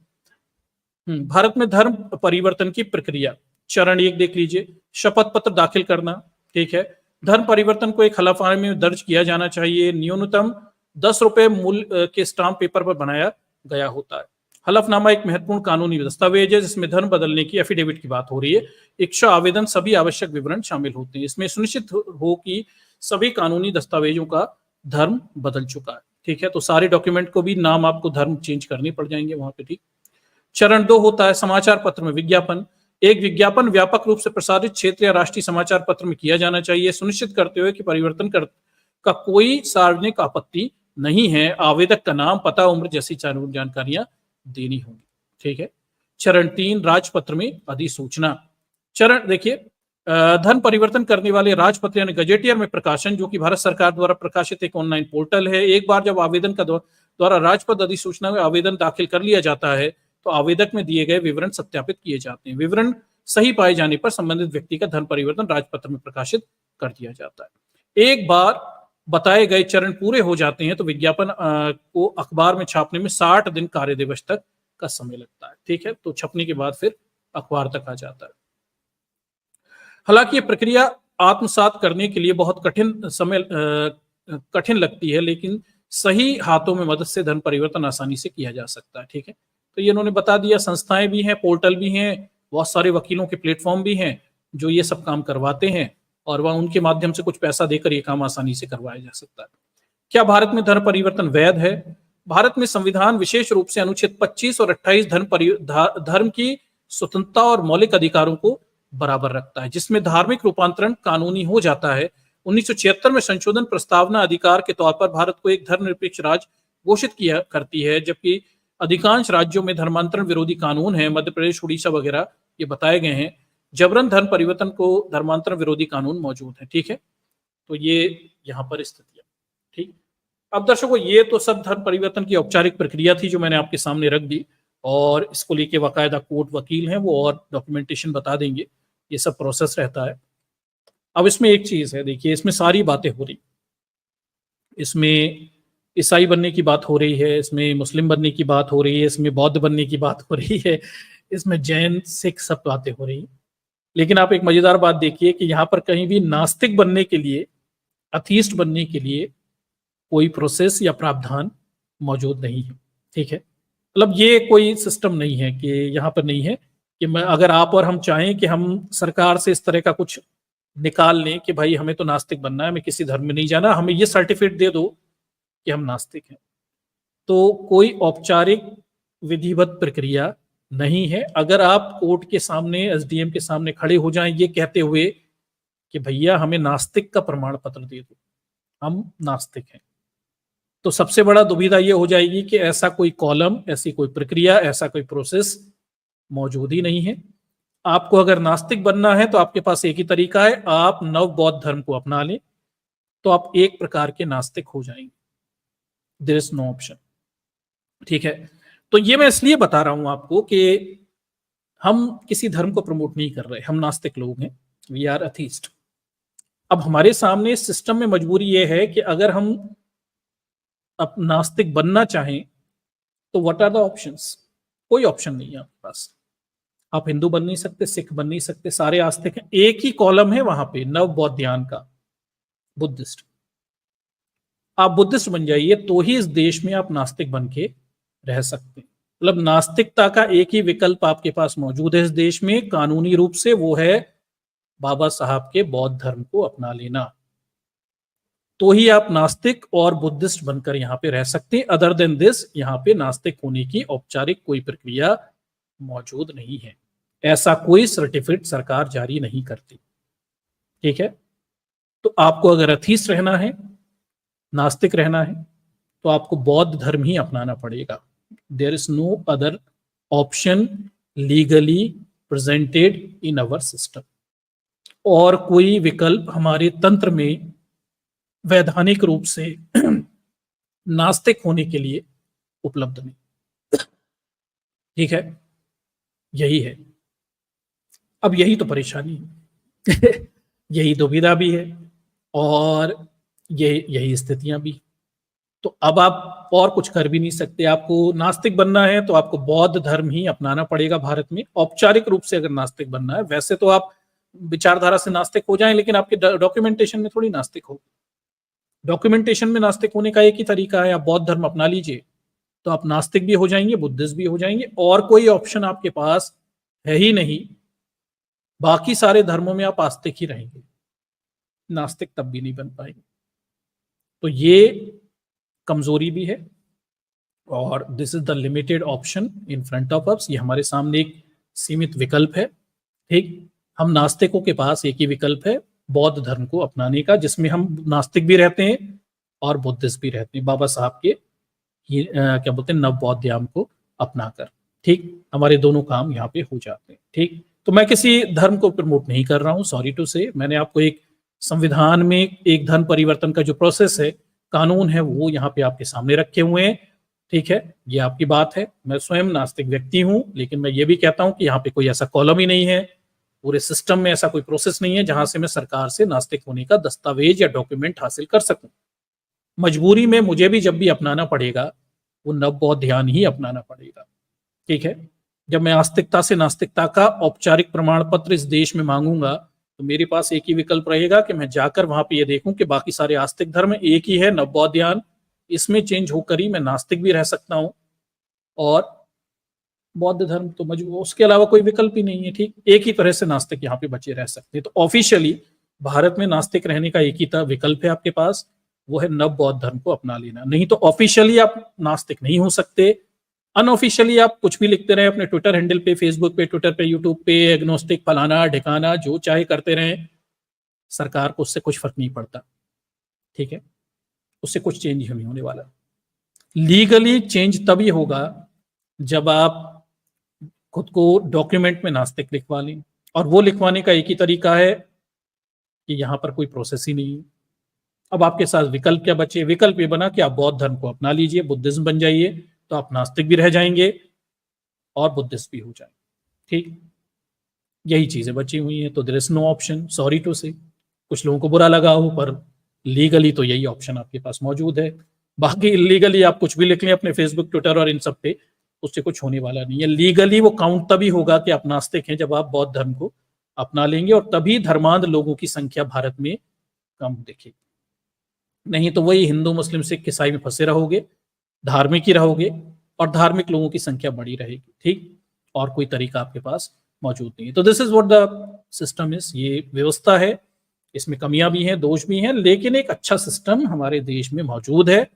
भारत में धर्म परिवर्तन की प्रक्रिया, चरण 1 देख लीजिए, शपथ पत्र दाखिल करना। ठीक है। धर्म परिवर्तन को एक हलफनामे में दर्ज किया जाना चाहिए। न्यूनतम 10 रुपए मूल्य के स्टाम्प पेपर पर बनाया गया होता है। हलफनामा एक महत्वपूर्ण कानूनी दस्तावेज है जिसमें धर्म बदलने की एफिडेविट की बात हो रही है। इच्छा आवेदन सभी आवश्यक विवरण शामिल होते हैं। इसमें सुनिश्चित हो कि सभी कानूनी दस्तावेजों का धर्म बदल चुका है। ठीक है, तो सारे डॉक्यूमेंट को भी नाम आपको धर्म चेंज करने पड़ जाएंगे वहां पे। ठीक। चरण 2 होता है समाचार पत्र में विज्ञापन। एक विज्ञापन व्यापक रूप से प्रसारित क्षेत्र या राष्ट्रीय समाचार पत्र में किया जाना चाहिए, सुनिश्चित करते हुए कि परिवर्तन का कोई सार्वजनिक आपत्ति नहीं है। आवेदक का नाम, पता, उम्र जैसी जानकारियां देनी होगी। ठीक है। चरण 3 राजपत्र में अधिसूचना। चरण देखिए, धर्म परिवर्तन करने वाले राजपत्र यानी गजेटियर में प्रकाशन, जो कि भारत सरकार द्वारा प्रकाशित एक ऑनलाइन पोर्टल है। एक बार जब आवेदन का द्वारा राजपत्र अधिसूचना में आवेदन दाखिल कर लिया जाता है तो आवेदक में दिए गए विवरण सत्यापित किए जाते हैं। विवरण सही पाए जाने पर संबंधित व्यक्ति का धर्म परिवर्तन राजपत्र में प्रकाशित कर दिया जाता है। एक बार बताए गए चरण पूरे हो जाते हैं तो विज्ञापन को अखबार में छापने में 60 दिन कार्य दिवस तक का समय लगता है। ठीक है, तो छपने के बाद फिर अखबार तक आ जाता है। हालांकि ये प्रक्रिया आत्मसात करने के लिए बहुत कठिन लगती है, लेकिन सही हाथों में मदद से धर्म परिवर्तन आसानी से किया जा सकता है। ठीक है, तो ये उन्होंने बता दिया। संस्थाएं भी हैं, पोर्टल भी हैं, बहुत सारे वकीलों के प्लेटफॉर्म भी हैं जो ये सब काम करवाते हैं, और वह उनके माध्यम से कुछ पैसा देकर ये काम आसानी से करवाया जा सकता है। क्या भारत में धर्म परिवर्तन वैध है? भारत में संविधान विशेष रूप से अनुच्छेद 25 और 28 धर्म की स्वतंत्रता और मौलिक अधिकारों को बराबर रखता है, जिसमें धार्मिक रूपांतरण कानूनी हो जाता है। 1976 में संशोधन प्रस्तावना अधिकार के तौर पर भारत को एक धर्मनिरपेक्ष राज्य घोषित किया करती है, जबकि अधिकांश राज्यों में धर्मांतरण विरोधी कानून है। मध्य प्रदेश, उड़ीसा वगैरह ये बताए गए हैं। जबरन धर्म परिवर्तन को धर्मांतरण विरोधी कानून मौजूद है। ठीक है, तो ये यहाँ पर स्थिति है। ठीक, अब दर्शकों, ये तो सब धर्म परिवर्तन की औपचारिक प्रक्रिया थी जो मैंने आपके सामने रख दी, और इसको लेके बाकायदा कोर्ट वकील हैं, वो और डॉक्यूमेंटेशन बता देंगे। ये सब प्रोसेस रहता है। अब इसमें एक चीज है, देखिए, इसमें सारी बातें हो रही, इसमें ईसाई बनने की बात हो रही है, इसमें मुस्लिम बनने की बात हो रही है, इसमें बौद्ध बनने की बात हो रही है, इसमें जैन, सिख सब बातें हो रही है। लेकिन आप एक मजेदार बात देखिए कि यहाँ पर कहीं भी नास्तिक बनने के लिए, अथीस्ट बनने के लिए कोई प्रोसेस या प्रावधान मौजूद नहीं है। ठीक है, मतलब ये कोई सिस्टम नहीं है कि यहाँ पर नहीं है कि अगर आप और हम चाहें कि हम सरकार से इस तरह का कुछ निकाल लें कि भाई हमें तो नास्तिक बनना है, हमें किसी धर्म में नहीं जाना, हमें ये सर्टिफिकेट दे दो कि हम नास्तिक हैं, तो कोई औपचारिक विधिवत प्रक्रिया नहीं है। अगर आप कोर्ट के सामने, एसडीएम के सामने खड़े हो जाएं ये कहते हुए कि भैया हमें नास्तिक का प्रमाण पत्र दे दो, हम नास्तिक हैं, तो सबसे बड़ा दुविधा ये हो जाएगी कि ऐसा कोई कॉलम, ऐसी कोई प्रक्रिया, ऐसा कोई प्रोसेस मौजूद ही नहीं है। आपको अगर नास्तिक बनना है तो आपके पास एक ही तरीका है, आप नव बौद्ध धर्म को अपना लें, तो आप एक प्रकार के नास्तिक हो जाएंगे। There is no option. ठीक है, तो ये मैं इसलिए बता रहा हूं आपको कि हम किसी धर्म को प्रमोट नहीं कर रहे, हम नास्तिक लोग हैं, वी आर अथीस्ट। अब हमारे सामने सिस्टम में मजबूरी ये है कि अगर हम अब नास्तिक बनना चाहें तो व्हाट आर द ऑप्शंस? कोई ऑप्शन नहीं है आपके पास। आप हिंदू बन नहीं सकते, सिख बन नहीं सकते, सारे आस्तिक हैं। एक ही कॉलम है वहां पे नव बौद्धियान का, बुद्धिस्ट। आप बुद्धिस्ट बन जाइए तो ही इस देश में आप नास्तिक बन के रह सकते हैं। मतलब नास्तिकता का एक ही विकल्प आपके पास मौजूद है इस देश में कानूनी रूप से, वो है बाबा साहब के बौद्ध धर्म को अपना लेना। तो ही आप नास्तिक और बुद्धिस्ट बनकर यहाँ पे रह सकते हैं। अदर देन दिस यहाँ पे नास्तिक होने की औपचारिक कोई प्रक्रिया मौजूद नहीं है, ऐसा कोई सर्टिफिकेट सरकार जारी नहीं करती। ठीक है, तो आपको अगर अथीस्ट रहना है, नास्तिक रहना है, तो आपको बौद्ध धर्म ही अपनाना पड़ेगा। There is no other option legally presented in our system. और कोई विकल्प हमारे तंत्र में वैधानिक रूप से नास्तिक होने के लिए उपलब्ध नहीं। ठीक है, यही है। अब यही तो परेशानी है यही दुविधा भी है और यही स्थितियां भी। तो अब आप और कुछ कर भी नहीं सकते। आपको नास्तिक बनना है तो आपको बौद्ध धर्म ही अपनाना पड़ेगा भारत में, औपचारिक रूप से अगर नास्तिक बनना है। वैसे तो आप विचारधारा से नास्तिक हो जाएं, लेकिन आपके डॉक्यूमेंटेशन में थोड़ी नास्तिक हो। डॉक्यूमेंटेशन में नास्तिक होने का एक ही तरीका है, आप बौद्ध धर्म अपना लीजिए तो आप नास्तिक भी हो जाएंगे, बुद्धिस्ट भी हो जाएंगे, और कोई ऑप्शन आपके पास है ही नहीं। बाकी सारे धर्मों में आप आस्तिक ही रहेंगे, नास्तिक तब भी नहीं बन पाएंगे। तो ये कमजोरी भी है और this is the limited option in front of us. ये हमारे सामने एक सीमित विकल्प है। ठीक, हम नास्तिकों के पास एक ही विकल्प है, बौद्ध धर्म को अपनाने का, जिसमें हम नास्तिक भी रहते हैं और बुद्धिस्ट भी रहते हैं, बाबा साहब के क्या बोलते हैं नव बौद्धयाम को अपनाकर। ठीक, हमारे दोनों काम यहाँ पे हो जाते हैं। ठीक, तो मैं किसी धर्म को प्रमोट नहीं कर रहा हूँ, सॉरी टू से। मैंने आपको एक संविधान में एक धर्म परिवर्तन का जो प्रोसेस है, कानून है, वो यहाँ पे आपके सामने रखे हुए हैं। ठीक है, ये आपकी बात है। मैं स्वयं नास्तिक व्यक्ति हूँ, लेकिन मैं ये भी कहता हूँ कि यहाँ पे कोई ऐसा कॉलम ही नहीं है, पूरे सिस्टम में ऐसा कोई प्रोसेस नहीं है जहां से मैं सरकार से नास्तिक होने का दस्तावेज या डॉक्यूमेंट हासिल कर सकूं। मजबूरी में मुझे भी जब भी अपनाना पड़ेगा वो नव बौद्ध ध्यान ही अपनाना पड़ेगा। ठीक है, जब मैं आस्तिकता से नास्तिकता का औपचारिक प्रमाण पत्र इस देश में मांगूंगा तो मेरे पास एक ही विकल्प रहेगा कि मैं जाकर वहां पे ये देखूं कि बाकी सारे आस्तिक धर्म एक ही है, नव बौद्ध ध्यान, इसमें चेंज होकर ही मैं नास्तिक भी रह सकता हूं और बौद्ध धर्म तो मजबूत, उसके अलावा कोई विकल्प ही नहीं है। ठीक, एक ही तरह से नास्तिक यहाँ पे बचे रह सकते हैं। तो ऑफिशियली भारत में नास्तिक रहने का एक ही विकल्प है आपके पास, वो है नव बौद्ध धर्म को अपना लेना। नहीं तो ऑफिशियली आप नास्तिक नहीं हो सकते। अनऑफिशियली आप कुछ भी लिखते रहे अपने ट्विटर हैंडल पे, फेसबुक पे, ट्विटर पे, यूट्यूब पे, एग्नोस्टिक फलाना ढिकाना, जो चाहे करते रहे, सरकार को उससे कुछ फर्क नहीं पड़ता। ठीक है, उससे कुछ चेंज नहीं होने वाला। लीगली चेंज तभी होगा जब आप खुद को डॉक्यूमेंट में नास्तिक लिखवा लें, और वो लिखवाने का एक ही तरीका है कि यहां पर कोई प्रोसेस ही नहीं है। अब आपके साथ विकल्प क्या बचे? विकल्प ये बना कि आप बौद्ध धर्म को अपना लीजिए, बुद्धिज्म बन जाइए, तो आप नास्तिक भी रह जाएंगे और बुद्धिस्ट भी हो जाएंगे। ठीक, यही चीजें बची हुई हैं। तो there is no option, sorry to say. कुछ लोगों को बुरा लगा हो, पर लीगली तो यही ऑप्शन आपके पास मौजूद है। बाकी इलीगली आप कुछ भी लिख लें अपने फेसबुक, ट्विटर और इन सब पे, उससे कुछ होने वाला नहीं है। लीगली वो काउंट तभी होगा कि आप नास्तिक हैं जब आप बौद्ध धर्म को अपना लेंगे, और तभी धर्मांध लोगों की संख्या भारत में कम दिखेगी। नहीं तो वही हिंदू, मुस्लिम, सिख, ईसाई में फंसे रहोगे, धार्मिक ही रहोगे, और धार्मिक लोगों की संख्या बढ़ी रहेगी। ठीक, और कोई तरीका आपके पास मौजूद नहीं है। तो this is what the system is. ये व्यवस्था है, इसमें कमियां भी हैं, दोष भी हैं, लेकिन एक अच्छा सिस्टम हमारे देश में मौजूद है।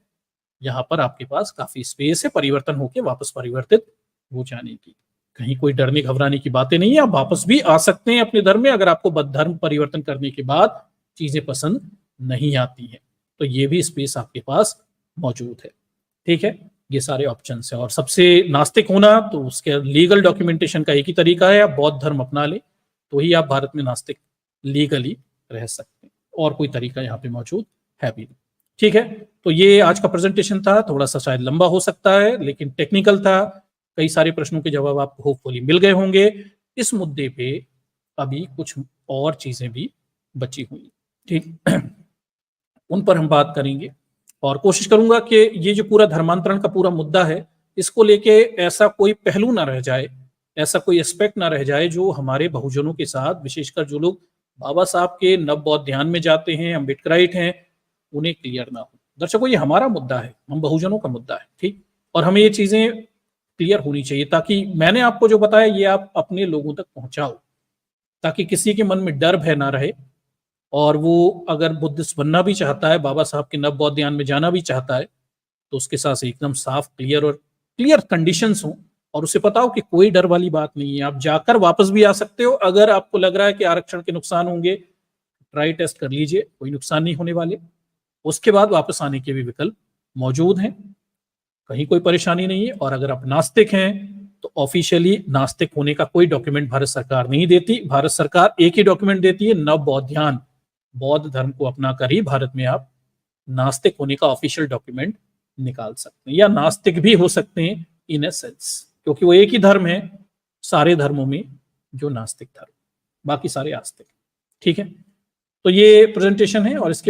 यहाँ पर आपके पास काफी स्पेस है परिवर्तन होके वापस परिवर्तित हो जाने की। कहीं कोई डरने घबराने की बातें नहीं है। आप वापस भी आ सकते हैं अपने धर्म में, अगर आपको धर्म परिवर्तन करने के बाद चीजें पसंद नहीं आती हैं, तो ये भी स्पेस आपके पास मौजूद है। ठीक है, ये सारे ऑप्शंस हैं। और सबसे नास्तिक होना तो उसके लीगल डॉक्यूमेंटेशन का एक ही तरीका है, आप बौद्ध धर्म अपना ले तो ही आप भारत में नास्तिक लीगली रह सकते हैं, और कोई तरीका यहाँ पे मौजूद है भी नहीं। ठीक है, तो ये आज का प्रेजेंटेशन था, थोड़ा सा शायद लंबा हो सकता है लेकिन टेक्निकल था, कई सारे प्रश्नों के जवाब आपको होपफुली मिल गए होंगे। इस मुद्दे पे अभी कुछ और चीजें भी बची हुई, ठीक, उन पर हम बात करेंगे और कोशिश करूंगा कि ये जो पूरा धर्मांतरण का पूरा मुद्दा है, इसको लेके ऐसा कोई पहलू ना रह जाए, ऐसा कोई एस्पेक्ट ना रह जाए जो हमारे बहुजनों के साथ, विशेषकर जो लोग बाबा साहब के नव बौद्ध ध्यान में जाते हैं, अम्बेडकराइट हैं, उन्हें क्लियर ना हो। दर्शकों, ये हमारा मुद्दा है, हम बहुजनों का मुद्दा है, ठीक, और हमें ये चीजें क्लियर होनी चाहिए ताकि मैंने आपको जो बताया ये आप अपने लोगों तक पहुंचाओ, ताकि किसी के मन में डर भय ना रहे, और वो अगर बुद्धिस्ट बनना भी चाहता है, बाबा साहब के नव बौद्ध ध्यान में जाना भी चाहता है, तो उसके साथ एकदम साफ क्लियर कंडीशंस हो, और उसे पता हो कि कोई डर वाली बात नहीं है, आप जाकर वापस भी आ सकते हो। अगर आपको लग रहा है कि आरक्षण के नुकसान होंगे, ट्राई टेस्ट कर लीजिए, कोई नुकसान नहीं होने वाले, उसके बाद वापस आने के भी विकल्प मौजूद हैं, कहीं कोई परेशानी नहीं है। और अगर आप नास्तिक हैं तो ऑफिशियली नास्तिक होने का कोई डॉक्यूमेंट भारत सरकार नहीं देती, भारत सरकार एक ही डॉक्यूमेंट देती है, नव बौद्ध ध्यान, बौद्ध धर्म को अपनाकर ही भारत में आप नास्तिक होने का ऑफिशियल डॉक्यूमेंट निकाल सकते हैं, या नास्तिक भी हो सकते हैं इन ए सेंस, क्योंकि वो एक ही धर्म है सारे धर्मों में जो नास्तिक धर्म, बाकी सारे आस्तिक। ठीक है, तो ये प्रेजेंटेशन है और इसके